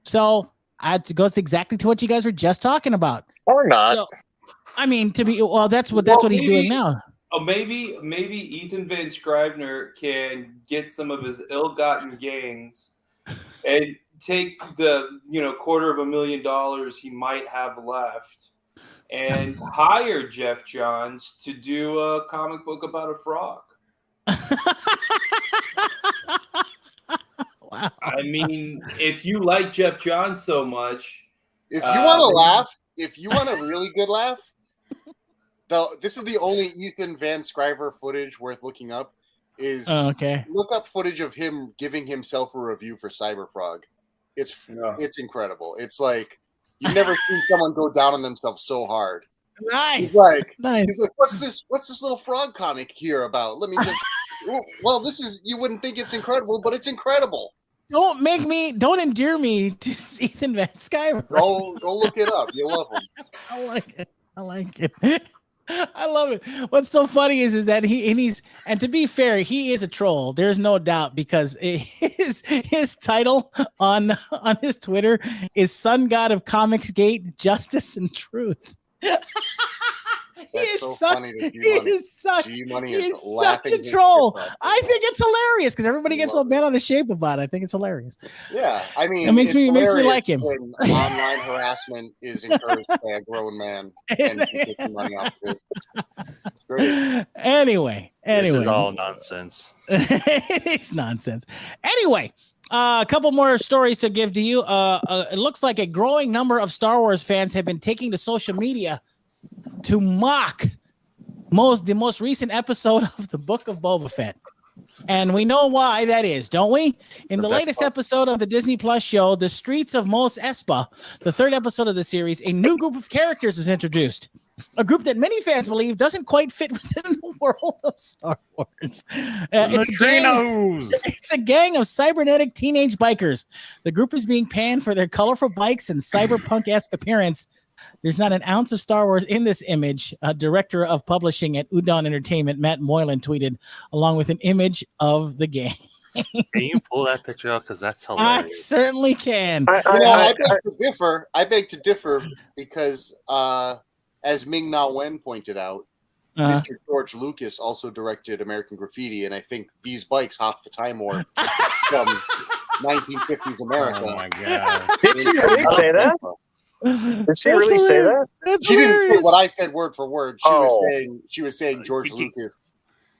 [SPEAKER 1] So it goes exactly to what you guys were just talking about.
[SPEAKER 4] Or not.
[SPEAKER 1] So, I mean, that's what he's doing now.
[SPEAKER 5] Oh, maybe Ethan Van Scrivener can get some of his ill-gotten gains and take the $250,000 he might have left and hire Jeff Johns to do a comic book about a frog.
[SPEAKER 1] Wow.
[SPEAKER 5] I mean, if you like Jeff Johns so much,
[SPEAKER 6] if you want to laugh, if you want a really good laugh, this is the only Ethan Van Scriver footage worth looking up. Look up footage of him giving himself a review for Cyberfrog. It's incredible. It's like you've never seen someone go down on themselves so hard.
[SPEAKER 1] Nice.
[SPEAKER 6] He's like, what's this little frog comic here about? Let me just. Well, you wouldn't think it's incredible, but it's incredible.
[SPEAKER 1] Don't endear me to Ethan Van Sciver.
[SPEAKER 6] Go look it up. You'll love him.
[SPEAKER 1] I like it. I love it. What's so funny is that and to be fair, he is a troll. There's no doubt, because his title on his Twitter is Sun God of Comics Gate, Justice and Truth.
[SPEAKER 6] That's so funny that G-Money is
[SPEAKER 1] such a troll. I think it's hilarious because everybody gets so bent out of shape about it. I think it's hilarious.
[SPEAKER 6] Yeah, I mean,
[SPEAKER 1] it makes me like him.
[SPEAKER 6] When online harassment is encouraged by a grown man and taking money off of it. It's great.
[SPEAKER 1] Anyway,
[SPEAKER 2] this is all nonsense.
[SPEAKER 1] It's nonsense. Anyway. A couple more stories to give to you. It looks like a growing number of Star Wars fans have been taking to social media to mock the most recent episode of the Book of Boba Fett. And we know why that is, don't we? In the latest episode of the Disney Plus show, The Streets of Mos Espa, the third episode of the series, a new group of characters was introduced. A group that many fans believe doesn't quite fit within the world of Star Wars. It's a gang of cybernetic teenage bikers. The group is being panned for their colorful bikes and cyberpunk-esque appearance. There's not an ounce of Star Wars in this image. Director of publishing at Udon Entertainment, Matt Moylan, tweeted, along with an image of the gang.
[SPEAKER 2] Can you pull that picture out? Because that's hilarious.
[SPEAKER 1] I certainly can.
[SPEAKER 6] I beg to differ because, as Ming-Na Wen pointed out, Mr. George Lucas also directed American Graffiti, and I think these bikes hop the time warp from 1950s America.
[SPEAKER 3] Oh my god!
[SPEAKER 4] Did she really say that? Did she really say that?
[SPEAKER 6] She didn't say what I said word for word. She was saying George Lucas,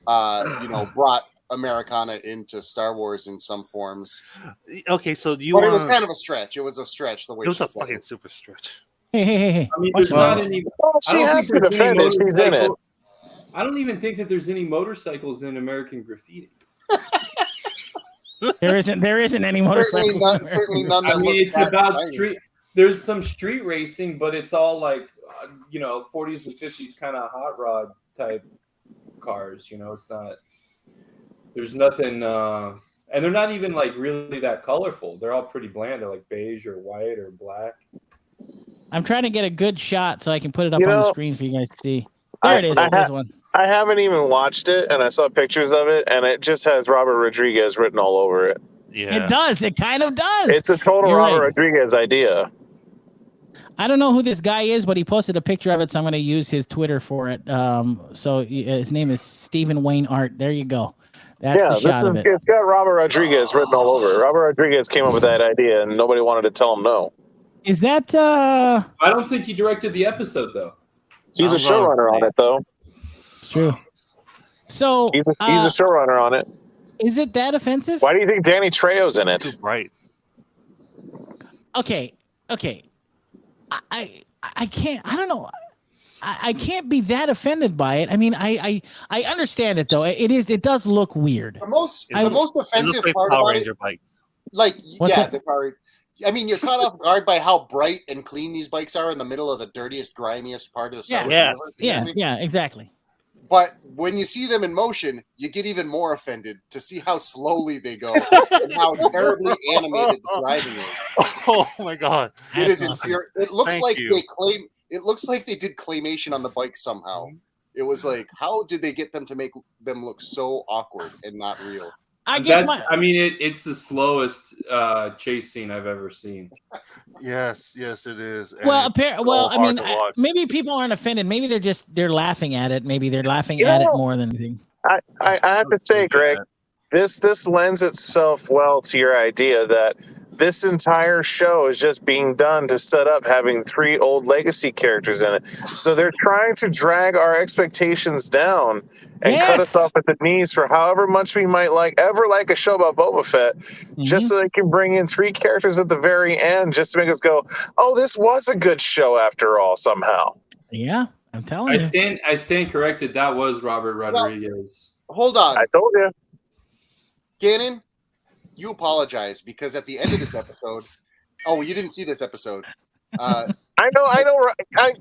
[SPEAKER 6] brought Americana into Star Wars in some forms.
[SPEAKER 2] Okay, so
[SPEAKER 6] it was kind of a stretch. It was a stretch. The way
[SPEAKER 2] it was
[SPEAKER 6] she
[SPEAKER 2] a
[SPEAKER 6] said
[SPEAKER 2] fucking
[SPEAKER 6] it.
[SPEAKER 2] super stretch.
[SPEAKER 1] Hey.
[SPEAKER 5] I mean, there's not any.
[SPEAKER 4] She has to defend it. She's in it.
[SPEAKER 5] I don't even think that there's any motorcycles in American Graffiti.
[SPEAKER 1] There isn't any motorcycles.
[SPEAKER 6] Certainly none.
[SPEAKER 5] I mean, it's about street. There's some street racing, but it's all like 40s and 50s kind of hot rod type cars. It's not. There's nothing, and they're not even like really that colorful. They're all pretty bland. They're like beige or white or black.
[SPEAKER 1] I'm trying to get a good shot so I can put it up on the screen for you guys to see. There it is. There's one.
[SPEAKER 4] I haven't even watched it, and I saw pictures of it, and it just has Robert Rodriguez written all over it.
[SPEAKER 2] Yeah,
[SPEAKER 1] it does. It kind of does.
[SPEAKER 4] It's a total Robert Rodriguez idea.
[SPEAKER 1] I don't know who this guy is, but he posted a picture of it, so I'm going to use his Twitter for it. So his name is Stephen Wayne Art. There you go. That's the shot of it.
[SPEAKER 4] It's got Robert Rodriguez written all over it. Robert Rodriguez came up with that idea, and nobody wanted to tell him no.
[SPEAKER 1] Is that?
[SPEAKER 5] I don't think he directed the episode, though.
[SPEAKER 4] He's a showrunner on it, though.
[SPEAKER 1] It's true. So
[SPEAKER 4] he's a showrunner on it.
[SPEAKER 1] Is it that offensive?
[SPEAKER 4] Why do you think Danny Trejo's in it?
[SPEAKER 2] Right.
[SPEAKER 1] Okay. I can't. I don't know. I can't be that offended by it. I mean, I understand it though. It does look weird.
[SPEAKER 6] The most offensive part about it,
[SPEAKER 2] bikes.
[SPEAKER 6] like
[SPEAKER 1] What's
[SPEAKER 6] yeah,
[SPEAKER 1] that?
[SPEAKER 6] the car. I mean, you're caught off guard by how bright and clean these bikes are in the middle of the dirtiest, grimiest part of the Star Wars universe.
[SPEAKER 1] Yeah, exactly.
[SPEAKER 6] But when you see them in motion, you get even more offended to see how slowly they go and how terribly animated the driving is.
[SPEAKER 2] Oh my god!
[SPEAKER 6] It is
[SPEAKER 1] awesome.
[SPEAKER 6] It looks
[SPEAKER 2] Thank
[SPEAKER 6] like
[SPEAKER 2] you.
[SPEAKER 6] It looks like they did claymation on the bike somehow. It was like, how did they get them to make them look so awkward and not real?
[SPEAKER 5] It's the slowest chase scene I've ever seen.
[SPEAKER 2] Yes, it is. And
[SPEAKER 1] Well,
[SPEAKER 2] I mean,
[SPEAKER 1] maybe people aren't offended. Maybe they're laughing at it. Maybe they're laughing at it more than anything.
[SPEAKER 4] I have to say, Greg, this lends itself well to your idea that this entire show is just being done to set up having 3 old legacy characters in it. So they're trying to drag our expectations down and cut us off at the knees for however much we might ever like a show about Boba Fett, just so they can bring in 3 characters at the very end just to make us go, oh, this was a good show after all somehow.
[SPEAKER 1] Yeah, I'm telling you.
[SPEAKER 5] I stand corrected. That was Robert Rodriguez.
[SPEAKER 6] Well, hold on.
[SPEAKER 4] I told you.
[SPEAKER 6] Gannon, you apologize because at the end of this episode, you didn't see this episode.
[SPEAKER 4] I know.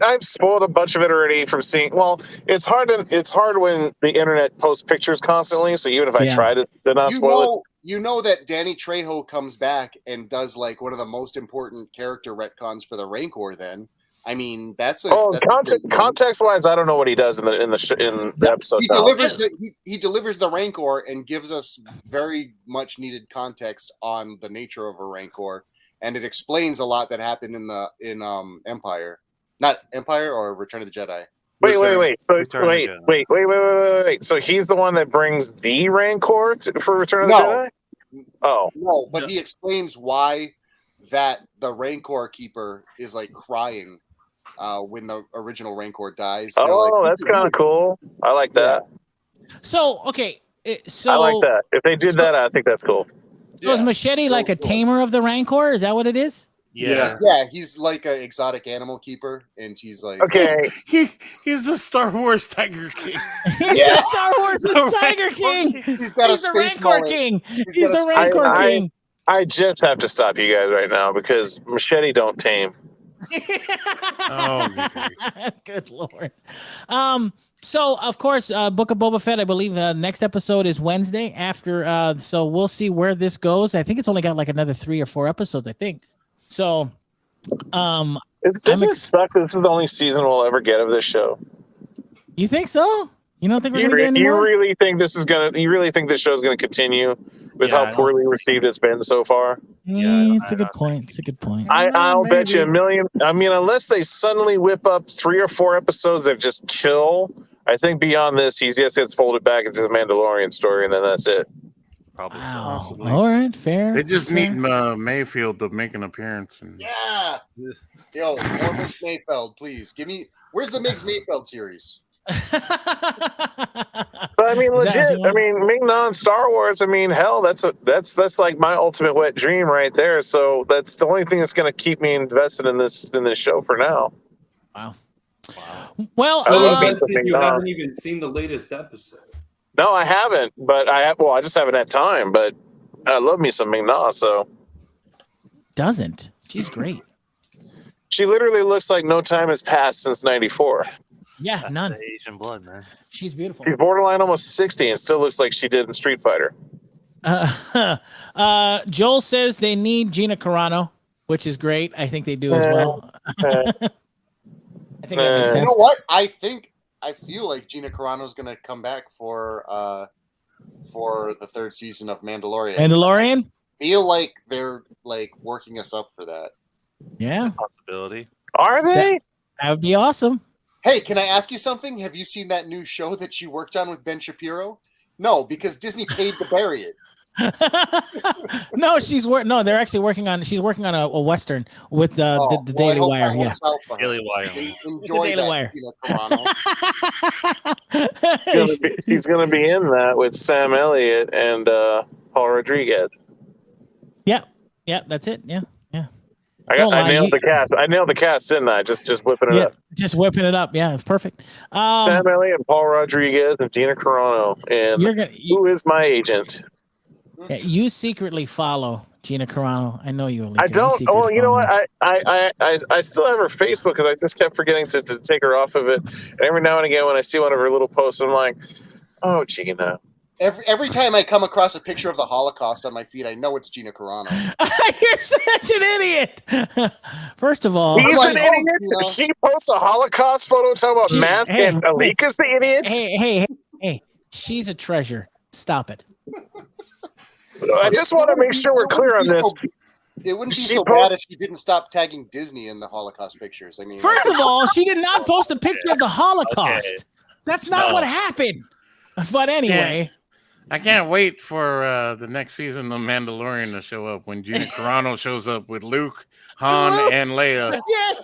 [SPEAKER 4] I've spoiled a bunch of it already from seeing. Well, it's hard when the internet posts pictures constantly. So even if I try to not spoil it,
[SPEAKER 6] you know that Danny Trejo comes back and does like one of the most important character retcons for the Rancor. Then, I mean,
[SPEAKER 4] context-wise, I don't know what he does in the episode.
[SPEAKER 6] He delivers the Rancor and gives us very much needed context on the nature of a Rancor, and it explains a lot that happened in Empire, not Empire or Return of the Jedi.
[SPEAKER 4] Wait. So he's the one that brings the Rancor for Return of the Jedi? Oh,
[SPEAKER 6] no, but he explains why that the Rancor keeper is like crying when the original Rancor dies.
[SPEAKER 4] That's kind of cool. I like that.
[SPEAKER 1] So, okay.
[SPEAKER 4] I like that. If they did that, I think that's cool.
[SPEAKER 1] So is Machete like a tamer of the Rancor? Is that what it is?
[SPEAKER 2] Yeah.
[SPEAKER 6] Yeah, he's like an exotic animal keeper, and he's like...
[SPEAKER 4] Okay.
[SPEAKER 3] He's the Star Wars Tiger King.
[SPEAKER 1] Yeah, Star Wars is Tiger King.
[SPEAKER 6] He's the
[SPEAKER 1] Rancor King. He's the Rancor King.
[SPEAKER 4] I just have to stop you guys right now because Machete don't tame.
[SPEAKER 1] Good Lord. So of course, Book of Boba Fett, I believe next episode is Wednesday after. So we'll see where this goes. I think it's only got like another 3 or 4 episodes, I think. So,
[SPEAKER 4] doesn't it suck that this is the only season we'll ever get of this show?
[SPEAKER 1] You think so? You don't think we're gonna get any more?
[SPEAKER 4] You really think this show's gonna continue with how poorly received it's been so far?
[SPEAKER 1] Yeah, it's a good point.
[SPEAKER 4] I'll bet you $1 million. I mean, unless they suddenly whip up 3 or 4 episodes that just kill, I think beyond this, he just gets folded back into the Mandalorian story, and then that's it.
[SPEAKER 2] Probably
[SPEAKER 1] wow. So. All right, fair.
[SPEAKER 3] They just need Mayfield to make an appearance.
[SPEAKER 6] Yeah. Yo, more Migs Mayfeld, please. Where's the Migs Mayfeld series?
[SPEAKER 4] But I mean, legit. I mean, Ming-Na Star Wars. I mean, hell, that's like my ultimate wet dream right there. So that's the only thing that's going to keep me invested in this show for now.
[SPEAKER 1] Wow. Well,
[SPEAKER 5] you haven't even seen the latest episode.
[SPEAKER 4] No, I haven't. But I just haven't had time. But I love me some Ming-Na. So
[SPEAKER 1] she's great.
[SPEAKER 4] She literally looks like no time has passed since '94.
[SPEAKER 1] Yeah,
[SPEAKER 2] That's
[SPEAKER 1] none.
[SPEAKER 2] the Asian blood, man.
[SPEAKER 1] She's beautiful.
[SPEAKER 4] She's borderline almost 60 and still looks like she did in Street Fighter.
[SPEAKER 1] Joel says they need Gina Carano, which is great. I think they do as well. I think that makes sense.
[SPEAKER 6] You know what? I feel like Gina Carano's going to come back for the third season of Mandalorian.
[SPEAKER 1] Mandalorian?
[SPEAKER 6] I feel like they're like working us up for that.
[SPEAKER 1] Yeah.
[SPEAKER 2] Possibility.
[SPEAKER 4] Are they?
[SPEAKER 1] That would be awesome.
[SPEAKER 6] Hey, can I ask you something? Have you seen that new show that she worked on with Ben Shapiro? No, because Disney paid to bury it.
[SPEAKER 1] No, they're actually working on. She's working on a Western with the Daily Wire. Yeah,
[SPEAKER 2] Daily Wire.
[SPEAKER 6] Enjoy
[SPEAKER 1] Daily Wire.
[SPEAKER 6] Gina Carano.
[SPEAKER 4] She's gonna be in that with Sam Elliott and Paul Rodriguez.
[SPEAKER 1] Yeah, that's it. Yeah.
[SPEAKER 4] I nailed the cast. I nailed the cast, didn't I? Just whipping it up.
[SPEAKER 1] Just whipping it up. Yeah, it's perfect.
[SPEAKER 4] Sam Elliott, and Paul Rodriguez, and Gina Carano. And who is my agent?
[SPEAKER 1] Yeah, you secretly follow Gina Carano. I know you. Alika.
[SPEAKER 4] I don't. Oh, you know what? I still have her Facebook because I just kept forgetting to take her off of it. And every now and again, when I see one of her little posts, I'm like, oh, Gina.
[SPEAKER 6] Every time I come across a picture of the Holocaust on my feed, I know it's Gina Carano.
[SPEAKER 1] You're such an idiot. First of all,
[SPEAKER 4] he's an idiot. She posts a Holocaust photo talking about masks, and Alika's the idiot.
[SPEAKER 1] Hey! She's a treasure. Stop it.
[SPEAKER 4] I just want to make sure we're clear on this.
[SPEAKER 6] It wouldn't be so bad if she didn't stop tagging Disney in the Holocaust pictures. I mean,
[SPEAKER 1] first of all, she did not post a picture of the Holocaust. Okay. That's not what happened. But anyway.
[SPEAKER 3] I can't wait for the next season of Mandalorian to show up when Gina Carano shows up with Luke, Han, and Leia.
[SPEAKER 1] Yes.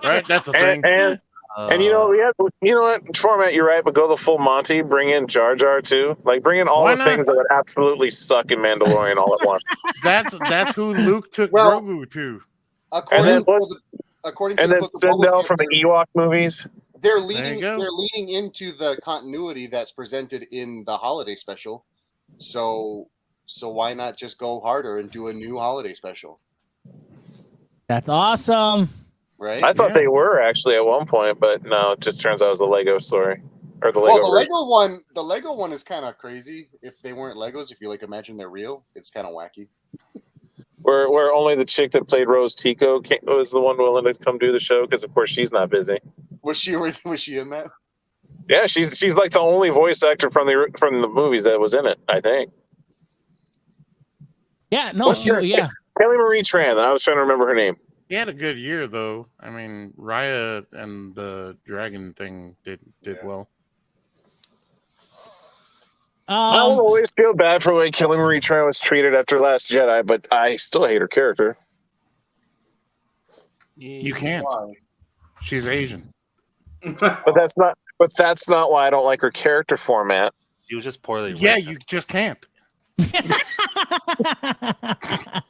[SPEAKER 3] Right? That's a thing.
[SPEAKER 4] And you know what? Phormat, you're right, but go the full Monty. Bring in Jar Jar too. Like bring in all the things that would absolutely suck in Mandalorian all at once.
[SPEAKER 3] That's who Luke took Grogu to.
[SPEAKER 6] According to
[SPEAKER 4] then Sindel from the Ewok movies.
[SPEAKER 6] They're leaning into the continuity that's presented in the holiday special. So why not just go harder and do a new holiday special?
[SPEAKER 1] That's awesome.
[SPEAKER 6] Right?
[SPEAKER 4] I thought they were actually at one point, but no, it just turns out it was the Lego story. Or the Lego.
[SPEAKER 6] Well, the Lego one is kind of crazy. If they weren't Legos, if you imagine they're real, it's kind of wacky.
[SPEAKER 4] Where only the chick that played Rose Tico was the one willing to come do the show because of course she's not busy.
[SPEAKER 6] Was she in that?
[SPEAKER 4] Yeah, she's like the only voice actor from the movies that was in it, I think.
[SPEAKER 1] Yeah, no,
[SPEAKER 4] Kelly Marie Tran. I was trying to remember her name.
[SPEAKER 3] He had a good year though. I mean, Raya and the dragon thing did well.
[SPEAKER 4] I will always feel bad for the way Kelly Marie Tran was treated after Last Jedi, but I still hate her character.
[SPEAKER 3] You can't. Why? She's Asian.
[SPEAKER 4] But that's not why I don't like her character format.
[SPEAKER 2] She was just poorly written.
[SPEAKER 3] Yeah, you just can't.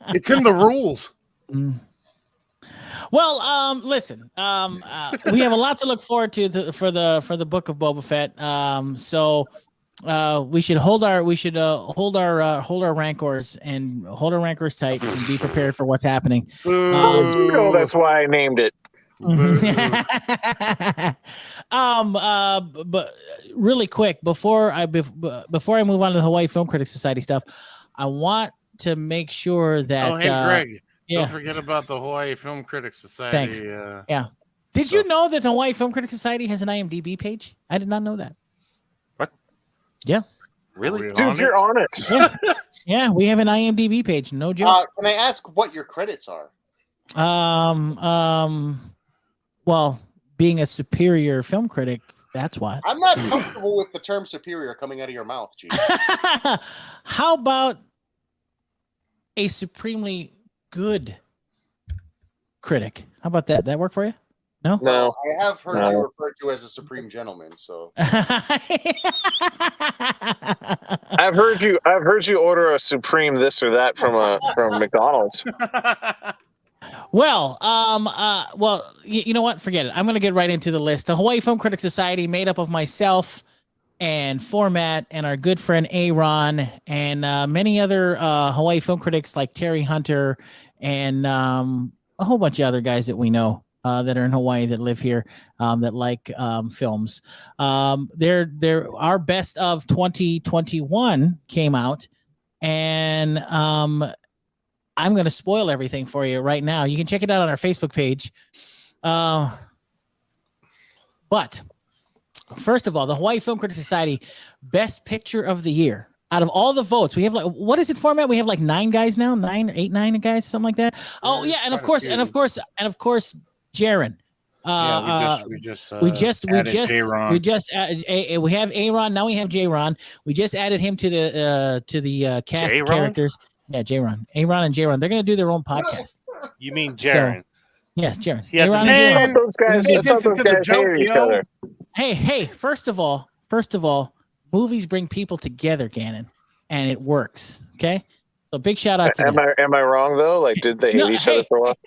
[SPEAKER 3] It's in the rules.
[SPEAKER 1] Well, listen. We have a lot to look forward to for the Book of Boba Fett. So we should hold our rancors and hold our rancors tight and be prepared for what's happening.
[SPEAKER 4] That's why I named it.
[SPEAKER 1] But really quick before I move on to the Hawaii Film Critics Society stuff, I want to make sure that
[SPEAKER 3] Greg, don't forget about the Hawaii Film Critics Society.
[SPEAKER 1] Thanks. Did you know that the Hawaii Film Critics Society has an IMDb page? I did not know that.
[SPEAKER 2] What?
[SPEAKER 1] Yeah.
[SPEAKER 2] Really?
[SPEAKER 4] Dude, you're on it.
[SPEAKER 1] Yeah, we have an IMDb page. No joke.
[SPEAKER 6] Can I ask what your credits are?
[SPEAKER 1] Well, being a superior film critic, that's what.
[SPEAKER 6] I'm not comfortable with the term superior coming out of your mouth, Chief.
[SPEAKER 1] How about a supremely good critic? How about that? That work for you? No?
[SPEAKER 4] No.
[SPEAKER 6] I have heard you referred to as a supreme gentleman, so.
[SPEAKER 4] I've heard you order a supreme this or that from McDonald's.
[SPEAKER 1] Well, you know what? Forget it. I'm going to get right into the list. The Hawaii Film Critics Society, made up of myself and Phormat and our good friend Aron and many other Hawaii film critics like Terry Hunter and a whole bunch of other guys that we know that are in Hawaii that live here that like films. Our best of 2021 came out, and I'm going to spoil everything for you right now. You can check it out on our Facebook page. But first of all, the Hawaii Film Critics Society Best Picture of the Year. Out of all the votes, we have like, what is it, Phormat? We have like 9 guys now, 9 guys, something like that. Oh yeah, and of course, Jaron. We have Aron. Now we have Jaron. We just added him to the cast of characters. Yeah, Aron and Jaron. They're gonna do their own podcast.
[SPEAKER 2] You mean Jaron?
[SPEAKER 1] So, yes, Jaron.
[SPEAKER 4] I thought those guys hated each other.
[SPEAKER 1] Hey! First of all, movies bring people together, Gannon, and it works. Okay, so big shout out to them.
[SPEAKER 4] Am I wrong though? Like, did they hate each other for a while?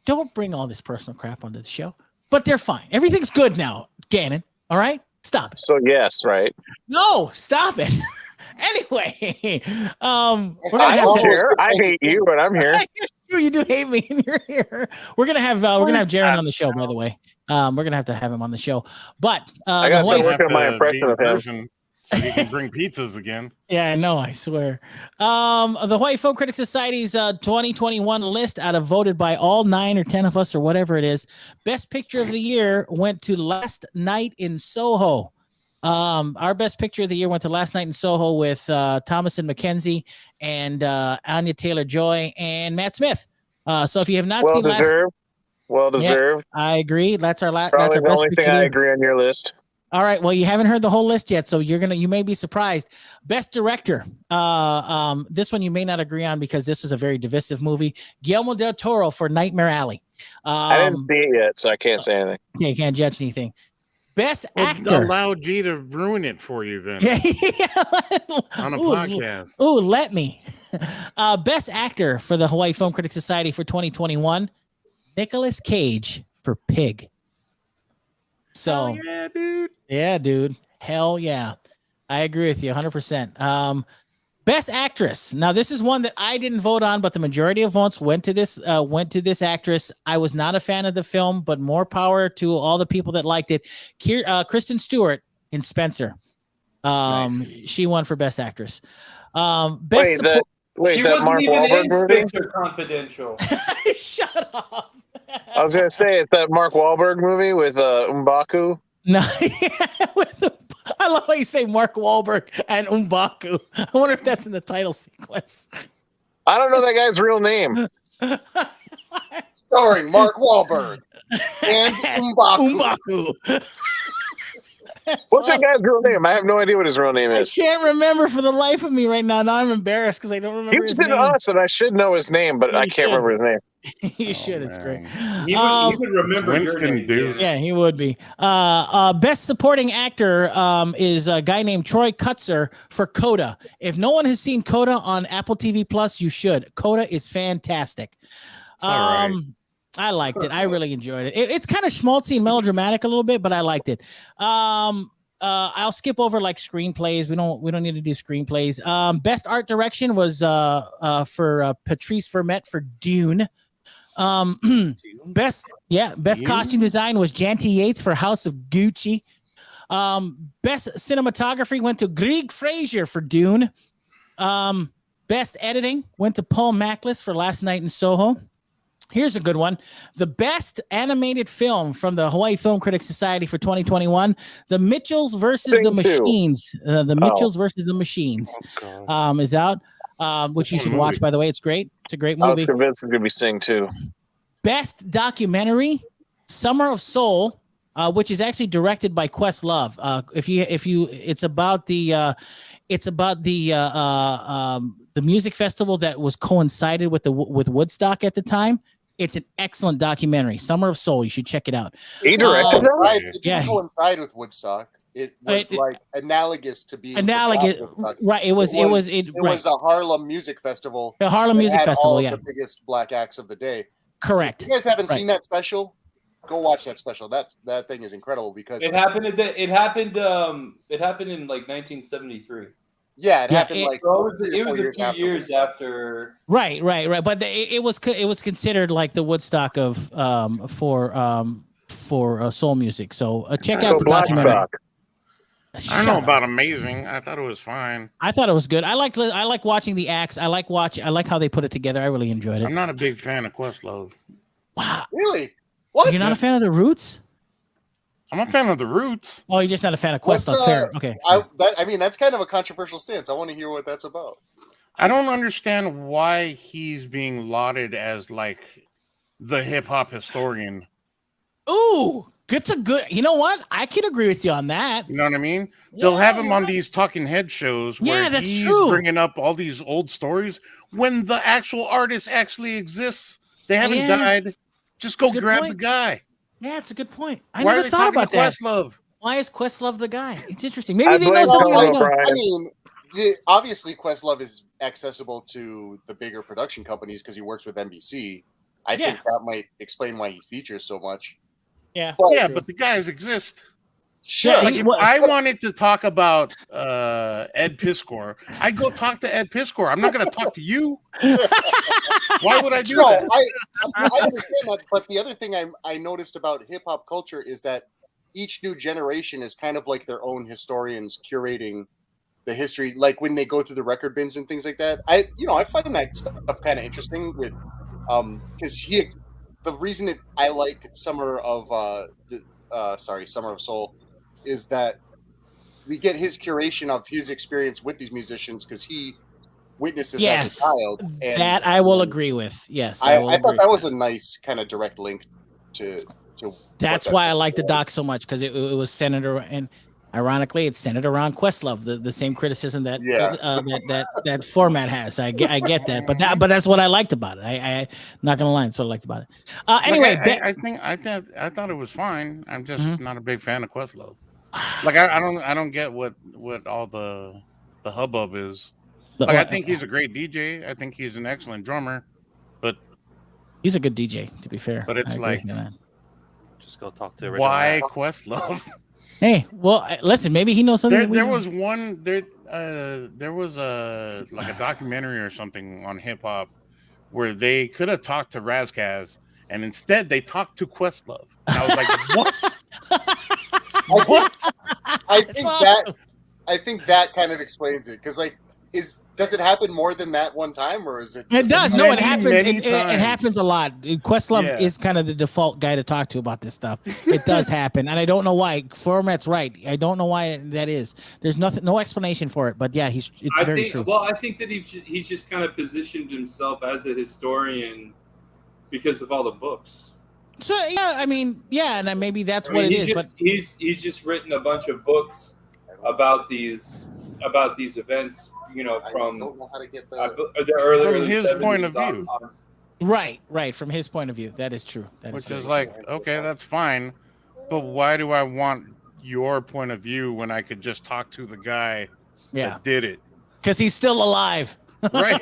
[SPEAKER 1] Don't bring all this personal crap onto the show. But they're fine. Everything's good now, Gannon. All right, stop it.
[SPEAKER 4] So yes, right?
[SPEAKER 1] No, stop it. Anyway,
[SPEAKER 4] I hate you, but I'm here.
[SPEAKER 1] You do hate me, and you're here. We're gonna have Jaron on the show, by the way. We're gonna have to have him on the show. But
[SPEAKER 4] I got to work on my impression of him.
[SPEAKER 3] So you can bring pizzas again.
[SPEAKER 1] Yeah, I know. I swear. The Hawaii Film Critics Society's 2021 list, voted by all 9 or 10 of us, or whatever it is. Best Picture of the Year went to Last Night in Soho. Our Best Picture of the Year went to Last Night in Soho with Thomas and Mackenzie and Anya Taylor-Joy and Matt Smith. So if you have not seen
[SPEAKER 4] well deserved.
[SPEAKER 1] Yeah, I agree. That's our last.
[SPEAKER 4] Probably
[SPEAKER 1] that's our
[SPEAKER 4] the
[SPEAKER 1] best
[SPEAKER 4] only thing I agree on your list.
[SPEAKER 1] All right. Well, you haven't heard the whole list yet, so you may be surprised. Best Director. This one you may not agree on because this was a very divisive movie. Guillermo del Toro for Nightmare Alley.
[SPEAKER 4] I didn't see it yet, so I can't say anything.
[SPEAKER 1] Yeah, you can't judge anything. Best Actor.
[SPEAKER 3] Allow G to ruin it for you then. On a podcast.
[SPEAKER 1] Ooh, let me. Best Actor for the Hawaii Film Critics Society for 2021. Nicolas Cage for Pig. So yeah, dude. Hell yeah. I agree with you 100%. Best Actress. Now this is one that I didn't vote on, but the majority of votes went to this actress. I was not a fan of the film, but more power to all the people that liked it. Kristen Stewart in Spencer. Nice. She won for Best Actress.
[SPEAKER 4] Wait, that Mark Wahlberg movie?
[SPEAKER 5] Spencer Confidential.
[SPEAKER 1] Shut up.
[SPEAKER 4] I was gonna say it's that Mark Wahlberg movie with M'Baku.
[SPEAKER 1] No, I love how you say Mark Wahlberg and M'Baku. I wonder if that's in the title sequence.
[SPEAKER 4] I don't know that guy's real name.
[SPEAKER 6] Starring Mark Wahlberg and M'Baku.
[SPEAKER 4] What's that guy's real name? I have no idea what his real name is.
[SPEAKER 1] I can't remember for the life of me right now. Now I'm embarrassed because I don't remember.
[SPEAKER 4] He was in Us, and I should know his name, but I can't remember his name.
[SPEAKER 1] You should. It's great.
[SPEAKER 5] He would remember your name.
[SPEAKER 3] Dude.
[SPEAKER 1] Yeah, he would be. Best Supporting Actor is a guy named Troy Kutzer for Coda. If no one has seen Coda on Apple TV Plus, you should. Coda is fantastic.
[SPEAKER 3] Right.
[SPEAKER 1] I liked it. I really enjoyed it. It's kind of schmaltzy and melodramatic a little bit, but I liked it. I'll skip over like screenplays. We don't need to do screenplays. Best Art Direction was for Patrice Vermette for Dune. Best Costume Design was Janty Yates for House of Gucci. Best Cinematography went to Greg Fraser for Dune. Best Editing went to Paul Mackless for Last Night in Soho. Here's a good one. The best animated film from the Hawaii Film Critics Society for 2021, The Mitchells versus the Machines. Mitchells versus the Machines is out, which you should watch, by the way. It's great. It's a great movie.
[SPEAKER 4] I was convinced it's going to be Sing too.
[SPEAKER 1] Best Documentary, Summer of Soul, which is actually directed by Questlove. It's about the music festival that was coincided with Woodstock at the time. It's an excellent documentary, Summer of Soul. You should check it out.
[SPEAKER 4] He directed that?
[SPEAKER 6] It didn't coincide with Woodstock. It was analogous to being
[SPEAKER 1] right? It was
[SPEAKER 6] a Harlem music festival.
[SPEAKER 1] The Harlem Music Festival,
[SPEAKER 6] all the biggest black acts of the day.
[SPEAKER 1] Correct.
[SPEAKER 6] If you guys haven't seen that special, go watch that special. That thing is incredible because
[SPEAKER 5] it happened in like 1973.
[SPEAKER 6] Yeah, it happened like
[SPEAKER 5] it was a few years after.
[SPEAKER 1] Right. But it was considered like the Woodstock of for soul music. So check out the documentary.
[SPEAKER 3] I don't know about amazing. I thought it was fine.
[SPEAKER 1] I thought it was good. I like watching the acts. I like how they put it together. I really enjoyed it.
[SPEAKER 3] I'm not a big fan of Questlove.
[SPEAKER 1] Wow.
[SPEAKER 6] Really? What?
[SPEAKER 1] You're not a fan of the Roots?
[SPEAKER 3] I'm a fan of the Roots.
[SPEAKER 1] Oh, you're just not a fan of Questlove. Fair. Okay.
[SPEAKER 6] I mean, that's kind of a controversial stance. I want to hear what that's about.
[SPEAKER 3] I don't understand why he's being lauded as like the hip hop historian.
[SPEAKER 1] Ooh, good. You know what? I can agree with you on that.
[SPEAKER 3] You know what I mean? They'll have him on these talking head shows where he's bringing up all these old stories when the actual artist actually exists. They haven't died. Just go grab the guy.
[SPEAKER 1] Yeah, it's a good point. I never thought about that.
[SPEAKER 3] Questlove?
[SPEAKER 1] Why is Questlove the guy? It's interesting. Maybe they know something we don't.
[SPEAKER 6] I mean, obviously Questlove is accessible to the bigger production companies because he works with NBC. I think that might explain why he features so much.
[SPEAKER 1] Yeah,
[SPEAKER 3] but the guys exist.
[SPEAKER 6] Sure.
[SPEAKER 3] Like if I wanted to talk about Ed Piskor, I'd go talk to Ed Piskor. I'm not going to talk to you. Why would I do that?
[SPEAKER 6] I understand that, but the other thing I noticed about hip hop culture is that each new generation is kind of like their own historians curating the history. Like when they go through the record bins and things like that. I find that stuff kind of interesting with because the reason I like Summer of Soul is that we get his curation of his experience with these musicians because he witnessed this as a child. And
[SPEAKER 1] that I will agree with. Yes,
[SPEAKER 6] I thought that was a nice kind of direct link to
[SPEAKER 1] that's why I like the doc so much because it was centered around, and ironically, it's centered around Questlove, the same criticism that that Phormat has. I get that, but that's what I liked about it. I not gonna lie, that's what I liked about it. Anyway,
[SPEAKER 3] I thought it was fine. I'm just not a big fan of Questlove. Like I don't get what all the hubbub is. Like I think he's a great DJ. I think he's an excellent drummer, but
[SPEAKER 1] he's a good DJ to be fair.
[SPEAKER 3] But it's like,
[SPEAKER 2] just go talk to original.
[SPEAKER 3] Why Questlove?
[SPEAKER 1] Hey, well, listen. Maybe he knows something.
[SPEAKER 3] There was a documentary or something on hip hop where they could have talked to Razkaz, and instead they talked to Questlove. And I was like, what?
[SPEAKER 6] I think that kind of explains it because does it happen more than that one time, or is it?
[SPEAKER 1] It does. No, it happens. It happens a lot. Questlove is kind of the default guy to talk to about this stuff. It does happen, and I don't know why. Phormat's right. I don't know why that is. There's no explanation for it. But yeah, it's very true.
[SPEAKER 5] Well, I think that he's just kind of positioned himself as a historian because of all the books.
[SPEAKER 1] So yeah, I mean, and then maybe that's what it is. But
[SPEAKER 5] he's just written a bunch of books about these events. You know, from
[SPEAKER 6] I don't know how to get
[SPEAKER 5] the early
[SPEAKER 3] from his point of view.
[SPEAKER 1] Right. From his point of view, that is true.
[SPEAKER 3] Which is like, okay, that's fine, but why do I want your point of view when I could just talk to the guy that did it?
[SPEAKER 1] Because he's still alive.
[SPEAKER 3] Right.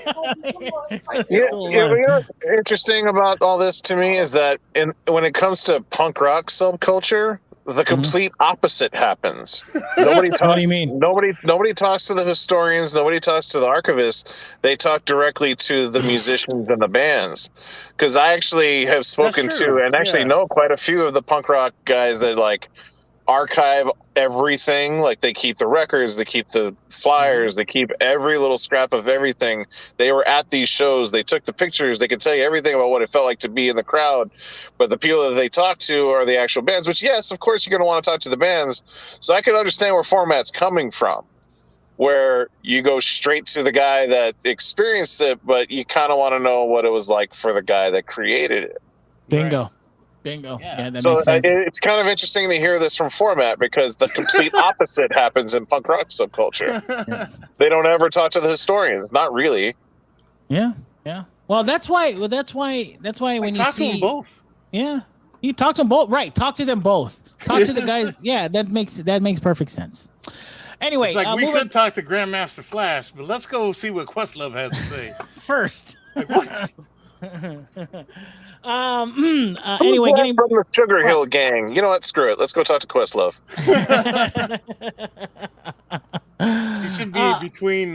[SPEAKER 4] You know what's interesting about all this to me is that when it comes to punk rock subculture, the complete opposite happens. Nobody talks.
[SPEAKER 1] What do you mean?
[SPEAKER 4] Nobody talks to the historians. Nobody talks to the archivists. They talk directly to the musicians and the bands. Because I actually have spoken to and actually know quite a few of the punk rock guys that like archive everything. Like they keep the records, they keep the flyers, they keep every little scrap of everything. They were at these shows, they took the pictures, they could tell you everything about what it felt like to be in the crowd. But the people that they talk to are the actual bands, which yes, of course you're going to want to talk to the bands. So I can understand where Phormat's coming from, where you go straight to the guy that experienced it, but you kind of want to know what it was like for the guy that created it.
[SPEAKER 1] Bingo. Right. Bingo. Yeah, that
[SPEAKER 4] so
[SPEAKER 1] makes sense.
[SPEAKER 4] It's kind of interesting to hear this from Phormat because the complete opposite happens in punk rock subculture. They don't ever talk to the historians. Not really.
[SPEAKER 1] Yeah. Well, that's why when you
[SPEAKER 3] talk
[SPEAKER 1] see
[SPEAKER 3] to them both.
[SPEAKER 1] Yeah, you talk to them both. Right. Talk to them both. Talk to the guys. Yeah, that makes perfect sense. Anyway,
[SPEAKER 3] it's like we could talk to Grandmaster Flash, but let's go see what Questlove has to say
[SPEAKER 1] first.
[SPEAKER 3] Like, what?
[SPEAKER 1] Anyway, getting
[SPEAKER 4] from the Sugar Hill Gang. You know what? Screw it. Let's go talk to Questlove.
[SPEAKER 3] He should be between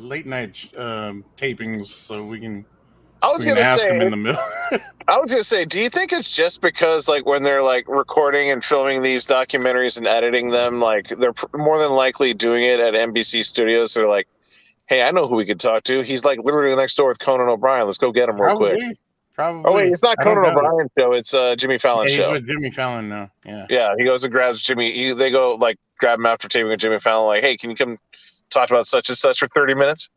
[SPEAKER 3] late night tapings, so we can.
[SPEAKER 4] I was gonna
[SPEAKER 3] ask
[SPEAKER 4] say
[SPEAKER 3] him in the middle.
[SPEAKER 4] I was gonna say, do you think it's just because like when they're like recording and filming these documentaries and editing them, like they're more than likely doing it at NBC Studios? They're like, hey, I know who we could talk to. He's like literally next door with Conan O'Brien. Let's go get him real quick.
[SPEAKER 3] Probably.
[SPEAKER 4] Oh wait, it's not Conan O'Brien's show. It's Jimmy Fallon's show.
[SPEAKER 3] He's with Jimmy Fallon now. Yeah.
[SPEAKER 4] Yeah, he goes and grabs Jimmy. They go like grab him after taping with Jimmy Fallon. Like, hey, can you come talk about such and such for 30 minutes?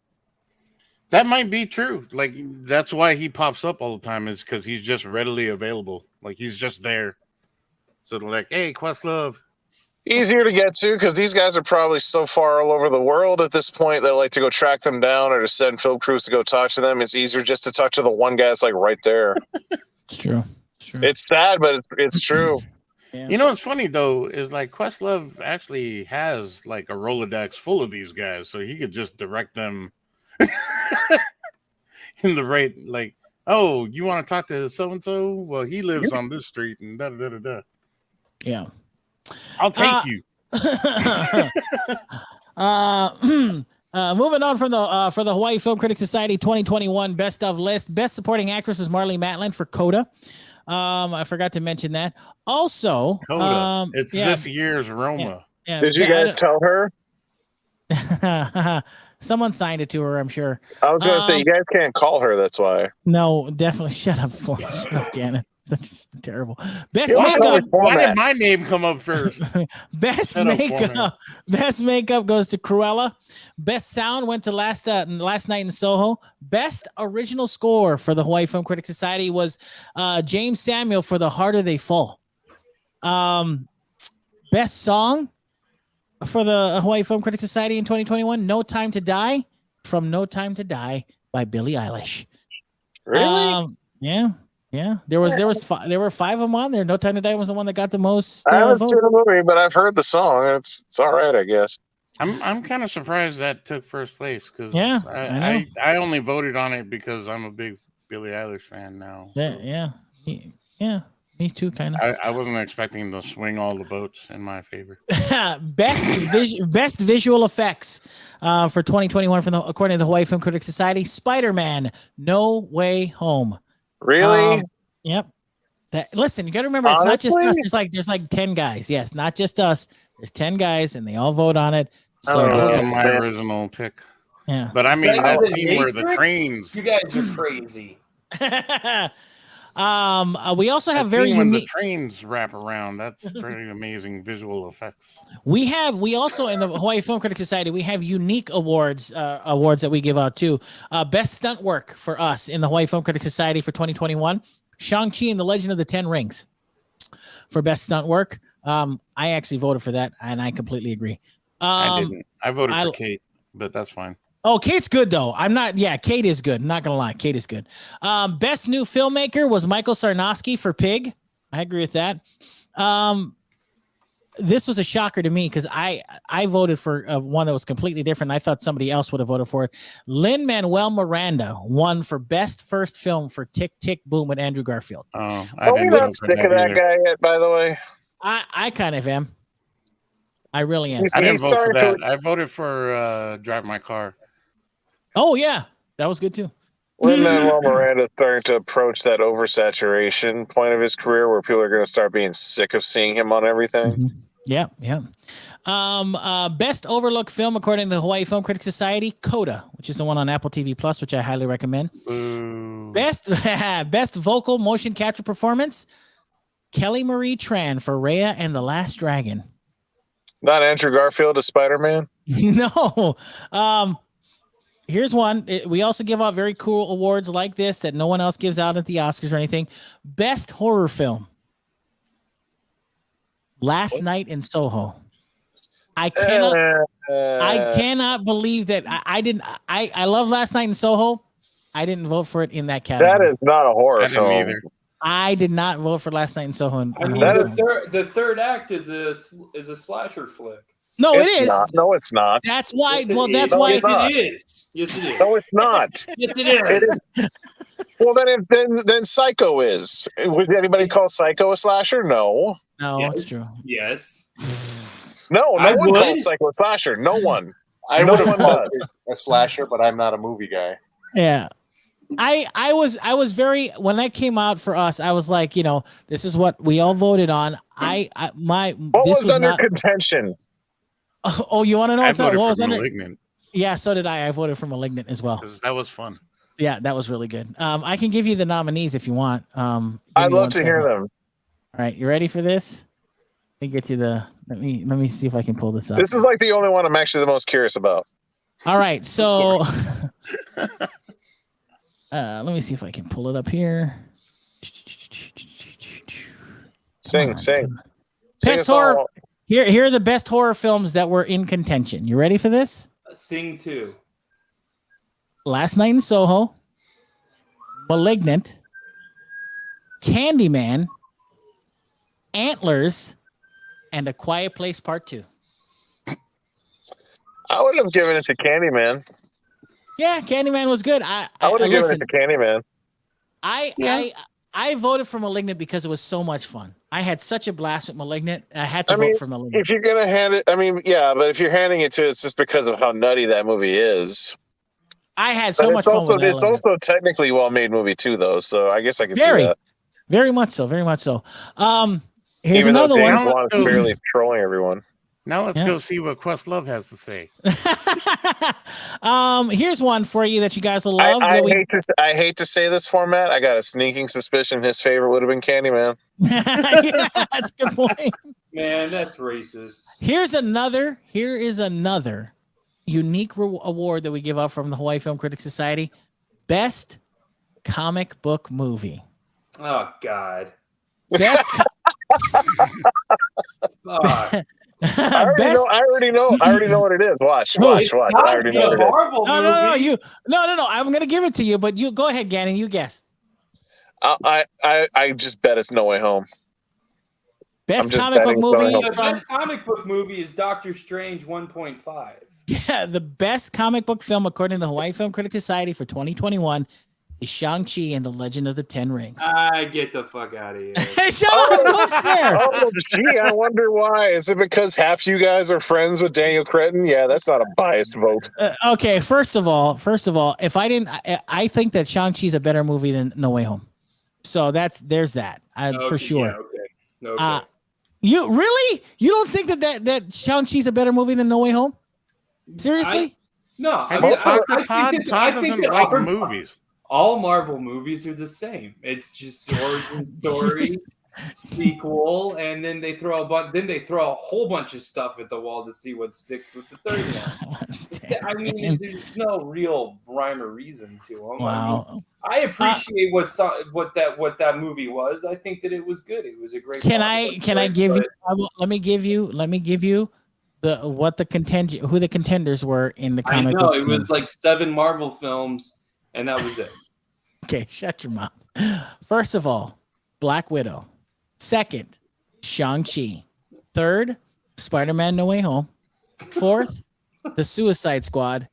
[SPEAKER 3] That might be true. Like that's why he pops up all the time, is because he's just readily available. Like he's just there. So they're like, hey, Questlove.
[SPEAKER 4] Easier to get to because these guys are probably so far all over the world at this point that like to go track them down or to send film crews to go talk to them. It's easier just to talk to the one guy that's like right there.
[SPEAKER 1] It's true.
[SPEAKER 4] It's sad, but it's true.
[SPEAKER 3] Yeah. You know what's funny though is like Questlove actually has like a Rolodex full of these guys, so he could just direct them in the right, like, oh, you want to talk to so and so? Well, he lives on this street and da da da da.
[SPEAKER 1] Yeah,
[SPEAKER 3] I'll take you.
[SPEAKER 1] Moving on from the for the Hawaii Film Critics Society 2021 Best of list. Best Supporting Actress was Marlee Matlin for Coda. I forgot to mention that. Also,
[SPEAKER 3] Coda. It's this year's Roma.
[SPEAKER 1] Yeah,
[SPEAKER 4] did you guys tell her?
[SPEAKER 1] Someone signed it to her, I'm sure.
[SPEAKER 4] I was going to say, you guys can't call her. That's why.
[SPEAKER 1] No, definitely. Shut up, Shut up, Gannon. Such terrible. Best
[SPEAKER 3] makeup.
[SPEAKER 1] makeup.
[SPEAKER 3] Why did my name come up first?
[SPEAKER 1] Best makeup. Best makeup goes to Cruella. Best sound went to Last Night in Soho. Best original score for the Hawaii Film Critics Society was James Samuel for The Harder They Fall. Best song for the Hawaii Film Critics Society in 2021, No Time to Die from No Time to Die by Billie Eilish.
[SPEAKER 4] Really?
[SPEAKER 1] Yeah. There were 5 of them on there. No Time to Die was the one that got the most.
[SPEAKER 4] I haven't seen the movie, but I've heard the song. It's all right, I guess.
[SPEAKER 3] I'm kind of surprised that took first place because I only voted on it because I'm a big Billie Eilish fan now.
[SPEAKER 1] Yeah. Me too, kind of.
[SPEAKER 3] I wasn't expecting to swing all the votes in my favor.
[SPEAKER 1] Best visual effects for 2021 according to the Hawaii Film Critics Society. Spider-Man: No Way Home.
[SPEAKER 4] Really?
[SPEAKER 1] Yep. Listen, you got to remember, it's not just us. There's like 10 guys. Yes, not just us. There's 10 guys, and they all vote on it. So
[SPEAKER 3] that was my original pick.
[SPEAKER 1] Yeah.
[SPEAKER 3] But I mean, that team where the trains.
[SPEAKER 5] You guys are crazy.
[SPEAKER 1] We also have very
[SPEAKER 3] when
[SPEAKER 1] unique.
[SPEAKER 3] The trains wrap around. That's pretty amazing visual effects.
[SPEAKER 1] We also in the Hawaii Film Critics Society, we have unique awards that we give out too. Best stunt work for us in the Hawaii Film Critics Society for 2021. Shang-Chi and the Legend of the Ten Rings for best stunt work. I actually voted for that, and I completely agree.
[SPEAKER 3] I didn't. I voted for Kate, but that's fine.
[SPEAKER 1] Oh, Kate's good though. Kate is good. I'm not gonna lie, Kate is good. Best new filmmaker was Michael Sarnowski for Pig. I agree with that. This was a shocker to me because I voted for one that was completely different. I thought somebody else would have voted for it. Lin-Manuel Miranda won for best first film for Tick, Tick, Boom with Andrew Garfield.
[SPEAKER 3] Oh,
[SPEAKER 4] you're not sick of that guy yet, by the way.
[SPEAKER 1] I kind of am. I really am.
[SPEAKER 3] I didn't vote for that. I voted for Drive My Car.
[SPEAKER 1] Oh, yeah. That was good, too.
[SPEAKER 4] Lin-Manuel Miranda starting to approach that oversaturation point of his career where people are going to start being sick of seeing him on everything.
[SPEAKER 1] Mm-hmm. Yeah. Best overlooked film according to the Hawaii Film Critics Society, Coda, which is the one on Apple TV Plus, which I highly recommend. Best vocal motion capture performance, Kelly Marie Tran for Raya and the Last Dragon.
[SPEAKER 4] Not Andrew Garfield as Spider-Man?
[SPEAKER 1] No. Here's one. We also give out very cool awards like this that no one else gives out at the Oscars or anything. Best horror film. Last Night in Soho. I cannot believe that I love Last Night in Soho. I didn't vote for it in that category.
[SPEAKER 4] That is not a horror film.
[SPEAKER 3] Either.
[SPEAKER 1] I did not vote for Last Night in Soho.
[SPEAKER 5] The third act is a slasher flick.
[SPEAKER 1] No,
[SPEAKER 4] It's
[SPEAKER 1] it is.
[SPEAKER 4] not. No, it's not.
[SPEAKER 1] That's why.
[SPEAKER 5] Yes, it
[SPEAKER 1] Well, that's
[SPEAKER 5] is.
[SPEAKER 1] why.
[SPEAKER 5] Yes, it is. Yes, it is.
[SPEAKER 4] No, it's not.
[SPEAKER 5] Yes, it
[SPEAKER 4] It
[SPEAKER 5] is.
[SPEAKER 4] is. Well, then Psycho is. Would anybody call Psycho a slasher? No.
[SPEAKER 1] No,
[SPEAKER 5] Yes.
[SPEAKER 1] it's true.
[SPEAKER 5] Yes.
[SPEAKER 4] No
[SPEAKER 5] I
[SPEAKER 4] one
[SPEAKER 5] would.
[SPEAKER 4] calls Psycho a slasher. No one.
[SPEAKER 6] I
[SPEAKER 4] No
[SPEAKER 6] would have
[SPEAKER 4] one
[SPEAKER 6] called
[SPEAKER 4] does.
[SPEAKER 6] it a slasher, but I'm not a movie guy.
[SPEAKER 1] Yeah. I was very when that came out for us, I was like, this is what we all voted on.
[SPEAKER 4] What
[SPEAKER 1] this
[SPEAKER 4] was under
[SPEAKER 1] not,
[SPEAKER 4] contention?
[SPEAKER 1] Oh, you want to know
[SPEAKER 3] I
[SPEAKER 1] what
[SPEAKER 3] voted
[SPEAKER 1] was
[SPEAKER 3] for
[SPEAKER 1] under?
[SPEAKER 3] Malignant
[SPEAKER 1] Yeah, so did I. I voted for Malignant as well.
[SPEAKER 3] because that was fun.
[SPEAKER 1] Yeah, that was really good. I can give you the nominees if you want.
[SPEAKER 4] I'd love to hear them.
[SPEAKER 1] All right, you ready for this? Let me get you the. Let me see if I can pull this up.
[SPEAKER 4] This is like the only one I'm actually the most curious about.
[SPEAKER 1] All right, so let me see if I can pull it up here.
[SPEAKER 4] Sing.
[SPEAKER 1] Best horror. Here are the best horror films that were in contention. You ready for this?
[SPEAKER 5] Sing 2.
[SPEAKER 1] Last Night in Soho, Malignant, Candyman, Antlers, and A Quiet Place Part 2.
[SPEAKER 4] I would have given it to Candyman.
[SPEAKER 1] Yeah, Candyman was good. I
[SPEAKER 4] would have given
[SPEAKER 1] listen,
[SPEAKER 4] it to Candyman.
[SPEAKER 1] I voted for Malignant because it was so much fun. I had such a blast with Malignant. I had to vote for Malignant.
[SPEAKER 4] If you're gonna hand it, but if you're handing it to, it's just because of how nutty that movie is.
[SPEAKER 1] I had so much fun with that.
[SPEAKER 4] It's also technically a well-made movie too, though. So I guess I can see that.
[SPEAKER 1] Very much so. Very much so. Here's
[SPEAKER 4] Even
[SPEAKER 1] another
[SPEAKER 4] though James
[SPEAKER 1] one.
[SPEAKER 4] Wan is barely trolling everyone.
[SPEAKER 3] Now let's go see what Questlove has to say.
[SPEAKER 1] Here's one for you that you guys will love.
[SPEAKER 4] I hate to say this format. I got a sneaking suspicion his favorite would have been Candyman.
[SPEAKER 1] Yeah, that's a good point.
[SPEAKER 5] Man, that's racist.
[SPEAKER 1] Here is another unique award that we give out from the Hawaii Film Critics Society. Best comic book movie.
[SPEAKER 5] Oh God.
[SPEAKER 1] Best.
[SPEAKER 4] I already know what it is. Watch. I already know what it is.
[SPEAKER 5] Marvel movie.
[SPEAKER 1] No. I'm gonna give it to you, but you go ahead, Gannon. You guess.
[SPEAKER 4] I just bet it's No Way Home.
[SPEAKER 1] Best comic book movie.
[SPEAKER 5] The best comic book movie is Doctor Strange 1.5.
[SPEAKER 1] Yeah, the best comic book film according to the Hawaii Film Critics Society for 2021 is Shang-Chi and the Legend of the Ten Rings.
[SPEAKER 5] Get the fuck out of here.
[SPEAKER 1] Hey, shut up! Don't swear.
[SPEAKER 4] Oh, gee, I wonder why. Is it because half you guys are friends with Daniel Cretton? Yeah, that's not a biased vote.
[SPEAKER 1] Okay, first of all, if I think that Shang-Chi is a better movie than No Way Home. So there's that for sure.
[SPEAKER 5] Yeah, okay.
[SPEAKER 1] You don't think that Shang-Chi's a better movie than No Way Home? Seriously?
[SPEAKER 5] I
[SPEAKER 3] think doesn't like movies.
[SPEAKER 5] All Marvel movies are the same. It's just origin story, sequel, and then they throw a whole bunch of stuff at the wall to see what sticks with the third one. I mean, there's no real rhyme or reason to them.
[SPEAKER 1] Wow.
[SPEAKER 5] I appreciate what that movie was. I think that it was good. It was a great.
[SPEAKER 1] Let me give you who the contenders were in the comic book.
[SPEAKER 5] It was like 7 Marvel films, and that was it.
[SPEAKER 1] Okay, shut your mouth. First of all, Black Widow. Second, Shang-Chi. Third, Spider-Man No Way Home. Fourth, The Suicide Squad.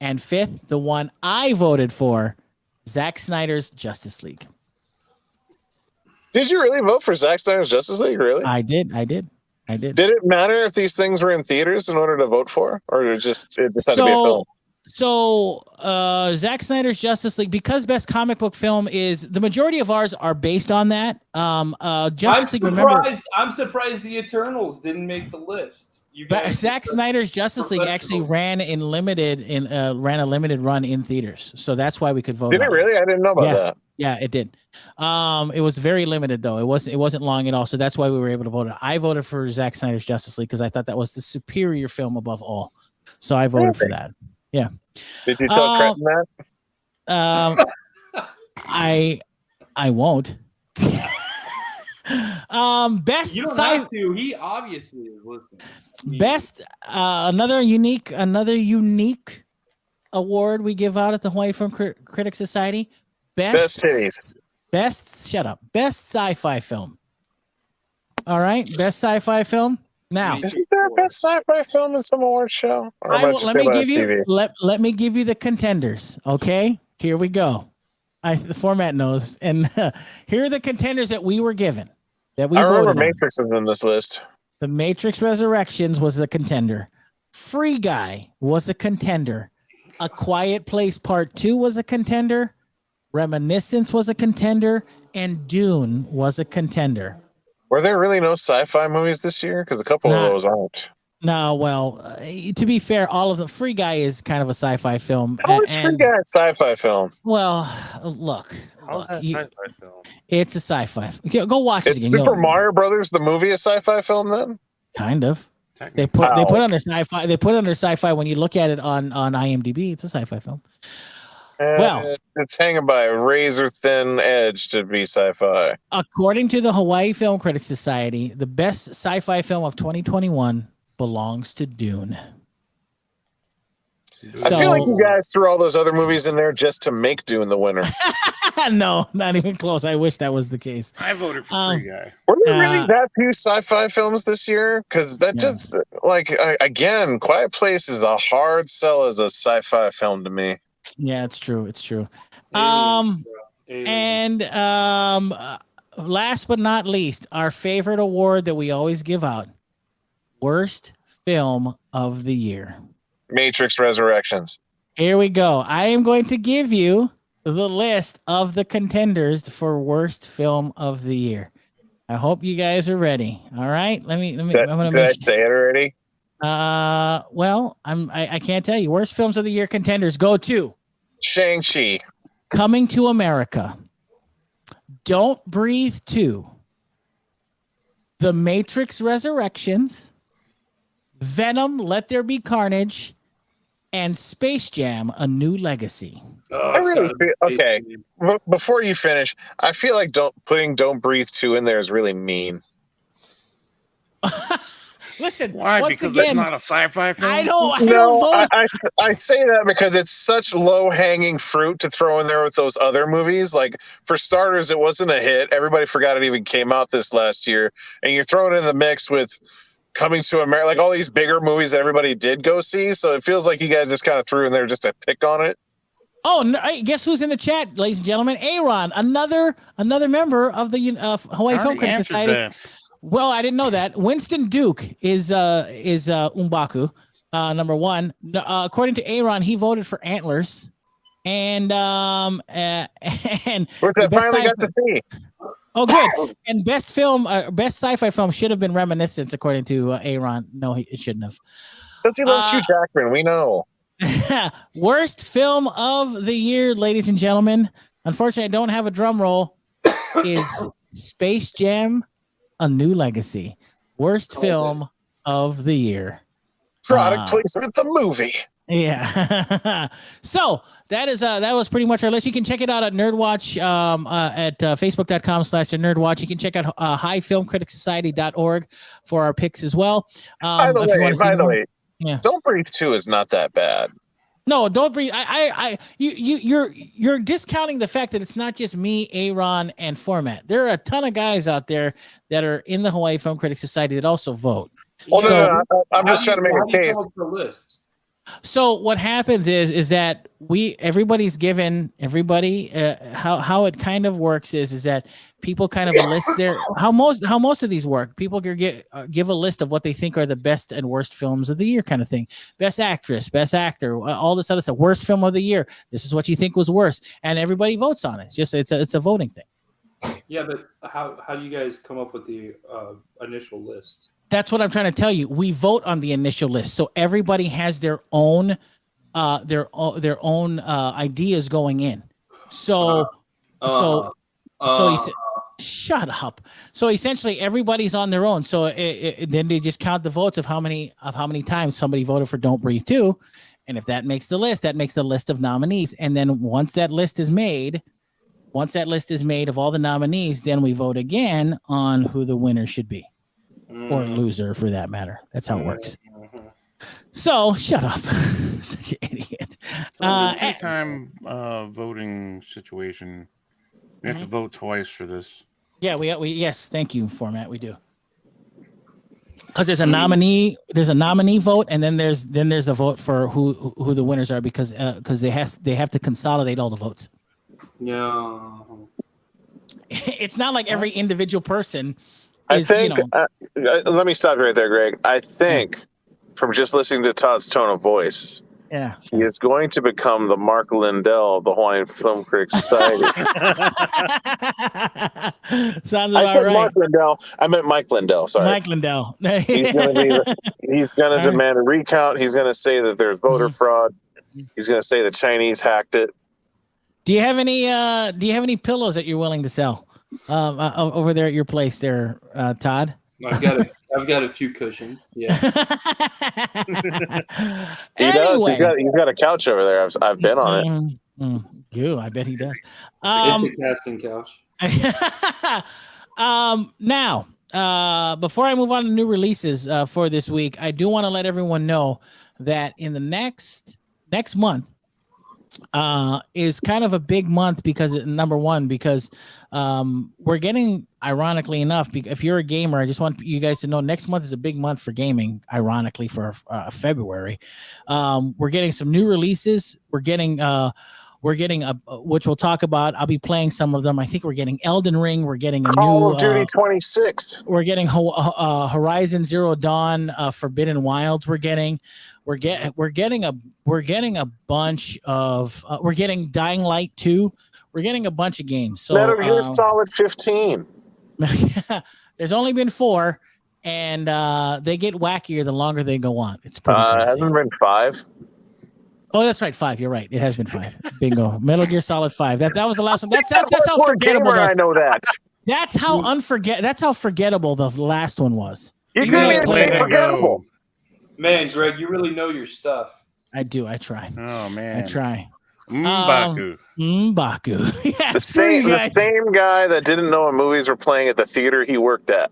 [SPEAKER 1] And fifth, the one I voted for, Zack Snyder's Justice League.
[SPEAKER 4] Did you really vote for Zack Snyder's Justice League? Really?
[SPEAKER 1] I did. Did
[SPEAKER 4] it matter if these things were in theaters in order to vote for, or it decided to be a film?
[SPEAKER 1] So Zack Snyder's Justice League, because best comic book film is the majority of ours are based on that. Justice League.
[SPEAKER 5] I'm surprised the Eternals didn't make the list.
[SPEAKER 1] Zack Snyder's Justice League actually ran a limited run in theaters, so that's why we could vote.
[SPEAKER 4] Did it really? I didn't know about that.
[SPEAKER 1] Yeah, it did. It was very limited though. It wasn't long at all, so that's why we were able to vote. I voted for Zack Snyder's Justice League because I thought that was the superior film above all. So I voted for that. Yeah.
[SPEAKER 4] Did you tell Cretton that?
[SPEAKER 1] I won't. Best.
[SPEAKER 5] You don't have to. He obviously is listening.
[SPEAKER 1] Best. Another unique award we give out at the Hawaii Film Critics Society. Best
[SPEAKER 4] titties. Best
[SPEAKER 1] sci-fi film. All right, best sci-fi film. Now,
[SPEAKER 4] isn't there a best sci-fi film in some award show? Or am I just
[SPEAKER 1] let me
[SPEAKER 4] thinking
[SPEAKER 1] give
[SPEAKER 4] about
[SPEAKER 1] you
[SPEAKER 4] TV?
[SPEAKER 1] let me give you the contenders. Okay, here we go. The format knows, and here are the contenders that we were given. That we
[SPEAKER 4] I remember
[SPEAKER 1] voted on.
[SPEAKER 4] Matrix is in this list.
[SPEAKER 1] The Matrix Resurrections was the contender. Free Guy was a contender. A Quiet Place Part 2 was a contender. Reminiscence was a contender. And Dune was a contender.
[SPEAKER 4] Were there really no sci-fi movies this year? Because a couple of those aren't.
[SPEAKER 1] No, well, to be fair, all of the Free Guy is kind of a sci-fi film.
[SPEAKER 4] How is Free Guy a sci-fi film?
[SPEAKER 1] Well, look.
[SPEAKER 2] How's that a sci-fi film?
[SPEAKER 1] It's a sci-fi. Go watch it
[SPEAKER 4] Is
[SPEAKER 1] again.
[SPEAKER 4] Super Mario Brothers the movie a sci-fi film then?
[SPEAKER 1] Kind of. They put under sci-fi. They put under sci-fi when you look at it on IMDb. It's a sci-fi film. Well,
[SPEAKER 4] it's hanging by a razor thin edge to be sci-fi.
[SPEAKER 1] According to the Hawaii Film Critics Society, the best sci-fi film of 2021 belongs to Dune.
[SPEAKER 4] I feel like you guys threw all those other movies in there just to make Dune the winner.
[SPEAKER 1] No, not even close. I wish that was the case.
[SPEAKER 3] I voted for Free Guy.
[SPEAKER 4] Were there really that few sci-fi films this year? Because that just, again, Quiet Place is a hard sell as a sci-fi film to me.
[SPEAKER 1] Yeah, it's true. It's true.
[SPEAKER 5] Alien.
[SPEAKER 1] Last but not least, our favorite award that we always give out, worst film of the year.
[SPEAKER 4] Matrix Resurrections.
[SPEAKER 1] Here we go. I am going to give you the list of the contenders for worst film of the year. I hope you guys are ready. All right. Let me.
[SPEAKER 4] Did I say it already?
[SPEAKER 1] Well, I can't tell you. Worst films of the year contenders go to
[SPEAKER 4] Shang-Chi,
[SPEAKER 1] Coming to America, Don't Breathe 2, The Matrix Resurrections, Venom, Let There Be Carnage, and Space Jam: A New Legacy.
[SPEAKER 4] I really feel, okay. Before you finish, I feel like putting Don't Breathe 2 in there is really mean.
[SPEAKER 1] Listen,
[SPEAKER 3] why? Because it's not a sci-fi film.
[SPEAKER 1] I don't vote.
[SPEAKER 4] I say that because it's such low-hanging fruit to throw in there with those other movies. Like, for starters, it wasn't a hit. Everybody forgot it even came out this last year, and you're throwing it in the mix with Coming to America, like all these bigger movies that everybody did go see. So it feels like you guys just kind of threw in there just to pick on it.
[SPEAKER 1] Oh, no, guess who's in the chat, ladies and gentlemen? Aron, another member of the Hawaii Film Critics Society.
[SPEAKER 3] That.
[SPEAKER 1] Well, I didn't know that. Winston Duke is Umbaku, number one. According to Aron, he voted for Antlers, and
[SPEAKER 4] which I finally got to see.
[SPEAKER 1] Oh, good. And best sci-fi film should have been Reminiscence, according to Aron. No, it shouldn't have.
[SPEAKER 4] Does he love Hugh Jackman? We know.
[SPEAKER 1] Worst film of the year, ladies and gentlemen. Unfortunately, I don't have a drum roll. Is Space Jam: A New Legacy. Worst film of the year.
[SPEAKER 4] Product placement of the movie.
[SPEAKER 1] Yeah. So that was pretty much our list. You can check it out at NERDWatch at facebook.com/NERDWatch. You can check out highfilmcriticsociety.org for our picks as well.
[SPEAKER 4] By the way,
[SPEAKER 1] yeah.
[SPEAKER 4] Don't Breathe 2 is not that bad.
[SPEAKER 1] No, Don't Breathe. You're discounting the fact that it's not just me, Aron, and Phormat. There are a ton of guys out there that are in the Hawaii Film Critics Society that also vote.
[SPEAKER 4] Well, no, I'm just trying to make a case.
[SPEAKER 1] So what happens is that everybody's given how it kind of works is that people kind of list their how most of these work. People give a list of what they think are the best and worst films of the year, kind of thing. Best actress, best actor, all this other stuff. Worst film of the year. This is what you think was worst, and everybody votes on it. It's a voting thing.
[SPEAKER 5] Yeah, but how do you guys come up with the initial list?
[SPEAKER 1] That's what I'm trying to tell you. We vote on the initial list, so everybody has their own ideas going in. So shut up. So essentially, everybody's on their own. So then they just count the votes of how many times somebody voted for Don't Breathe 2, and if that makes the list, that makes the list of nominees. And then once that list is made of all the nominees, then we vote again on who the winner should be. Or loser, for that matter. That's how it works. So, shut up. Such an idiot.
[SPEAKER 3] So the two-time voting situation, we have to vote twice for this.
[SPEAKER 1] Yeah, we yes, thank you, Phormat. We do. Because there's a nominee vote, and then there's a vote for who the winners are because they have to consolidate all the votes.
[SPEAKER 5] Yeah.
[SPEAKER 1] It's not like every individual person.
[SPEAKER 4] I think. Let me stop you right there, Greg. I think from just listening to Todd's tone of voice, he is going to become the Mark Lindell of the Hawaiian Film Critics Society.
[SPEAKER 1] Sounds
[SPEAKER 4] I
[SPEAKER 1] about
[SPEAKER 4] said
[SPEAKER 1] right.
[SPEAKER 4] Mark Lindell. I meant Mike Lindell. Sorry,
[SPEAKER 1] Mike Lindell.
[SPEAKER 4] He's going to demand a recount. He's going to say that there's voter fraud. He's going to say the Chinese hacked it.
[SPEAKER 1] Do you have any pillows that you're willing to sell over there at your place there, Todd?
[SPEAKER 5] I've got a few cushions. Yeah.
[SPEAKER 1] Anyway.
[SPEAKER 4] He's got a couch over there. I've been on it.
[SPEAKER 1] I bet he does.
[SPEAKER 5] It's a casting couch.
[SPEAKER 1] Now, before I move on to new releases for this week, I do want to let everyone know that in the next month is kind of a big month because we're getting, ironically enough, if you're a gamer, I just want you guys to know next month is a big month for gaming, ironically for February. We're getting some new releases. We're getting which we'll talk about. I'll be playing some of them. I think we're getting Elden Ring. We're getting
[SPEAKER 4] Call of Duty 26.
[SPEAKER 1] We're getting Horizon Zero Dawn, Forbidden Wilds. We're getting a bunch of we're getting Dying Light 2. We're getting a bunch of games. So
[SPEAKER 4] Metal Gear Solid 15.
[SPEAKER 1] There's only been 4, and they get wackier the longer they go on. It's pretty crazy.
[SPEAKER 4] Hasn't been 5.
[SPEAKER 1] Oh, that's right, 5. You're right. It has been 5. Bingo. Metal Gear Solid 5. That was the last one. That's how forgettable.
[SPEAKER 4] I know that.
[SPEAKER 1] That's how forgettable the last one was.
[SPEAKER 4] You couldn't even say forgettable.
[SPEAKER 5] Man, Greg, you really know your stuff.
[SPEAKER 1] I do. I try.
[SPEAKER 3] Oh man,
[SPEAKER 1] I try.
[SPEAKER 3] M'Baku.
[SPEAKER 1] Yeah,
[SPEAKER 4] the same guy that didn't know when movies were playing at the theater he worked at.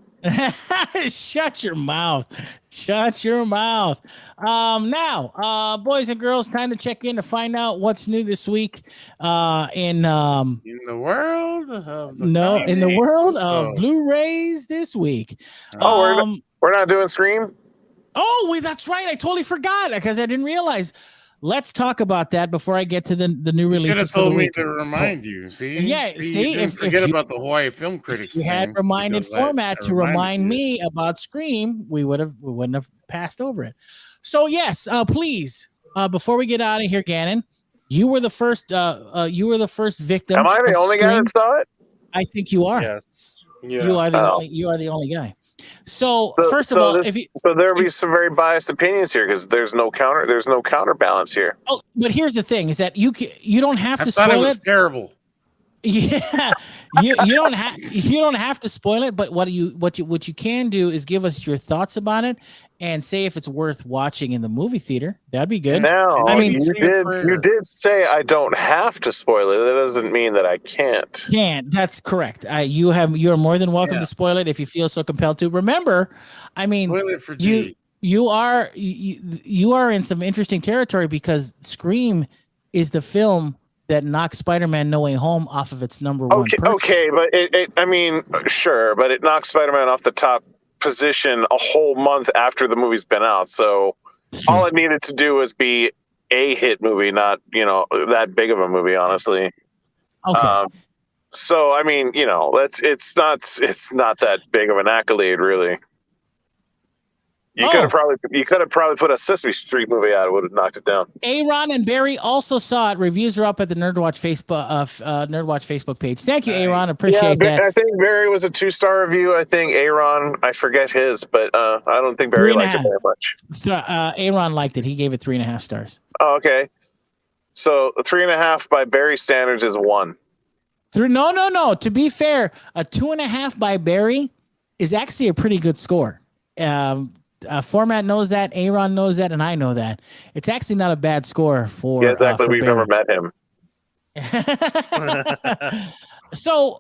[SPEAKER 1] Shut your mouth. Shut your mouth. Now, boys and girls, time to check in to find out what's new this week in
[SPEAKER 3] the world of
[SPEAKER 1] the world of Blu-rays this week.
[SPEAKER 4] We're not doing Scream?
[SPEAKER 1] Oh, wait, that's right. I totally forgot because I didn't realize. Let's talk about that before I get to the new releases.
[SPEAKER 3] You should have told me to remind you. See?
[SPEAKER 1] Yeah, see?
[SPEAKER 3] If forget about the Hawaii Film Critics.
[SPEAKER 1] If you had reminded Phormat to remind me about Scream, we wouldn't have passed over it. So yes, please, before we get out of here, Gannon, you were the first victim.
[SPEAKER 4] Am I the only guy that saw it?
[SPEAKER 1] I think you are.
[SPEAKER 2] Yes.
[SPEAKER 5] Yeah.
[SPEAKER 1] You are the only guy. So first of all,
[SPEAKER 4] there'll be some very biased opinions here because there's no counterbalance here.
[SPEAKER 1] Oh, but here's the thing: is that you don't have to spoil it.
[SPEAKER 3] I thought it was terrible.
[SPEAKER 1] Yeah, you don't have to spoil it. But what you can do is give us your thoughts about it and say if it's worth watching in the movie theater. That'd be good.
[SPEAKER 4] Now, I mean, you did say I don't have to spoil it. That doesn't mean that I can't.
[SPEAKER 1] That's correct. You are more than welcome to spoil it if you feel so compelled to. Remember, I mean,
[SPEAKER 3] spoil it for
[SPEAKER 1] you are in some interesting territory because Scream is the film that knocked Spider-Man No Way Home off of its number one.
[SPEAKER 4] Okay, but it knocked Spider-Man off the top position a whole month after the movie's been out. So all it needed to do was be a hit movie, not that big of a movie, honestly.
[SPEAKER 1] Okay.
[SPEAKER 4] So I mean, it's not that big of an accolade, really. You could have probably put a Sesame Street movie out. It would have knocked it down.
[SPEAKER 1] Aron and Barry also saw it. Reviews are up at the NERDWatch Facebook page. Thank you, Aron. Appreciate that.
[SPEAKER 4] I think Barry was a 2-star review. I think Aron, I forget his, but I don't think Barry liked it very much.
[SPEAKER 1] So Aron liked it. He gave it 3.5 stars.
[SPEAKER 4] Oh, okay. So 3.5 by Barry standards is 1.
[SPEAKER 1] No. To be fair, a 2.5 by Barry is actually a pretty good score. Phormat knows that, Aron knows that, and I know that. It's actually not a bad score for.
[SPEAKER 4] Yeah, exactly. We've never met him.
[SPEAKER 1] So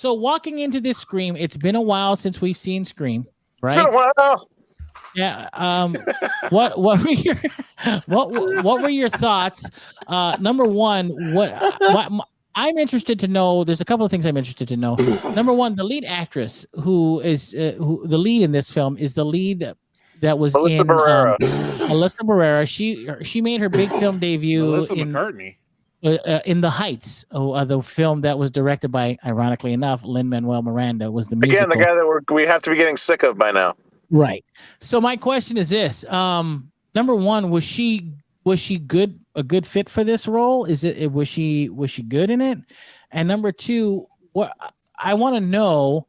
[SPEAKER 1] walking into this Scream, it's been a while since we've seen Scream, right?
[SPEAKER 4] It's been a while.
[SPEAKER 1] Yeah. What were your thoughts? Number one, I'm interested to know. There's a couple of things I'm interested to know. Number one, the lead actress who is who the lead in this film is the lead that was
[SPEAKER 4] Melissa
[SPEAKER 1] in
[SPEAKER 4] Barrera.
[SPEAKER 1] Melissa Barrera. She made her big film debut
[SPEAKER 3] Melissa
[SPEAKER 1] in
[SPEAKER 3] McCartney.
[SPEAKER 1] In the Heights, the film that was directed by, ironically enough, Lin-Manuel Miranda, was the musical.
[SPEAKER 4] Again, the guy that we have to be getting sick of by now.
[SPEAKER 1] Right. So my question is this: number one, was she good? A good fit for this role? Was she good in it? And number two, what I want to know,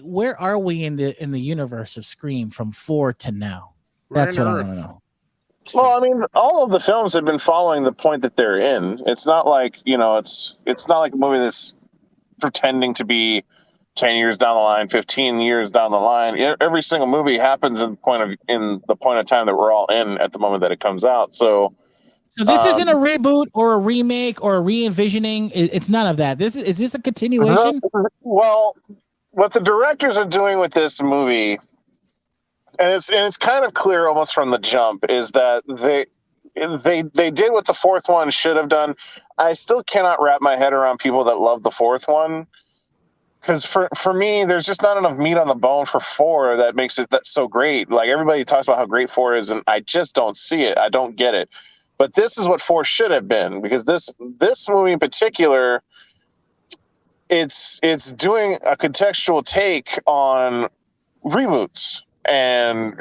[SPEAKER 1] where are we in the universe of Scream from 4 to now? That's what I want to know.
[SPEAKER 4] Well, I mean, all of the films have been following the point that they're in. It's not like, it's not like a movie that's pretending to be 10 years down the line, 15 years down the line. Every single movie happens in the point of time that we're all in at the moment that it comes out. So
[SPEAKER 1] this isn't a reboot or a remake or a re-envisioning. It's none of that. Is this a continuation?
[SPEAKER 4] Well, what the directors are doing with this movie, and it's kind of clear almost from the jump, is that they did what the fourth one should have done. I still cannot wrap my head around people that love the fourth one, because for me, there's just not enough meat on the bone for 4 that makes it that's so great. Like, everybody talks about how great 4 is, and I just don't see it. I don't get it. But this is what 4 should have been, because this movie in particular, it's doing a contextual take on reboots and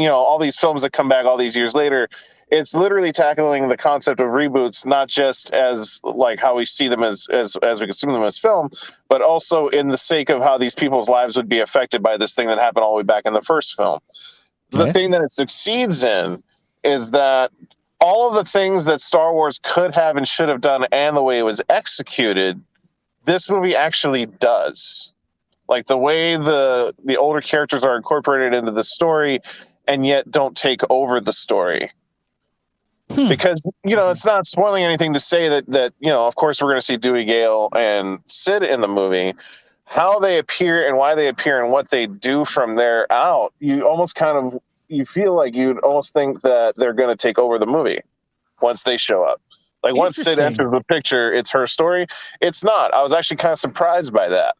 [SPEAKER 4] all these films that come back all these years later. It's literally tackling the concept of reboots, not just as like how we see them as we consume them as film, but also in the sake of how these people's lives would be affected by this thing that happened all the way back in the first film. Okay. The thing that it succeeds in is that all of the things that Star Wars could have and should have done and the way it was executed, this movie actually does. Like, the way the older characters are incorporated into the story and yet don't take over the story. Because, it's not spoiling anything to say that of course we're going to see Dewey Gale and Sid in the movie. How they appear and why they appear and what they do from there out, you almost you feel like you'd almost think that they're going to take over the movie once they show up. Like, once Sid enters the picture, it's her story. It's not. I was actually kind of surprised by that,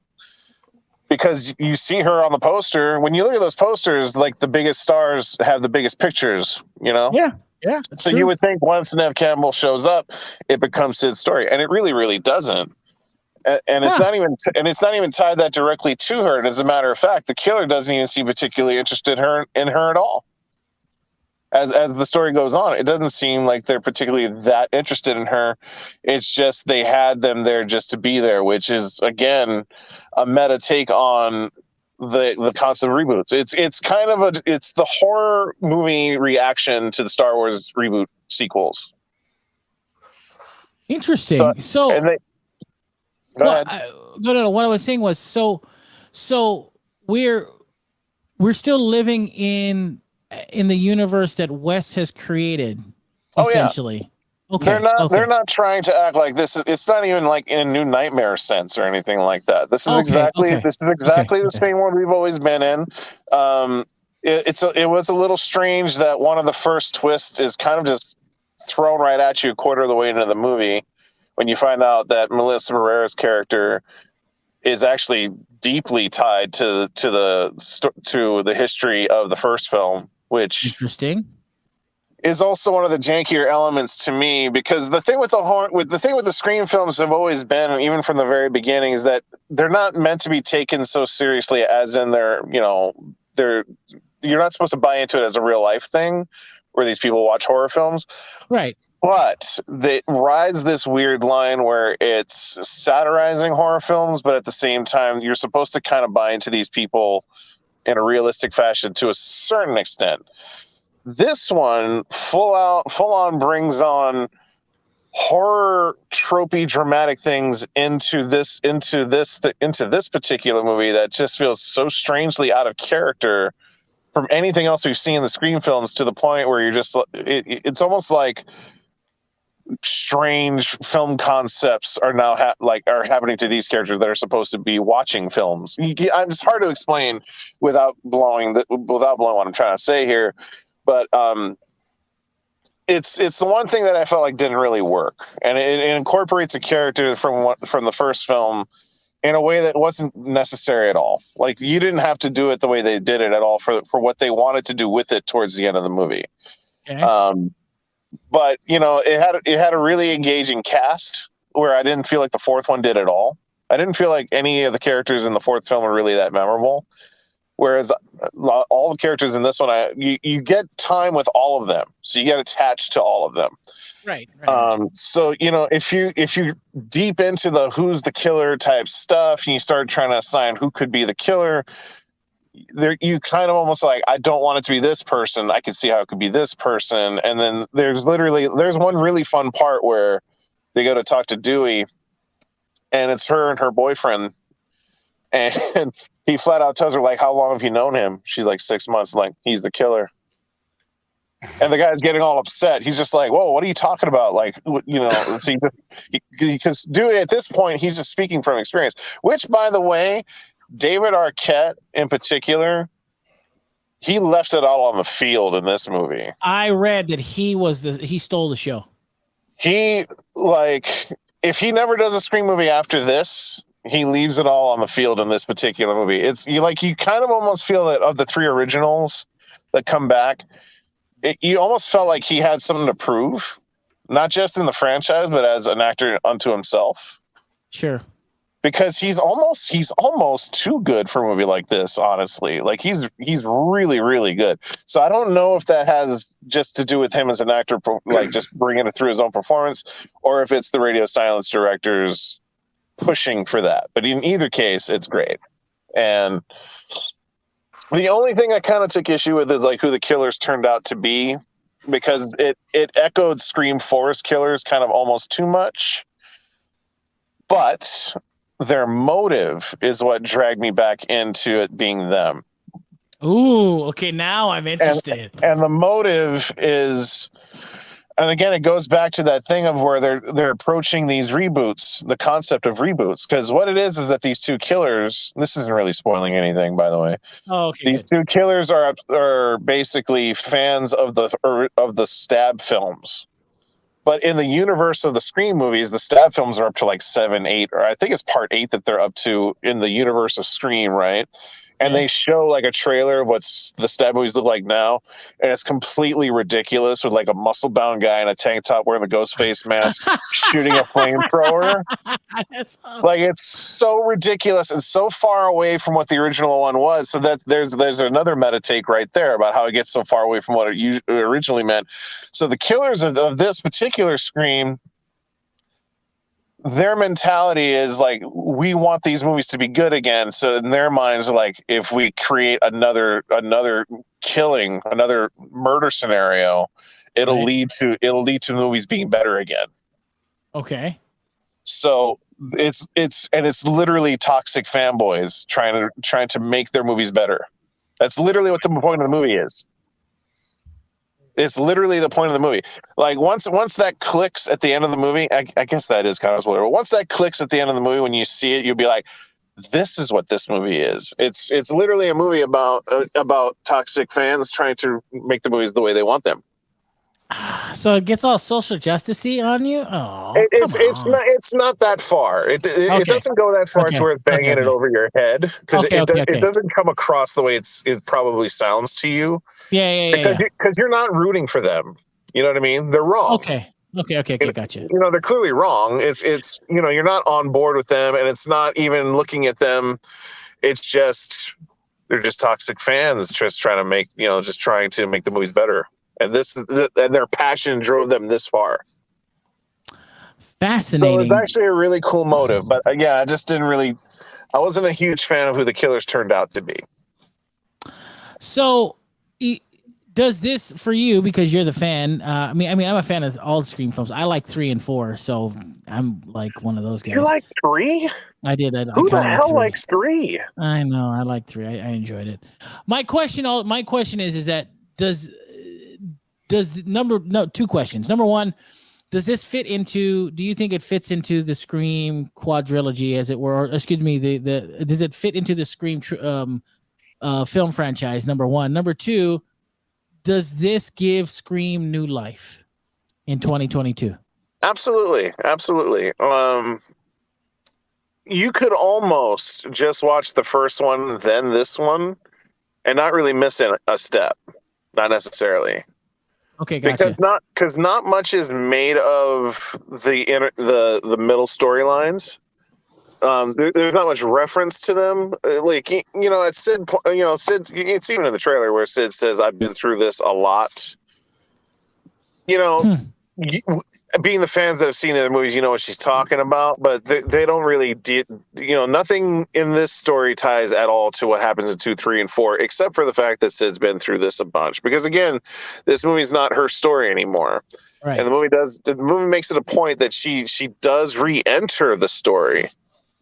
[SPEAKER 4] because you see her on the poster. When you look at those posters, like, the biggest stars have the biggest pictures,
[SPEAKER 1] Yeah.
[SPEAKER 4] So true. You would think once Neve Campbell shows up, it becomes Sid's story, and it really, really doesn't. And it's not even tied that directly to her. And as a matter of fact, the killer doesn't even seem particularly interested in her at all. As the story goes on, it doesn't seem like they're particularly that interested in her. It's just they had them there just to be there, which is, again, a meta take on the concept of reboots. It's kind of it's the horror movie reaction to the Star Wars reboot sequels.
[SPEAKER 1] Interesting. What I was saying was, so we're still living in the universe that Wes has created, essentially. Yeah. Okay.
[SPEAKER 4] They're not trying to act like this. It's not even like in a New Nightmare sense or anything like that. This is exactly the same one we've always been in. It was a little strange that one of the first twists is kind of just thrown right at you a quarter of the way into the movie, when you find out that Melissa Barrera's character is actually deeply tied to the history of the first film, which
[SPEAKER 1] interesting
[SPEAKER 4] is also one of the jankier elements to me, because the thing with the Scream films have always been, even from the very beginning, is that they're not meant to be taken so seriously, as in you're not supposed to buy into it as a real life thing where these people watch horror films.
[SPEAKER 1] Right.
[SPEAKER 4] But it rides this weird line where it's satirizing horror films, but at the same time, you're supposed to kind of buy into these people in a realistic fashion to a certain extent. This one full on brings on horror tropey dramatic things into this particular movie that just feels so strangely out of character from anything else we've seen in the Scream films, to the point where you're just it's almost like strange film concepts are now are happening to these characters that are supposed to be watching films. It's hard to explain without blowing what I'm trying to say here. But it's the one thing that I felt like didn't really work, and it incorporates a character from the first film in a way that wasn't necessary at all. Like, you didn't have to do it the way they did it at all for what they wanted to do with it towards the end of the movie. Okay. But it had a really engaging cast where I didn't feel like the fourth one did at all. I didn't feel like any of the characters in the fourth film were really that memorable. Whereas all the characters in this one, you get time with all of them, so you get attached to all of them.
[SPEAKER 1] Right.
[SPEAKER 4] So if you deep into the who's the killer type stuff, and you start trying to assign who could be the killer, there you kind of almost like, I don't want it to be this person. I can see how it could be this person. And then there's one really fun part where they go to talk to Dewey, and it's her and her boyfriend. And he flat out tells her, like, how long have you known him? She's like, 6 months. Like, he's the killer. And the guy's getting all upset. He's just like, whoa, what are you talking about? Like, so because Dewey at this point, he's just speaking from experience, which, by the way, David Arquette in particular, he left it all on the field in this movie.
[SPEAKER 1] I read that he stole the show.
[SPEAKER 4] He, like, if he never does a Scream movie after this, he leaves it all on the field in this particular movie. It's you kind of almost feel that of the three originals that come back, you almost felt like he had something to prove, not just in the franchise, but as an actor unto himself.
[SPEAKER 1] Sure.
[SPEAKER 4] Because he's almost too good for a movie like this, honestly. Like, he's really, really good. So I don't know if that has just to do with him as an actor, like just bringing it through his own performance, or if it's the Radio Silence directors pushing for that. But in either case, it's great. And the only thing I kind of took issue with is like who the killers turned out to be, because it echoed Scream 4's killers kind of almost too much. But their motive is what dragged me back into it being them.
[SPEAKER 1] Ooh, okay, now I'm interested.
[SPEAKER 4] And the motive is, and again, it goes back to that thing of where they're approaching these reboots, the concept of reboots, because what it is that these two killers, this isn't really spoiling anything, by the way.
[SPEAKER 1] Oh, okay.
[SPEAKER 4] These two killers are basically fans of the Stab films. But in the universe of the Scream movies, the Stab films are up to like 7, 8, or I think it's part 8 that they're up to in the universe of Scream, right? And they show like a trailer of what's the Stab movies look like now, and it's completely ridiculous with like a muscle-bound guy in a tank top wearing the ghost face mask shooting a flamethrower. That's awesome. Like, it's so ridiculous and so far away from what the original one was. So that there's another meta take right there about how it gets so far away from what it originally meant. So the killers of this particular Scream, their mentality is like, we want these movies to be good again. So in their minds, like, if we create another killing, another murder scenario, it'll lead to movies being better again.
[SPEAKER 1] Okay.
[SPEAKER 4] So it's literally toxic fanboys trying to make their movies better. That's literally what the point of the movie is. It's literally the point of the movie. Like, once that clicks at the end of the movie, I guess that is kind of spoiler. But once that clicks at the end of the movie, when you see it, you'll be like, this is what this movie is. It's literally a movie about toxic fans trying to make the movies the way they want them.
[SPEAKER 1] So it gets all social justice-y on you? Oh,
[SPEAKER 4] it's not that far. It doesn't go that far to where it's banging it over your head, because it doesn't come across the way it probably sounds to you. Because you're not rooting for them. You know what I mean? They're wrong.
[SPEAKER 1] Okay, gotcha.
[SPEAKER 4] They're clearly wrong. It's you're not on board with them, and it's not even looking at them. It's just they're just toxic fans just trying to make the movies better. And their passion drove them this far.
[SPEAKER 1] Fascinating.
[SPEAKER 4] So it's actually a really cool motive. But I just I wasn't a huge fan of who the killers turned out to be.
[SPEAKER 1] So does this for you, because you're the fan? I mean, I'm a fan of all the Scream films. I like 3 and 4, so I'm like one of those guys.
[SPEAKER 4] You like 3?
[SPEAKER 1] I did.
[SPEAKER 4] Who the hell likes 3?
[SPEAKER 1] I know. I like 3. I enjoyed it. My question is that does two questions. Number one, does this fit into, do you think it fits into the Scream quadrilogy, as it were? Or, excuse me, does it fit into the Scream film franchise? Number one. Number two, does this give Scream new life? in 2022.
[SPEAKER 4] Absolutely. You could almost just watch the first one, then this one, and not really miss a step. Not necessarily.
[SPEAKER 1] Okay, gotcha.
[SPEAKER 4] Because not much is made of the middle storylines. There's not much reference to them. It's Sid. Sid. It's even in the trailer where Sid says, "I've been through this a lot." Being the fans that have seen the other movies, you know what she's talking about, but they don't really nothing in this story ties at all to what happens in 2, 3, and 4, except for the fact that Sid's been through this a bunch. Because again, this movie's not her story anymore.
[SPEAKER 1] Right.
[SPEAKER 4] And the movie makes it a point that she does re-enter the story,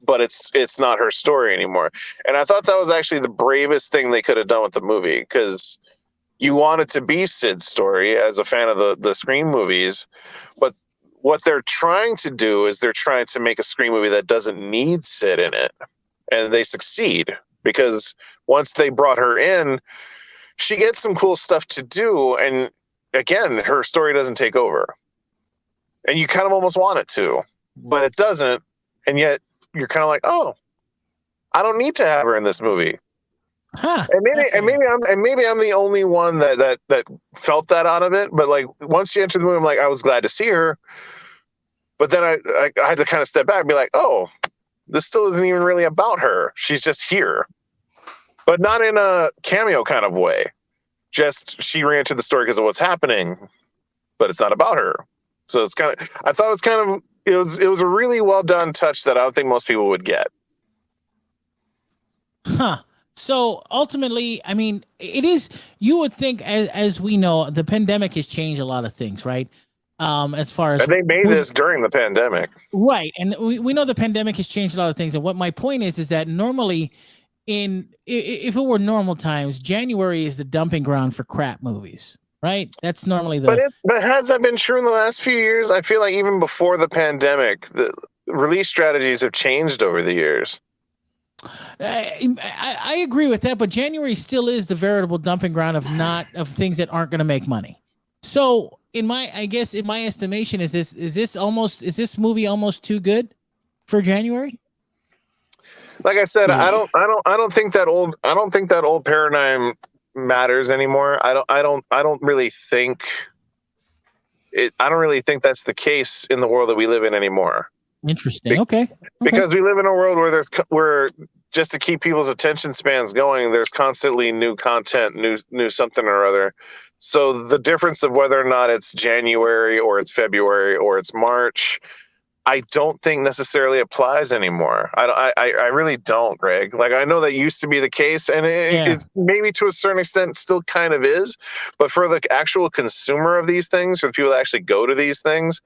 [SPEAKER 4] but it's not her story anymore. And I thought that was actually the bravest thing they could have done with the movie, because you want it to be Sid's story as a fan of the Scream movies, but what they're trying to do is they're trying to make a Scream movie that doesn't need Sid in it. And they succeed, because once they brought her in, she gets some cool stuff to do. And again, her story doesn't take over. And you kind of almost want it to, but it doesn't. And yet you're kind of like, oh, I don't need to have her in this movie.
[SPEAKER 1] Huh,
[SPEAKER 4] and maybe I'm the only one that felt that out of it. But like, once she entered the movie, I'm like, I was glad to see her. But then I had to kind of step back and be like, oh, this still isn't even really about her. She's just here, but not in a cameo kind of way. Just she re-entered the story because of what's happening, but it's not about her. So it's kind of, I thought it was a really well done touch that I don't think most people would get.
[SPEAKER 1] Huh. So ultimately, I mean, it is, you would think, as we know, the pandemic has changed a lot of things, right? As far as,
[SPEAKER 4] and they made this during the pandemic.
[SPEAKER 1] Right. And we know the pandemic has changed a lot of things. And what my point is that normally if it were normal times, January is the dumping ground for crap movies, right? That's normally but
[SPEAKER 4] has that been true in the last few years? I feel like even before the pandemic, the release strategies have changed over the years.
[SPEAKER 1] I agree with that, but January still is the veritable dumping ground of things that aren't going to make money. So in my estimation, is this movie almost too good for January?
[SPEAKER 4] Like I said, I don't think that old paradigm matters anymore. I don't really think that's the case in the world that we live in anymore.
[SPEAKER 1] Interesting. Okay.
[SPEAKER 4] Because we live in a world where just to keep people's attention spans going, there's constantly new content, new something or other. So the difference of whether or not it's January or it's February or it's March, I don't think necessarily applies anymore. I really don't, Greg. Like, I know that used to be the case, and it maybe to a certain extent still kind of is, but for the actual consumer of these things, for the people that actually go to these things,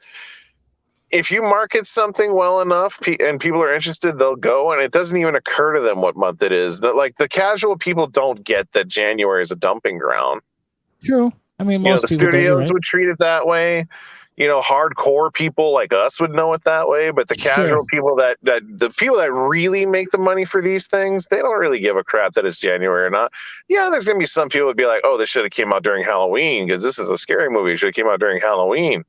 [SPEAKER 4] if you market something well enough and people are interested, they'll go, and it doesn't even occur to them what month it is. Like, the casual people don't get that January is a dumping ground.
[SPEAKER 1] True. I mean, most
[SPEAKER 4] the
[SPEAKER 1] people
[SPEAKER 4] studios would treat it that way. Hardcore people like us would know it that way, but the casual people the people that really make the money for these things, they don't really give a crap that it's January or not. Yeah, there's going to be some people that be like, oh, this should have came out during Halloween because this is a scary movie. It should have came out during Halloween.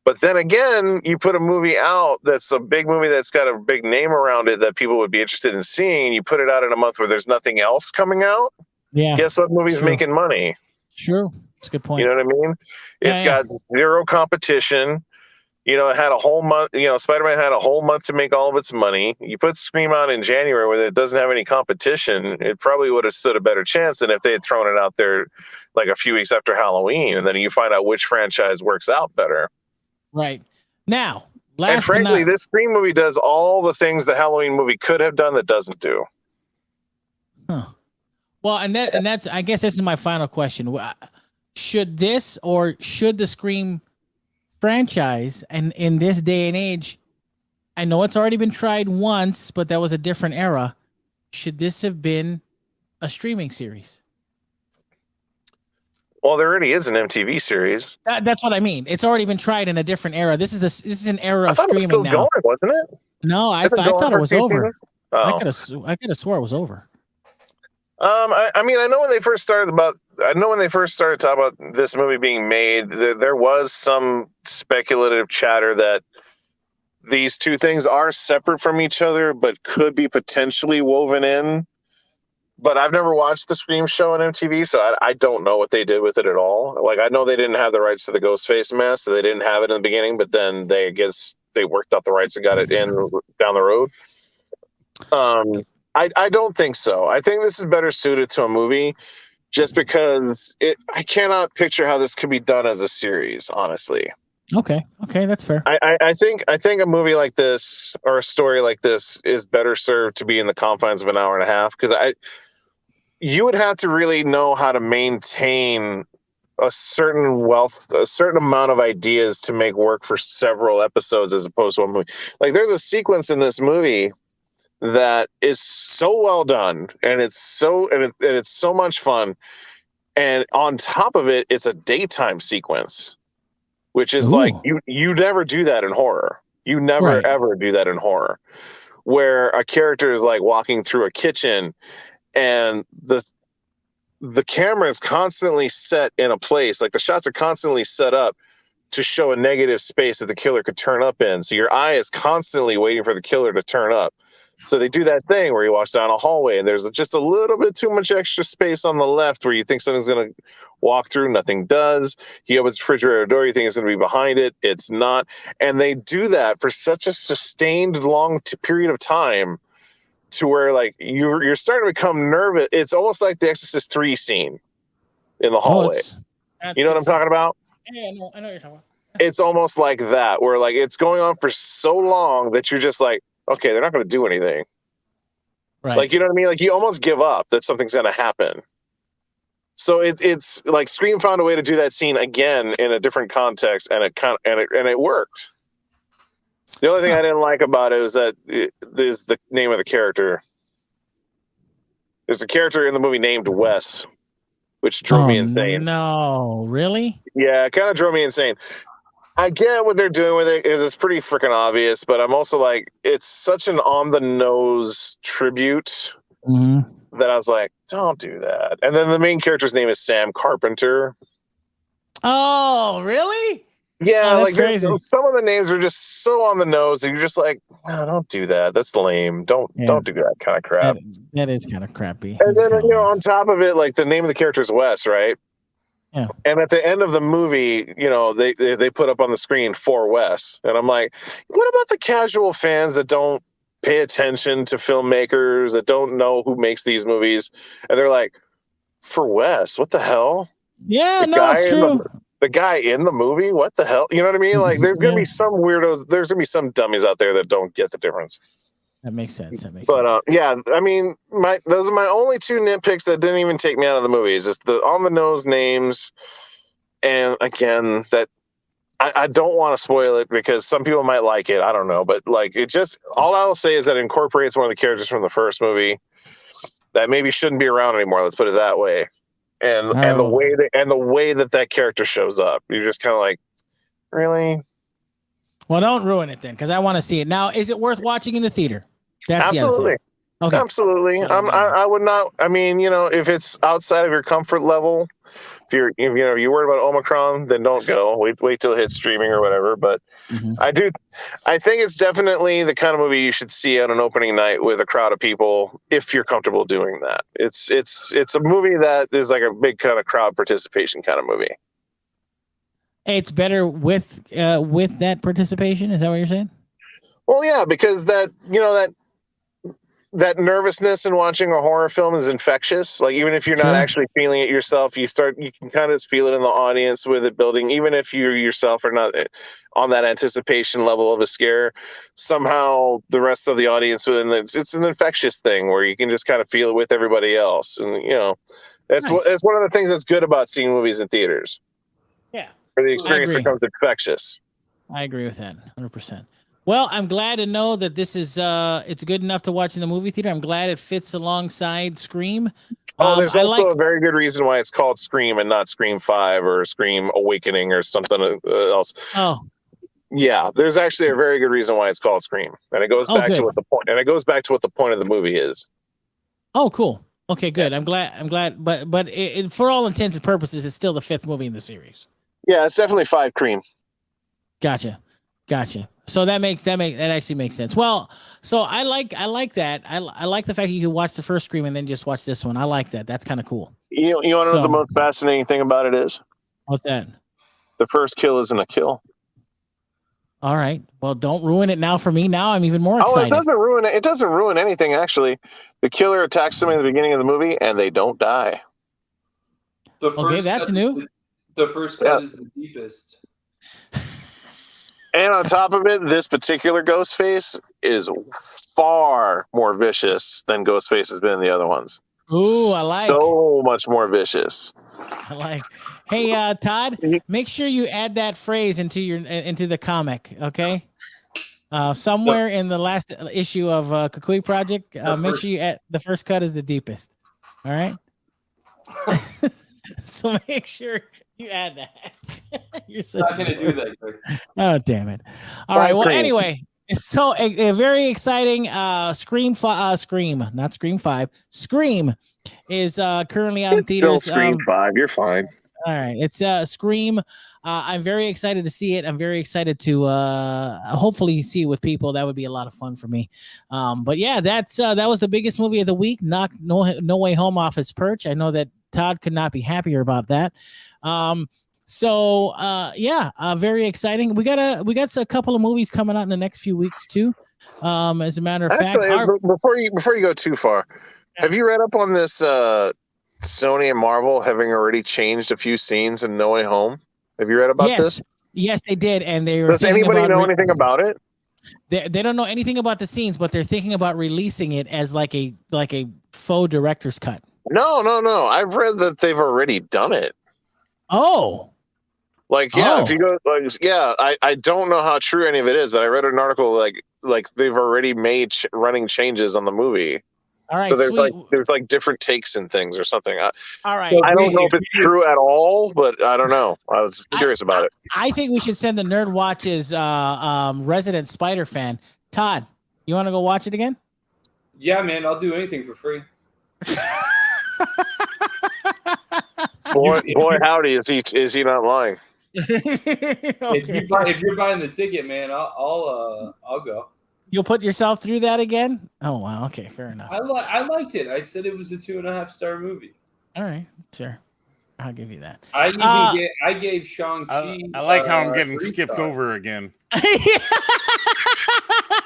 [SPEAKER 4] But then again, you put a movie out that's a big movie that's got a big name around it that people would be interested in seeing, and you put it out in a month where there's nothing else coming out. Yeah. Guess what movie's making money?
[SPEAKER 1] True. That's a good point.
[SPEAKER 4] You know what I mean? It's got zero competition. It had a whole month. Spider-Man had a whole month to make all of its money. You put Scream out in January where it doesn't have any competition, it probably would have stood a better chance than if they had thrown it out there like a few weeks after Halloween, and then you find out which franchise works out better.
[SPEAKER 1] Right. Now,
[SPEAKER 4] and frankly, this Scream movie does all the things the Halloween movie could have done that doesn't do.
[SPEAKER 1] Huh. Well, and that's, I guess this is my final question. Should the Scream franchise, and in this day and age, I know it's already been tried once, but that was a different era. Should this have been a streaming series?
[SPEAKER 4] Well, there already is an MTV series.
[SPEAKER 1] That's what I mean. It's already been tried in a different era. This is an era of streaming
[SPEAKER 4] it was still
[SPEAKER 1] now.
[SPEAKER 4] Going, wasn't it?
[SPEAKER 1] No, I thought it was over. Oh. I could have swore it was over.
[SPEAKER 4] I mean, I know when they first started about I know when they first started talking about this movie being made, there was some speculative chatter that these two things are separate from each other, but could be potentially woven in. But I've never watched the Scream show on MTV, so I don't know what they did with it at all. Like, I know they didn't have the rights to the Ghostface mask, so they didn't have it in the beginning, but then they worked out the rights and got it in down the road. I don't think so. I think this is better suited to a movie just because I cannot picture how this could be done as a series, honestly.
[SPEAKER 1] Okay, that's fair.
[SPEAKER 4] I think a movie like this or a story like this is better served to be in the confines of an hour and a half, because you would have to really know how to maintain a certain amount of ideas to make work for several episodes as opposed to one movie. Like, there's a sequence in this movie that is so well done, and it's so much fun, and on top of it, it's a daytime sequence, which is like you never do that in horror. You never ever do that in horror, where a character is like walking through a kitchen, and the camera is constantly set in a place, like the shots are constantly set up to show a negative space that the killer could turn up in. So your eye is constantly waiting for the killer to turn up. So they do that thing where he walks down a hallway and there's just a little bit too much extra space on the left where you think something's going to walk through. Nothing does. He opens the refrigerator door. You think it's going to be behind it. It's not. And they do that for such a sustained long period of time to where, like, you're starting to become nervous. It's almost like the Exorcist 3 scene in the hallway. You know what I'm talking about?
[SPEAKER 1] Yeah, I know what you're talking about.
[SPEAKER 4] It's almost like that, where like it's going on for so long that you're just like, okay, they're not going to do anything.
[SPEAKER 1] Right.
[SPEAKER 4] Like, you know what I mean? Like, you almost give up that something's going to happen. So it's like Scream found a way to do that scene again in a different context, and it worked. The only thing I didn't like about it was that there's the name of the character. There's a character in the movie named Wes, which drove me insane.
[SPEAKER 1] No, really?
[SPEAKER 4] Yeah, it kind of drove me insane. I get what they're doing with it. It's pretty freaking obvious, but I'm also like, it's such an on-the-nose tribute that I was like, don't do that. And then the main character's name is Sam Carpenter.
[SPEAKER 1] Oh, really?
[SPEAKER 4] Yeah, like
[SPEAKER 1] crazy.
[SPEAKER 4] Some of the names are just so on the nose, and you're just like, no, don't do that. That's lame. Don't do that kind of crap.
[SPEAKER 1] That is kind of crappy.
[SPEAKER 4] And then on top of it, like the name of the character is Wes, right?
[SPEAKER 1] Yeah.
[SPEAKER 4] And at the end of the movie, they put up on the screen for Wes, and I'm like, what about the casual fans that don't pay attention to filmmakers, that don't know who makes these movies, and they're like, for Wes, what the hell?
[SPEAKER 1] Yeah, it's true.
[SPEAKER 4] The guy in the movie, what the hell? You know what I mean? Like, there's gonna be some weirdos. There's gonna be some dummies out there that don't get the difference.
[SPEAKER 1] That makes sense.
[SPEAKER 4] Yeah, I mean, those are my only two nitpicks that didn't even take me out of the movie. Is just the on the nose names, and again, that I don't want to spoil it because some people might like it. I don't know, but like, it just, all I'll say is that it incorporates one of the characters from the first movie that maybe shouldn't be around anymore. Let's put it that way. And the way that character shows up, you're just kind of like, really?
[SPEAKER 1] Well, don't ruin it then, because I want to see it. Now, is it worth watching in the theater? That's
[SPEAKER 4] absolutely. Okay. Absolutely. I would not. I mean, if it's outside of your comfort level, if you're worried about Omicron, then don't go. Wait till it hits streaming or whatever. But I think it's definitely the kind of movie you should see on an opening night with a crowd of people if you're comfortable doing that. It's a movie that is like a big kind of crowd participation kind of movie.
[SPEAKER 1] It's better with that participation. Is that what you're saying?
[SPEAKER 4] Well, yeah, because that nervousness in watching a horror film is infectious. Like, even if you're not actually feeling it yourself, you can kind of feel it in the audience with it building. Even if you yourself are not on that anticipation level of a scare, somehow the rest of the audience it's an infectious thing where you can just kind of feel it with everybody else. And that's one of the things that's good about seeing movies in theaters.
[SPEAKER 1] Yeah,
[SPEAKER 4] where the experience becomes infectious.
[SPEAKER 1] I agree with that 100%. Well, I'm glad to know that this is it's good enough to watch in the movie theater. I'm glad it fits alongside Scream.
[SPEAKER 4] There's also a very good reason why it's called Scream and not Scream 5 or Scream Awakening or something else.
[SPEAKER 1] Oh.
[SPEAKER 4] Yeah, there's actually a very good reason why it's called Scream. And it goes back to what the point of the movie is.
[SPEAKER 1] Oh, cool. Okay, good. I'm glad. But for all intents and purposes, it's still the 5th movie in the series.
[SPEAKER 4] Yeah, it's definitely 5 cream.
[SPEAKER 1] Gotcha. So that actually makes sense. Well, so I like that. I like the fact that you can watch the first Scream and then just watch this one. I like that. That's kind of cool.
[SPEAKER 4] You want to know the most fascinating thing about it is?
[SPEAKER 1] What's that?
[SPEAKER 4] The first kill isn't a kill.
[SPEAKER 1] All right. Well, don't ruin it now for me. Now I'm even more excited.
[SPEAKER 4] Oh, it doesn't ruin it. It doesn't ruin anything, actually. The killer attacks somebody at the beginning of the movie, and they don't die.
[SPEAKER 1] Okay, that's new.
[SPEAKER 5] The first cut is the deepest.
[SPEAKER 4] And on top of it, this particular Ghostface is far more vicious than Ghostface has been in the other ones.
[SPEAKER 1] Ooh, I like.
[SPEAKER 4] So much more vicious.
[SPEAKER 1] I like. Hey, Todd, make sure you add that phrase into the comic, okay? Somewhere in the last issue of Kukui Project, make sure you add the first cut is the deepest. All right. So make sure you add that. You're
[SPEAKER 5] not going to do that, Greg.
[SPEAKER 1] Oh, damn it. All right. Well, anyway, so a very exciting Scream, not Scream 5. Scream is currently out in theaters.
[SPEAKER 4] Still Scream 5. You're fine.
[SPEAKER 1] All right. It's Scream. I'm very excited to see it. I'm very excited to hopefully see it with people. That would be a lot of fun for me. But yeah, that was the biggest movie of the week. Knocked No Way Home off its perch. I know that Todd could not be happier about that. Very exciting. We got a couple of movies coming out in the next few weeks too. As a matter of fact,
[SPEAKER 4] before you go too far, have you read up on this? Sony and Marvel having already changed a few scenes in No Way Home. Have you read about this?
[SPEAKER 1] Yes, they did, and they were.
[SPEAKER 4] Does anybody know anything about it?
[SPEAKER 1] They don't know anything about the scenes, but they're thinking about releasing it as like a faux director's cut.
[SPEAKER 4] No. I've read that they've already done it.
[SPEAKER 1] Oh.
[SPEAKER 4] If you go, I don't know how true any of it is, but I read an article like they've already made running changes on the movie.
[SPEAKER 1] All right,
[SPEAKER 4] so there's different takes and things or something.
[SPEAKER 1] All right,
[SPEAKER 4] I don't know if it's true at all, but I don't know. I was curious about it.
[SPEAKER 1] I think we should send the NERDWatch's resident Spider fan, Todd. You want to go watch it again?
[SPEAKER 5] Yeah, man, I'll do anything for free.
[SPEAKER 4] boy, howdy, is he not lying?
[SPEAKER 1] Okay.
[SPEAKER 5] If you're buying the ticket, man, I'll go.
[SPEAKER 1] You'll put yourself through that again? Oh wow, okay, fair enough.
[SPEAKER 5] I liked it. I said it was a 2.5-star movie.
[SPEAKER 1] All right, sure, I'll give you that.
[SPEAKER 5] I gave Shang-Chi.
[SPEAKER 3] I like how I'm getting skipped over again.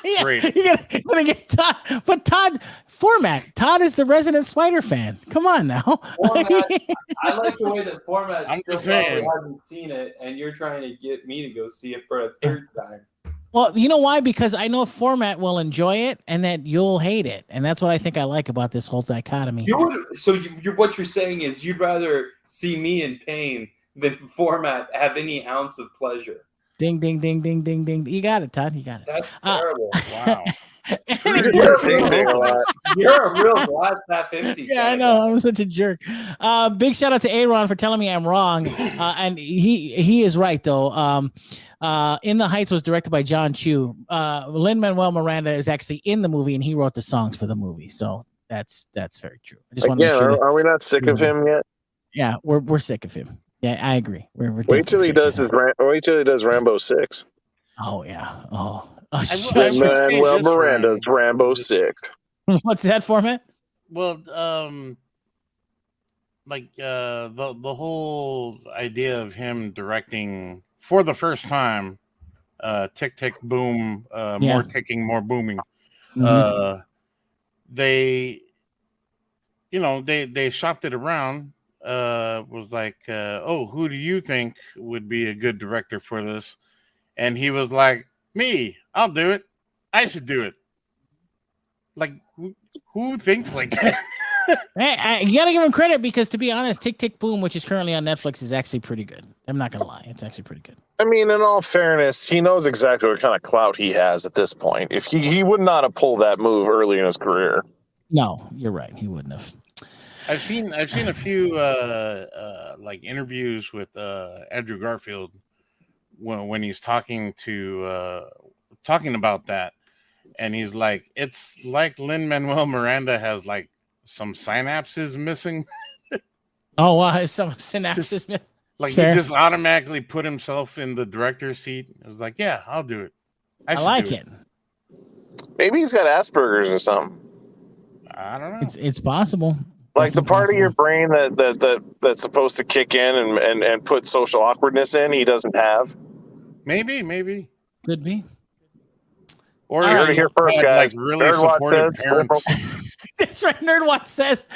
[SPEAKER 1] Yeah,
[SPEAKER 3] great.
[SPEAKER 1] You're gonna get Todd, but Phormat. Todd is the resident Spider fan. Come on now.
[SPEAKER 5] Phormat, I like the way that Phormat
[SPEAKER 3] I'm
[SPEAKER 5] still
[SPEAKER 3] just saying.
[SPEAKER 5] hasn't seen it, and you're trying to get me to go see it for a third time.
[SPEAKER 1] Well, you know why? Because I know Phormat will enjoy it, and that you'll hate it, and that's what I think I like about this whole dichotomy.
[SPEAKER 5] What you're saying is you'd rather see me in pain than Phormat have any ounce of pleasure.
[SPEAKER 1] Ding, ding, ding, ding, ding, ding. You got it, Todd. You got it.
[SPEAKER 5] That's terrible.
[SPEAKER 3] Wow.
[SPEAKER 5] You're a real glass half empty.
[SPEAKER 1] Yeah, I know. I'm such a jerk. Big shout out to Aron for telling me I'm wrong. And he is right though. In the Heights was directed by John Chu. Lin-Manuel Miranda is actually in the movie, and he wrote the songs for the movie. So that's very true. I just want to make sure
[SPEAKER 4] are we not sick of him yet?
[SPEAKER 1] Yeah, we're sick of him. Yeah, I agree. We're
[SPEAKER 4] wait till he does Rambo 6.
[SPEAKER 1] Oh yeah. Oh.
[SPEAKER 4] Lin-Manuel Miranda's Rambo 6.
[SPEAKER 1] What's that Phormat?
[SPEAKER 3] Well, the whole idea of him directing for the first time, Tick Tick Boom, more ticking, more booming.
[SPEAKER 1] Mm-hmm.
[SPEAKER 3] They shopped it around. Was like, who do you think would be a good director for this? And he was like, me, I'll do it. I should do it. Like, who thinks like that?
[SPEAKER 1] Hey, you gotta give him credit because, to be honest, Tick Tick Boom, which is currently on Netflix, is actually pretty good. I'm not gonna lie, it's actually pretty good.
[SPEAKER 4] I mean, in all fairness, he knows exactly what kind of clout he has at this point. If he would not have pulled that move early in his career.
[SPEAKER 1] No, you're right. He wouldn't have.
[SPEAKER 3] I've seen a few like interviews with Andrew Garfield when he's talking about that, and he's like, it's like Lin-Manuel Miranda has like some synapses missing.
[SPEAKER 1] Oh, wow, some synapses.
[SPEAKER 3] Like he just automatically put himself in the director's seat. It was like, yeah, I'll do it.
[SPEAKER 1] I like it.
[SPEAKER 4] Maybe he's got Asperger's or something.
[SPEAKER 3] I don't know.
[SPEAKER 1] It's possible.
[SPEAKER 4] Like the part of your brain that's supposed to kick in and put social awkwardness in, he doesn't have.
[SPEAKER 3] Maybe.
[SPEAKER 1] Could be.
[SPEAKER 4] Or you heard it here first, guys.
[SPEAKER 3] Like really supportive parents.
[SPEAKER 1] That's right. NERDWatch says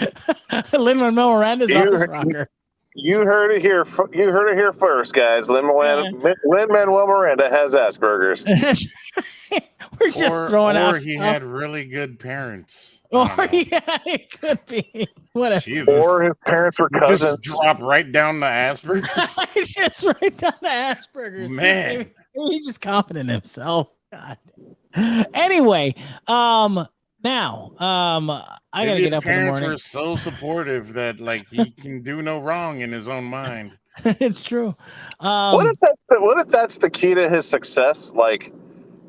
[SPEAKER 1] Lin-Manuel Miranda's office rocker.
[SPEAKER 4] You heard it here. You heard it here first, guys. Lin-Manuel Miranda has Asperger's.
[SPEAKER 1] We're just throwing out.
[SPEAKER 3] Or he had really good parents.
[SPEAKER 1] Or it could be. Whatever.
[SPEAKER 3] Jesus.
[SPEAKER 4] Or his parents were cousins.
[SPEAKER 3] Just drop right down to Asperger's.
[SPEAKER 1] Just right down to Asperger's.
[SPEAKER 3] Man.
[SPEAKER 1] Maybe he's just confident in himself. God. Anyway, now, I gotta get up in the morning.
[SPEAKER 3] His parents were so supportive that like he can do no wrong in his own mind.
[SPEAKER 1] It's true.
[SPEAKER 4] What if that's the key to his success? Like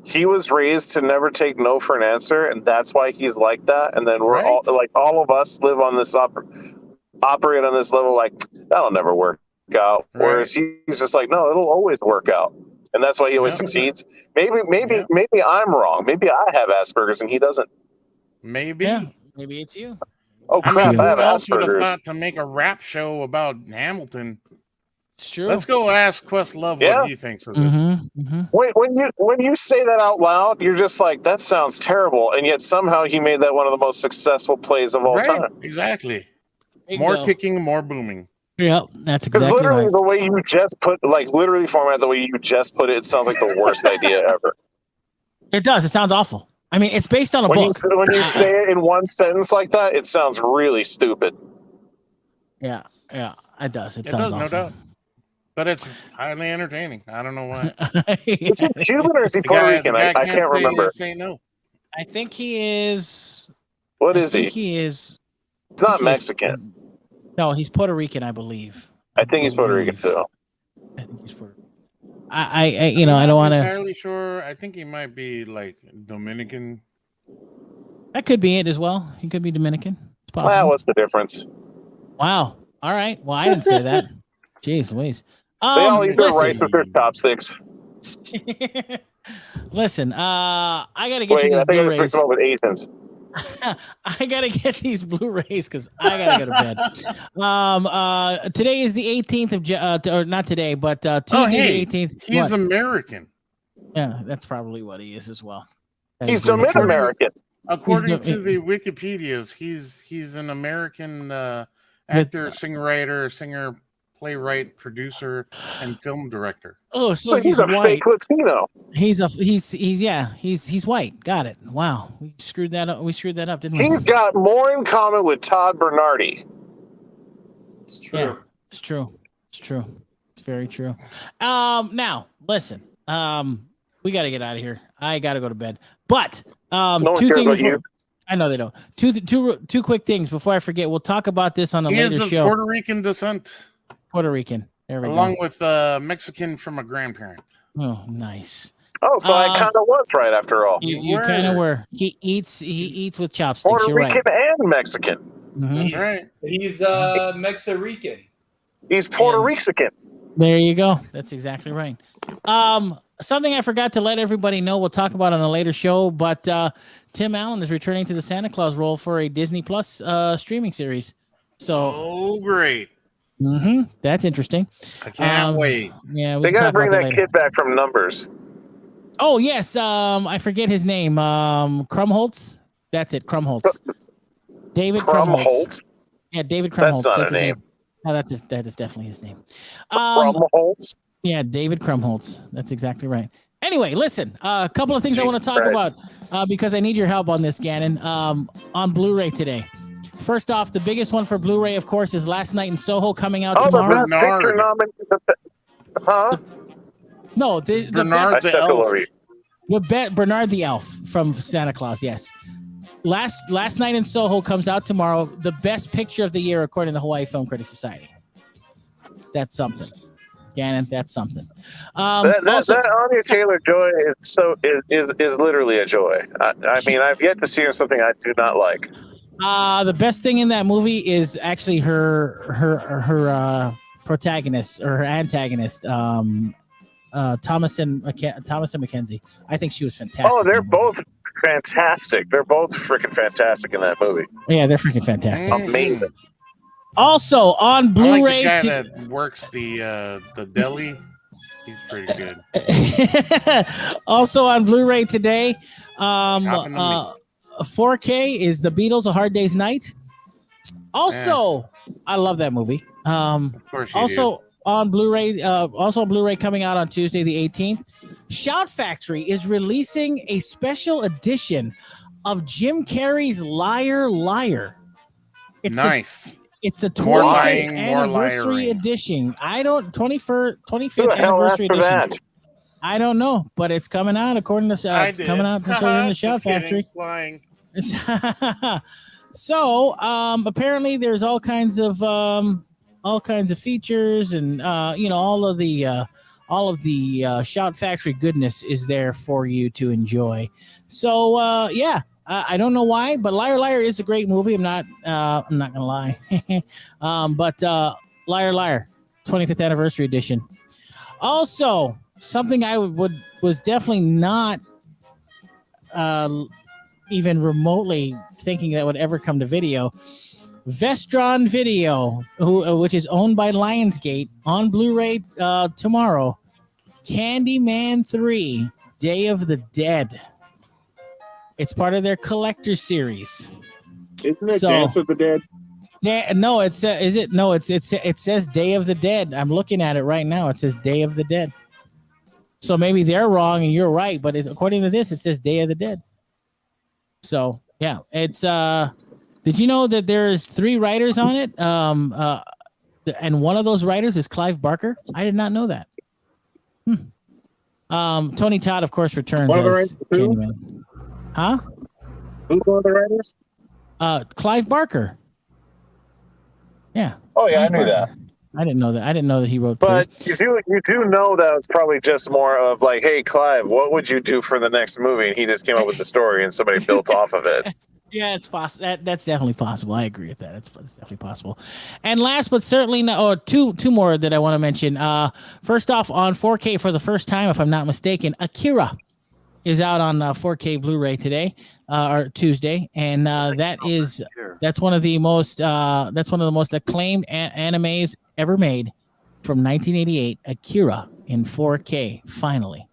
[SPEAKER 4] he was raised to never take no for an answer, and that's why he's like that. And then we're all of us live on this operate on this level. Like that'll never work out. Right. Whereas he's just like, no, it'll always work out. And that's why he always succeeds. Maybe I'm wrong. Maybe I have Asperger's and he doesn't.
[SPEAKER 3] Maybe.
[SPEAKER 1] Yeah. Maybe it's you.
[SPEAKER 4] Oh crap! I have Asperger's.
[SPEAKER 3] Thought to make a rap show about Hamilton.
[SPEAKER 1] It's true.
[SPEAKER 3] Let's go ask Questlove what he thinks of this.
[SPEAKER 4] Wait, when you say that out loud, you're just like, that sounds terrible, and yet somehow he made that one of the most successful plays of all time.
[SPEAKER 3] Exactly. More kicking, more booming.
[SPEAKER 1] Yeah, that's exactly
[SPEAKER 4] Because literally
[SPEAKER 1] right.
[SPEAKER 4] the way you just put, Phormat, the way you just put it, it sounds like the worst idea ever.
[SPEAKER 1] It does. It sounds awful. I mean, it's based on a book.
[SPEAKER 4] When you say it in one sentence like that, it sounds really stupid.
[SPEAKER 1] Yeah, it does. It
[SPEAKER 3] does,
[SPEAKER 1] sounds awful.
[SPEAKER 3] no doubt. But it's highly entertaining. I don't know why.
[SPEAKER 4] Is he Cuban or is he Puerto Rican? I can't remember.
[SPEAKER 3] Say no.
[SPEAKER 1] I think he is.
[SPEAKER 4] What is he?
[SPEAKER 1] I think he is.
[SPEAKER 4] He's not Mexican.
[SPEAKER 1] No, he's Puerto Rican, I believe.
[SPEAKER 4] I think he's Puerto Rican too.
[SPEAKER 1] I think he's Puerto Rican. I don't want to.
[SPEAKER 3] I'm entirely sure. I think he might be like Dominican.
[SPEAKER 1] That could be it as well. He could be Dominican. It's possible.
[SPEAKER 4] Well, what's the difference?
[SPEAKER 1] Wow. All right. Well, I didn't say that. Jeez Louise.
[SPEAKER 4] They all eat their rice with their chopsticks.
[SPEAKER 1] Listen, I gotta get to these
[SPEAKER 4] I think I
[SPEAKER 1] Blu-rays.
[SPEAKER 4] just with Asians.
[SPEAKER 1] I gotta get these Blu-rays because I gotta go to bed. Today is the 18th of or not today, but Tuesday the 18th.
[SPEAKER 3] He's American.
[SPEAKER 1] Yeah, that's probably what he is as well.
[SPEAKER 4] He's Dominican American.
[SPEAKER 3] According to the Wikipedias, he's an American actor, singer, playwright, producer, and film director.
[SPEAKER 1] Oh, so
[SPEAKER 4] he's a
[SPEAKER 1] white.
[SPEAKER 4] fake Latino.
[SPEAKER 1] He's white. Got it. Wow, we screwed that up, didn't we?
[SPEAKER 4] He's got more in common with Todd Bernardi.
[SPEAKER 5] It's true.
[SPEAKER 1] Yeah, it's true. It's very true. Now listen. We got to get out of here. I got to go to bed. But two things. I know they don't. Two quick things before I forget. We'll talk about this on a later show.
[SPEAKER 3] Puerto Rican descent.
[SPEAKER 1] Puerto Rican. There we go.
[SPEAKER 3] Along with Mexican from a grandparent.
[SPEAKER 1] Oh, nice.
[SPEAKER 4] Oh, so I kind of was right after all.
[SPEAKER 1] You kind of were. He eats with chopsticks.
[SPEAKER 4] Puerto
[SPEAKER 1] You're
[SPEAKER 4] Rican
[SPEAKER 1] right.
[SPEAKER 4] and Mexican.
[SPEAKER 1] Mm-hmm.
[SPEAKER 5] He's
[SPEAKER 3] right.
[SPEAKER 5] He's Mexican.
[SPEAKER 4] He's Puerto Rican.
[SPEAKER 1] There you go. That's exactly right. Something I forgot to let everybody know. We'll talk about on a later show, but Tim Allen is returning to the Santa Claus role for a Disney Plus streaming series. So,
[SPEAKER 3] great.
[SPEAKER 1] That's interesting.
[SPEAKER 3] I can't wait.
[SPEAKER 1] Yeah,
[SPEAKER 4] they got to bring that kid back from Numbers.
[SPEAKER 1] Oh yes, I forget his name. Krumholtz. That's it. Krumholtz. David Krumholtz. Yeah, David Krumholtz.
[SPEAKER 4] That's not
[SPEAKER 1] his
[SPEAKER 4] a name.
[SPEAKER 1] No, that is definitely his name.
[SPEAKER 4] Krumholtz.
[SPEAKER 1] Yeah, David Krumholtz. That's exactly right. Anyway, listen, a couple of things I want to talk about because I need your help on this, Gannon. On Blu-ray today. First off, the biggest one for Blu-ray, of course, is Last Night in Soho coming out tomorrow.
[SPEAKER 4] The Best Picture nominated. Huh?
[SPEAKER 1] No, the
[SPEAKER 3] Bernard the Elf.
[SPEAKER 1] Bernard the Elf from Santa Claus. Yes. Last Night in Soho comes out tomorrow. The best picture of the year, according to the Hawaii Film Critics Society. That's something. Gannon, that's something.
[SPEAKER 4] That Anya Taylor-Joy is literally a joy. I mean, I've yet to see her something I do not like.
[SPEAKER 1] The best thing in that movie is actually her protagonist or her antagonist, Thomas and Mackenzie. I think she was fantastic.
[SPEAKER 4] Oh, they're both fantastic. They're both freaking fantastic in that movie.
[SPEAKER 1] Yeah, they're freaking fantastic.
[SPEAKER 4] Amazing.
[SPEAKER 1] Also on Blu-ray,
[SPEAKER 3] I like the guy that works the deli. He's pretty good.
[SPEAKER 1] Also on Blu-ray today, 4K is The Beatles: A Hard Day's Night. Also, I love that movie.
[SPEAKER 3] Of course you
[SPEAKER 1] also on Blu-ray, coming out on Tuesday the 18th. Shout Factory is releasing a special edition of Jim Carrey's Liar Liar. It's
[SPEAKER 3] nice.
[SPEAKER 1] It's the 25th anniversary edition. 25th anniversary edition. That? I don't know, but it's coming out according to coming out to show in the Shout Factory. So apparently there's all kinds of features and all of the Shout Factory goodness is there for you to enjoy. So yeah. I don't know why, but Liar Liar is a great movie. I'm not gonna lie. But Liar Liar, 25th anniversary edition. Also, something I was definitely not even remotely thinking that would ever come to video. Vestron Video, which is owned by Lionsgate, on Blu-ray tomorrow. Candyman 3, Day of the Dead. It's part of their collector series.
[SPEAKER 4] Isn't it Dance of the Dead?
[SPEAKER 1] No, it says it says Day of the Dead. I'm looking at it right now. It says Day of the Dead. So maybe they're wrong and you're right, but according to this, it says Day of the Dead. So yeah, it's did you know that there's 3 writers on it? And one of those writers is Clive Barker. I did not know that. Tony Todd, of course, returns as Candyman. Huh?
[SPEAKER 4] Who's one of the writers?
[SPEAKER 1] Clive Barker. Yeah.
[SPEAKER 4] Oh yeah,
[SPEAKER 1] Clive
[SPEAKER 4] I knew
[SPEAKER 1] Barker.
[SPEAKER 4] that.
[SPEAKER 1] I didn't know that. I didn't know that he wrote.
[SPEAKER 4] But you do know that it's probably just more of like, hey, Clive, what would you do for the next movie? And he just came up with the story, and somebody built off of it.
[SPEAKER 1] Yeah, it's possible. That's definitely possible. I agree with that. It's definitely possible. And last but certainly not, two more that I want to mention. First off, on 4K for the first time, if I'm not mistaken, Akira is out on 4K Blu-ray today or Tuesday, and that's one of the most acclaimed animes ever made from 1988. Akira in 4K finally.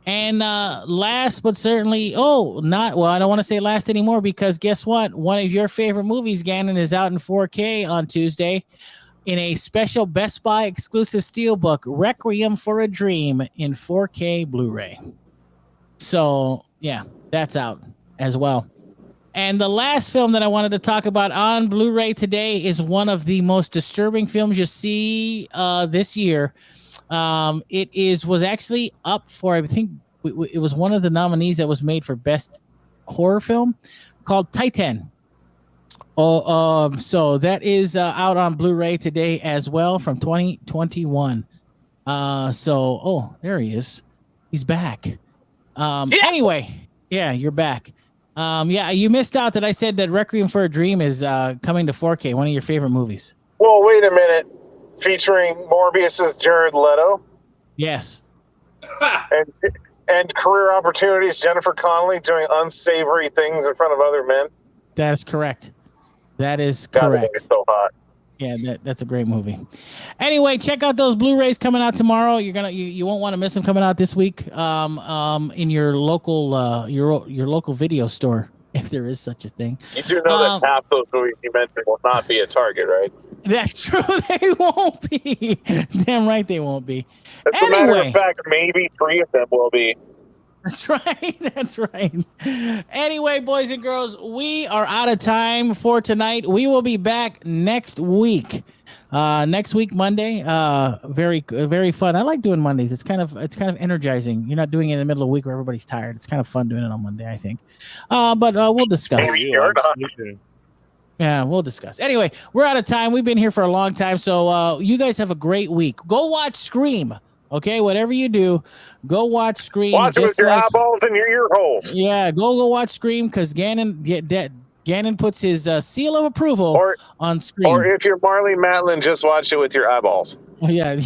[SPEAKER 1] And last but certainly, I don't want to say last anymore because guess what? One of your favorite movies, Gannon, is out in 4K on Tuesday in a special Best Buy exclusive steelbook, Requiem for a Dream in 4K Blu-ray. So yeah, that's out as well. And the last film that I wanted to talk about on Blu-ray today is one of the most disturbing films you'll see this year. It was actually up for, I think it was one of the nominees that was made for best horror film, called Titan. So that is out on Blu-ray today as well from 2021. There he is. He's back. Anyway, yeah, you're back. You missed out that I said that Requiem for a Dream is coming to 4K, one of your favorite movies.
[SPEAKER 4] Well, wait a minute. Featuring Morbius's Jared Leto.
[SPEAKER 1] Yes.
[SPEAKER 4] and career opportunities, Jennifer Connelly doing unsavory things in front of other men.
[SPEAKER 1] That is correct. That is correct.
[SPEAKER 4] It's so hot.
[SPEAKER 1] Yeah, that's a great movie. Anyway, check out those Blu-rays coming out tomorrow. You won't want to miss them coming out this week. In your local your local video store, if there is such a thing.
[SPEAKER 4] You do know that half those movies you mentioned will not be at Target, right?
[SPEAKER 1] That's true. They won't be. Damn right they won't be.
[SPEAKER 4] As a matter of fact, maybe 3 of them will be.
[SPEAKER 1] That's right. That's right. Anyway, boys and girls, we are out of time for tonight. We will be back next week. Next week, Monday. Very, very fun. I like doing Mondays. It's kind of energizing. You're not doing it in the middle of the week where everybody's tired. It's kind of fun doing it on Monday, I think. But we'll discuss. Yeah, we'll discuss. Anyway, we're out of time. We've been here for a long time, so you guys have a great week. Go watch Scream. Okay, whatever you do, go watch Scream.
[SPEAKER 4] Watch it with your eyeballs and your ear holes.
[SPEAKER 1] Yeah, go watch Scream because Gannon Gannon puts his seal of approval on screen.
[SPEAKER 4] Or if you're Marley Matlin, just watch it with your eyeballs.
[SPEAKER 1] Oh, yeah.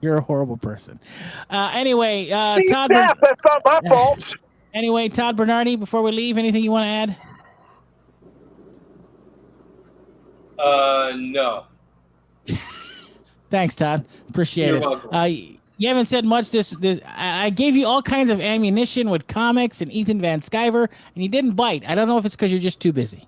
[SPEAKER 1] You're a horrible person. Anyway, Todd.
[SPEAKER 4] That's not my fault.
[SPEAKER 1] Anyway, Todd Bernardi, before we leave, anything you want to
[SPEAKER 5] add? No.
[SPEAKER 1] Thanks, Todd. Appreciate it.
[SPEAKER 5] You're welcome.
[SPEAKER 1] You haven't said much. I gave you all kinds of ammunition with comics and Ethan Van Sciver, and you didn't bite. I don't know if it's because you're just too busy.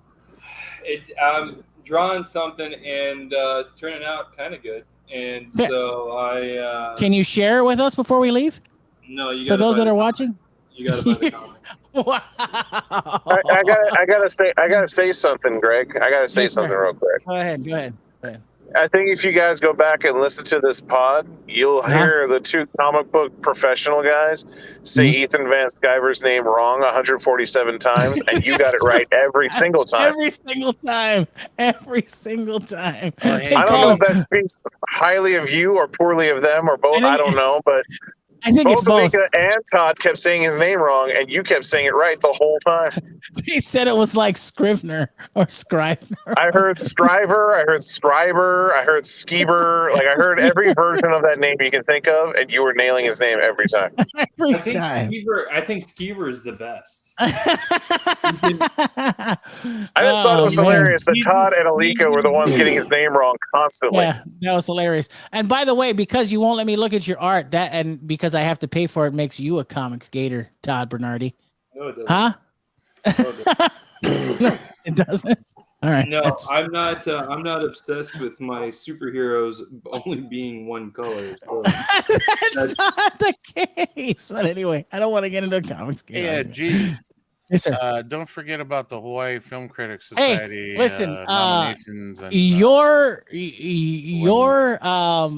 [SPEAKER 5] I'm drawing something, and it's turning out kind of good. And so I...
[SPEAKER 1] Can you share it with us before we leave?
[SPEAKER 5] No, you
[SPEAKER 1] got for those that are watching.
[SPEAKER 5] You got to buy the comic.
[SPEAKER 1] Wow.
[SPEAKER 4] I gotta say something, Greg. I gotta say something real quick.
[SPEAKER 1] Go ahead.
[SPEAKER 4] I think if you guys go back and listen to this pod, you'll hear the two comic book professional guys say Ethan Van Sciver's name wrong 147 times, and you got it right every single time.
[SPEAKER 1] Every single time.
[SPEAKER 4] I don't know if that speaks highly of you or poorly of them or both. I don't know, but
[SPEAKER 1] I think it's both.
[SPEAKER 4] Alika and Todd kept saying his name wrong, and you kept saying it right the whole time.
[SPEAKER 1] He said it was like Scrivener or Scrivener.
[SPEAKER 4] I heard Striver, I heard Scriber, I heard Skeeber. Like, I heard every version of that name you can think of, and you were nailing his name every time.
[SPEAKER 5] I think Skeever is the best.
[SPEAKER 4] I just thought it was hilarious that Todd and Alika were the ones getting his name wrong constantly.
[SPEAKER 1] Yeah, that was hilarious. And by the way, because you won't let me look at your art, and because I have to pay for it, makes you a comics gator, Todd Bernardi.
[SPEAKER 5] No, it doesn't.
[SPEAKER 1] Huh? No, it doesn't. All right.
[SPEAKER 5] No, I'm not obsessed with my superheroes only being one color. So
[SPEAKER 1] that's not the case. But anyway, I don't want to get into a comics game.
[SPEAKER 3] Yeah, gee.
[SPEAKER 1] Yes, sir.
[SPEAKER 3] Don't forget about the Hawaii Film Critics Society.
[SPEAKER 1] Hey, listen.
[SPEAKER 3] Nominations and,
[SPEAKER 1] your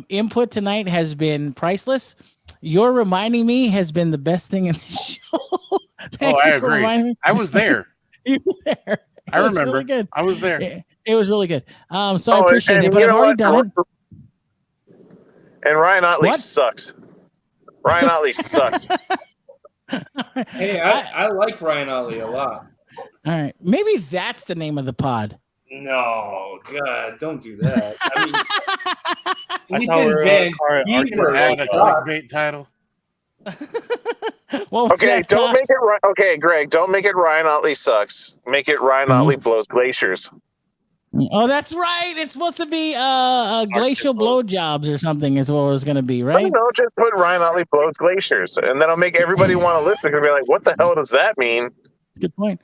[SPEAKER 1] input tonight has been priceless. Your reminding me has been the best thing in the show.
[SPEAKER 3] I agree. I was there.
[SPEAKER 1] You were there.
[SPEAKER 3] I remember.
[SPEAKER 1] Really good.
[SPEAKER 3] I was there.
[SPEAKER 1] It was really good. So I appreciate it, but I've already done it.
[SPEAKER 4] And Ryan Otley sucks. Ryan Otley sucks.
[SPEAKER 5] Hey, I like Ryan Otley a lot.
[SPEAKER 1] All right. Maybe that's the name of the pod.
[SPEAKER 5] No, God, don't do that. I mean,
[SPEAKER 3] a clickbait title.
[SPEAKER 1] Well,
[SPEAKER 4] okay, don't make it right. Okay, Greg, don't make it Ryan Otley sucks. Make it Ryan Otley blows glaciers.
[SPEAKER 1] Oh, that's right. It's supposed to be glacial blowjobs or something is what it was going to be, right?
[SPEAKER 4] No, just put Ryan Otley blows glaciers, and then I'll make everybody want to listen and be like, "What the hell does that mean?"
[SPEAKER 1] Good point.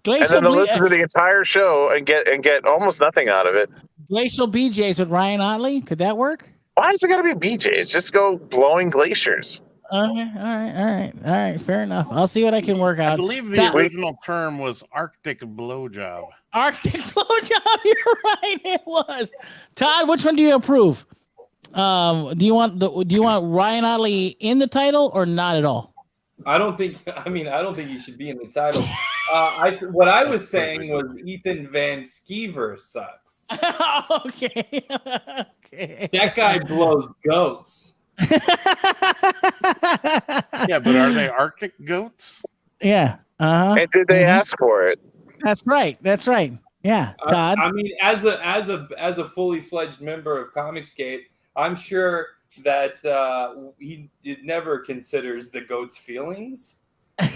[SPEAKER 4] And then they'll listen to the entire show and get almost nothing out of it.
[SPEAKER 1] Glacial BJs with Ryan Otley. Could that work?
[SPEAKER 4] Why is it got to be BJs? Just go blowing glaciers.
[SPEAKER 1] Okay, all right. Fair enough. I'll see what I can work out.
[SPEAKER 3] I believe the original term was Arctic blowjob.
[SPEAKER 1] Arctic blowjob. You're right. It was. Todd, which one do you approve? Do you want Ryan Otley in the title or not at all?
[SPEAKER 5] I don't think he should be in the title. What I was saying was Ethan Van Sciver sucks.
[SPEAKER 1] Okay.
[SPEAKER 5] That guy blows goats.
[SPEAKER 3] Yeah, but are they Arctic goats?
[SPEAKER 1] Yeah.
[SPEAKER 4] And did they ask for it?
[SPEAKER 1] That's right. Yeah, Todd.
[SPEAKER 5] I mean, as a fully fledged member of Comicsgate, I'm sure that he never considers the goat's feelings. He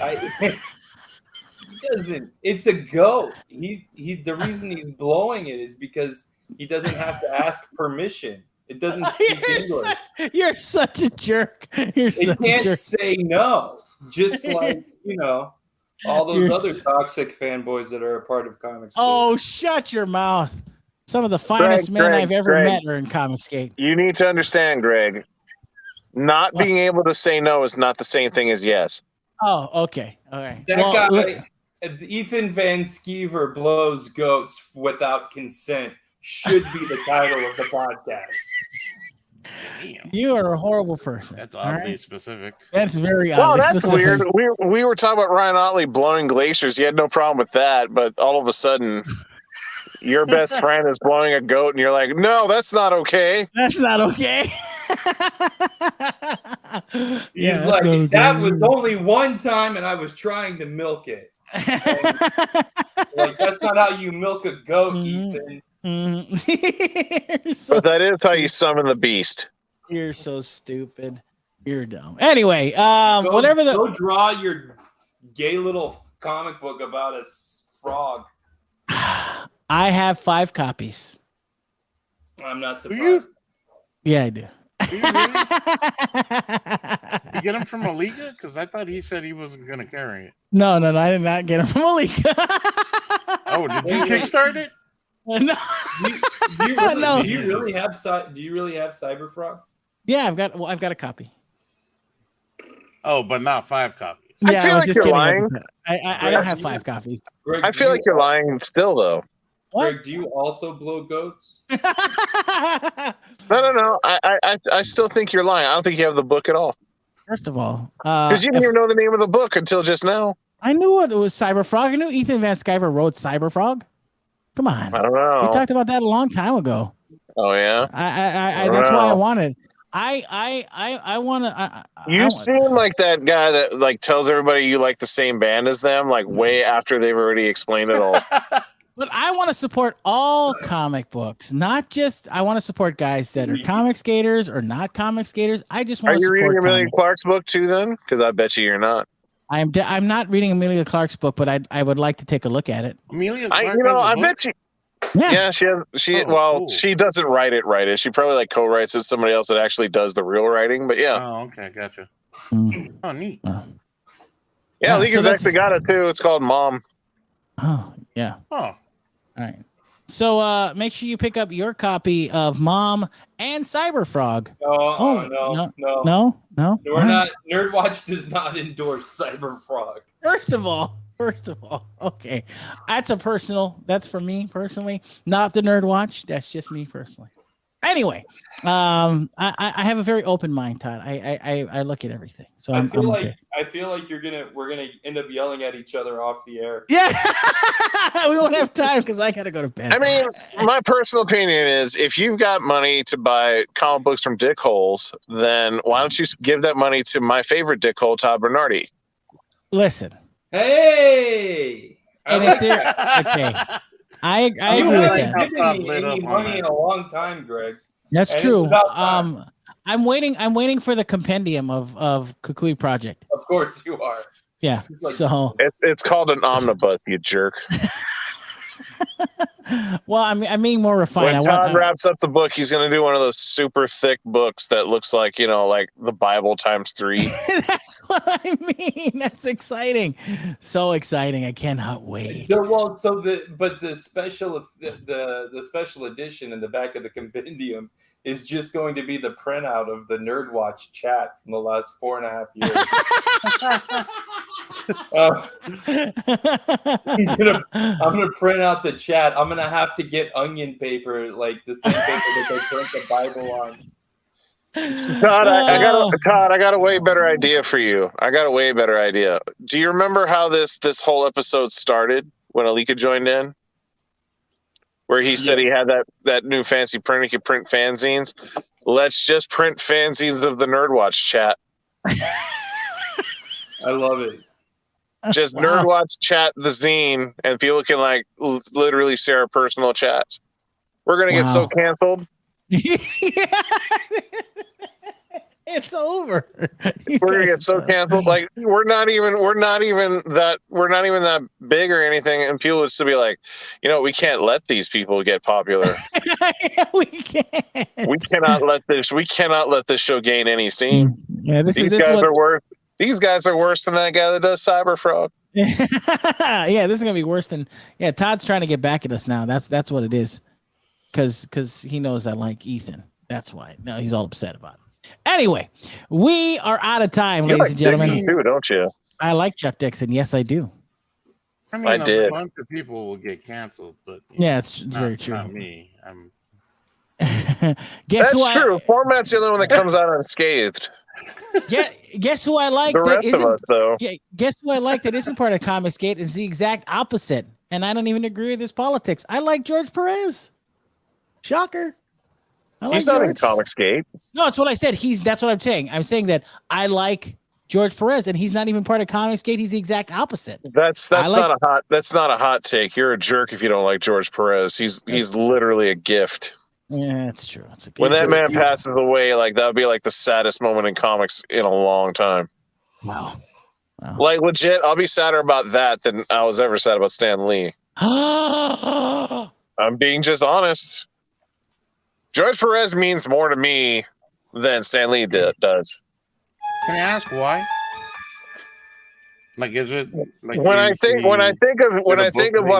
[SPEAKER 5] doesn't. It's a goat. The reason he's blowing it is because he doesn't have to ask permission. It doesn't speak English.
[SPEAKER 1] You're such a jerk.
[SPEAKER 5] It can't say no. Just like, all those other toxic fanboys that are a part of Comicsgate.
[SPEAKER 1] Oh, shut your mouth. Some of the finest men I've ever met are in Comicsgate.
[SPEAKER 4] You need to understand, Greg. Not being able to say no is not the same thing as yes.
[SPEAKER 1] Oh, okay. All right.
[SPEAKER 5] That guy, Ethan Van Sciver blows goats without consent, should be the title of the podcast.
[SPEAKER 3] Damn.
[SPEAKER 1] You are a horrible person.
[SPEAKER 3] That's oddly specific.
[SPEAKER 1] That's very
[SPEAKER 4] well,
[SPEAKER 1] oddly
[SPEAKER 4] that's
[SPEAKER 1] specific.
[SPEAKER 4] weird. We were talking about Ryan Otley blowing glaciers. You had no problem with that, but all of a sudden, your best friend is blowing a goat, and you're like, "No, that's not okay."
[SPEAKER 1] That's not okay.
[SPEAKER 5] He's like, "That was only one time, and I was trying to milk it." Like, that's not how you milk a goat,
[SPEAKER 1] Mhm.
[SPEAKER 5] Ethan.
[SPEAKER 1] So
[SPEAKER 4] But that is how you summon the beast.
[SPEAKER 1] You're so stupid. You're dumb. Anyway,
[SPEAKER 5] Go draw your gay little comic book about a frog.
[SPEAKER 1] I have 5 copies.
[SPEAKER 5] I'm not surprised.
[SPEAKER 1] Yeah, I do.
[SPEAKER 3] Do you really? You get him from Alika? Because I thought he said he wasn't going to carry it.
[SPEAKER 1] No, I did not get them from Alika.
[SPEAKER 3] Oh, did you kickstart it?
[SPEAKER 1] No.
[SPEAKER 5] Do you really have Cyberfrog?
[SPEAKER 1] Yeah, I've got a copy.
[SPEAKER 3] Oh, but not 5 copies.
[SPEAKER 4] I
[SPEAKER 1] Yeah,
[SPEAKER 4] feel
[SPEAKER 1] I was
[SPEAKER 4] like
[SPEAKER 1] just
[SPEAKER 4] you're
[SPEAKER 1] kidding.
[SPEAKER 4] lying.
[SPEAKER 1] I don't have 5 copies.
[SPEAKER 5] Greg,
[SPEAKER 4] I feel like you're lying still, though.
[SPEAKER 1] What?
[SPEAKER 5] Greg, do you also blow goats?
[SPEAKER 4] No. I still think you're lying. I don't think you have the book at all.
[SPEAKER 1] First of all,
[SPEAKER 4] Because you didn't even know the name of the book until just now.
[SPEAKER 1] I knew it was Cyberfrog. I knew Ethan Van Sciver wrote Cyberfrog. Come on.
[SPEAKER 4] I don't know.
[SPEAKER 1] We talked about that a long time ago.
[SPEAKER 4] Oh yeah.
[SPEAKER 1] I that's why I wanted. I want to.
[SPEAKER 4] You seem like that guy that like tells everybody you like the same band as them, like way after they've already explained it all.
[SPEAKER 1] But I want to support all comic books, not just. I want to support guys that are comic skaters or not comic skaters. I just want
[SPEAKER 4] Are
[SPEAKER 1] to
[SPEAKER 4] you
[SPEAKER 1] support.
[SPEAKER 4] reading Amelia
[SPEAKER 1] comics.
[SPEAKER 4] Clark's book too? Then, because I bet you're not.
[SPEAKER 1] I'm not reading Amelia Clark's book, but I would like to take a look at it.
[SPEAKER 3] Amelia
[SPEAKER 4] I
[SPEAKER 3] Clark has a book?
[SPEAKER 4] bet you.
[SPEAKER 1] Yeah.
[SPEAKER 4] Yeah, she
[SPEAKER 3] Oh, cool.
[SPEAKER 4] she doesn't write it. She probably like co-writes with somebody else that actually does the real writing. But yeah,
[SPEAKER 3] Oh, okay, gotcha.
[SPEAKER 1] Mm.
[SPEAKER 3] Oh, neat.
[SPEAKER 1] Oh.
[SPEAKER 4] yeah,
[SPEAKER 1] so
[SPEAKER 4] Lika's
[SPEAKER 1] that's-
[SPEAKER 4] actually got it too. It's called Mom.
[SPEAKER 1] Oh yeah.
[SPEAKER 3] Oh,
[SPEAKER 1] All right. So make sure you pick up your copy of Mom and Cyberfrog.
[SPEAKER 5] No.
[SPEAKER 1] No. All
[SPEAKER 5] We're
[SPEAKER 1] right.
[SPEAKER 5] not. NERDWatch does not endorse Cyberfrog.
[SPEAKER 1] First of all, okay, that's for me personally, not the NERDWatch. That's just me personally. Anyway, I have a very open mind, Todd. I look at everything, so I'm okay.
[SPEAKER 5] I feel like we're gonna end up yelling at each other off the air.
[SPEAKER 1] Yeah, we won't have time because I gotta go to bed.
[SPEAKER 4] I mean, my personal opinion is if you've got money to buy comic books from dickholes, then why don't you give that money to my favorite dickhole, Todd Bernardi?
[SPEAKER 1] Listen,
[SPEAKER 5] Hey,
[SPEAKER 1] and if they're okay, I agree with
[SPEAKER 5] haven't
[SPEAKER 1] that.
[SPEAKER 5] given me any money in a long time, Greg.
[SPEAKER 1] That's
[SPEAKER 5] And
[SPEAKER 1] true.
[SPEAKER 5] it's about time.
[SPEAKER 1] I'm waiting for the compendium of Kukui Project.
[SPEAKER 5] Of course you are.
[SPEAKER 1] Yeah.
[SPEAKER 5] Like-
[SPEAKER 1] So,
[SPEAKER 4] It's called an omnibus, you jerk.
[SPEAKER 1] well, I mean more refined.
[SPEAKER 4] When Todd wraps up the book, he's going to do one of those super thick books that looks like, like the Bible times 3.
[SPEAKER 1] That's what I mean. That's exciting. So exciting. I cannot wait.
[SPEAKER 5] The special edition in the back of the compendium is just going to be the printout of the NERDWatch chat from the last 4.5 years. I'm gonna print out the chat. I'm gonna have to get onion paper, like the same paper that they print the Bible on.
[SPEAKER 4] Todd, I got a way better idea for you. Do you remember how this whole episode started when Alika joined in? Where he said he had that new fancy printer, he could print fanzines. Let's just print fanzines of the NERDWatch chat.
[SPEAKER 5] I love it.
[SPEAKER 4] Just
[SPEAKER 1] Wow.
[SPEAKER 4] NERDWatch chat the zine, and people can like literally see our personal chats. We're gonna get so
[SPEAKER 1] Wow.
[SPEAKER 4] canceled.
[SPEAKER 1] It's over.
[SPEAKER 4] We're gonna get so canceled. Like we're not even that big or anything, and people would still be like, we can't let these people get popular.
[SPEAKER 1] Yeah, we can't.
[SPEAKER 4] We cannot let this show gain any steam.
[SPEAKER 1] Yeah,
[SPEAKER 4] These guys are worse. These guys are worse than that guy that does Cyberfrog.
[SPEAKER 1] Yeah, this is gonna be worse than. Yeah, Todd's trying to get back at us now. That's what it is. Because he knows I like Ethan. That's why. No, he's all upset about it. Anyway, we are out of time,
[SPEAKER 4] You
[SPEAKER 1] ladies
[SPEAKER 4] like
[SPEAKER 1] and gentlemen.
[SPEAKER 4] Dixon too, don't you?
[SPEAKER 1] I like Jeff Dixon. Yes, I do.
[SPEAKER 3] I mean,
[SPEAKER 4] I
[SPEAKER 3] a
[SPEAKER 4] did.
[SPEAKER 3] bunch of people will get canceled, but
[SPEAKER 1] Yeah, it's very
[SPEAKER 3] not
[SPEAKER 1] true.
[SPEAKER 3] me. I'm
[SPEAKER 1] Guess
[SPEAKER 4] That's
[SPEAKER 1] who
[SPEAKER 4] true. Format's the only one that comes out unscathed.
[SPEAKER 1] Guess who I like?
[SPEAKER 4] The
[SPEAKER 1] that
[SPEAKER 4] rest of
[SPEAKER 1] isn't-
[SPEAKER 4] us, though.
[SPEAKER 1] Yeah, guess who I like that isn't part of Comicsgate is the exact opposite. And I don't even agree with his politics. I like George Perez. Shocker. I like
[SPEAKER 4] He's not in
[SPEAKER 1] George.
[SPEAKER 4] Comicsgate.
[SPEAKER 1] No, that's what I said. That's what I'm saying. I'm saying that I like George Perez, and he's not even part of Comicsgate. He's the exact opposite.
[SPEAKER 4] That's not a hot take. You're a jerk if you don't like George Perez. He's literally a gift.
[SPEAKER 1] Yeah, that's true. That's
[SPEAKER 4] when that man passes away, like that would be like the saddest moment in comics in a long time.
[SPEAKER 1] Wow.
[SPEAKER 4] Like legit, I'll be sadder about that than I was ever sad about Stan Lee. I'm being just honest. George Perez means more to me than Stan Lee does.
[SPEAKER 3] Can I ask why? Like, is it like
[SPEAKER 4] when I think of what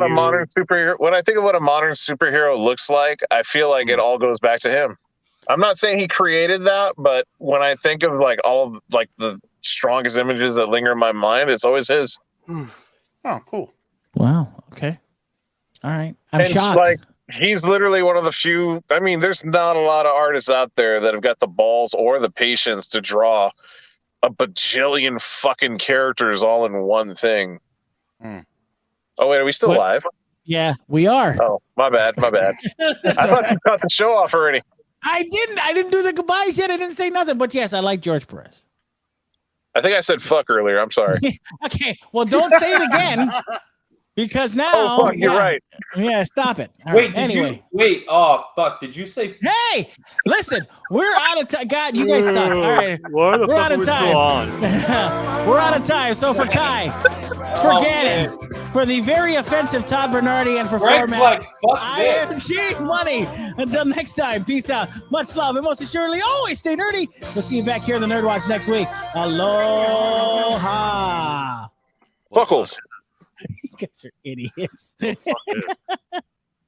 [SPEAKER 4] a modern superhero looks like, I feel like it all goes back to him. I'm not saying he created that, but when I think of like all of like the strongest images that linger in my mind, it's always his.
[SPEAKER 3] Oh, cool.
[SPEAKER 1] Wow. Okay. All right. I'm shocked.
[SPEAKER 4] Like, he's literally one of the few. I mean, there's not a lot of artists out there that have got the balls or the patience to draw a bajillion fucking characters all in one thing. Oh wait, are we still live?
[SPEAKER 1] Yeah, we are.
[SPEAKER 4] Oh, my bad. I thought you cut the show off already.
[SPEAKER 1] I didn't do the goodbyes yet. I didn't say nothing. But yes, I like George Perez.
[SPEAKER 4] I think I said fuck earlier. I'm sorry.
[SPEAKER 1] Okay, well, don't say it again. Because now,
[SPEAKER 4] fuck, you're right.
[SPEAKER 1] Yeah, stop it. All
[SPEAKER 5] Wait,
[SPEAKER 1] right,
[SPEAKER 5] oh fuck, did you say?
[SPEAKER 1] Hey, listen, we're out of time. God, you guys suck. All right, we're out of time. We're out of time. So for Kai, for Gannon, for the very offensive Todd Bernardi, and for Phormat,
[SPEAKER 5] like,
[SPEAKER 1] I am G Money. Until next time, peace out. Much love, and most assuredly, always stay nerdy. We'll see you back here in the Nerd Watch next week. Aloha.
[SPEAKER 4] Fuckles.
[SPEAKER 1] You guys are idiots.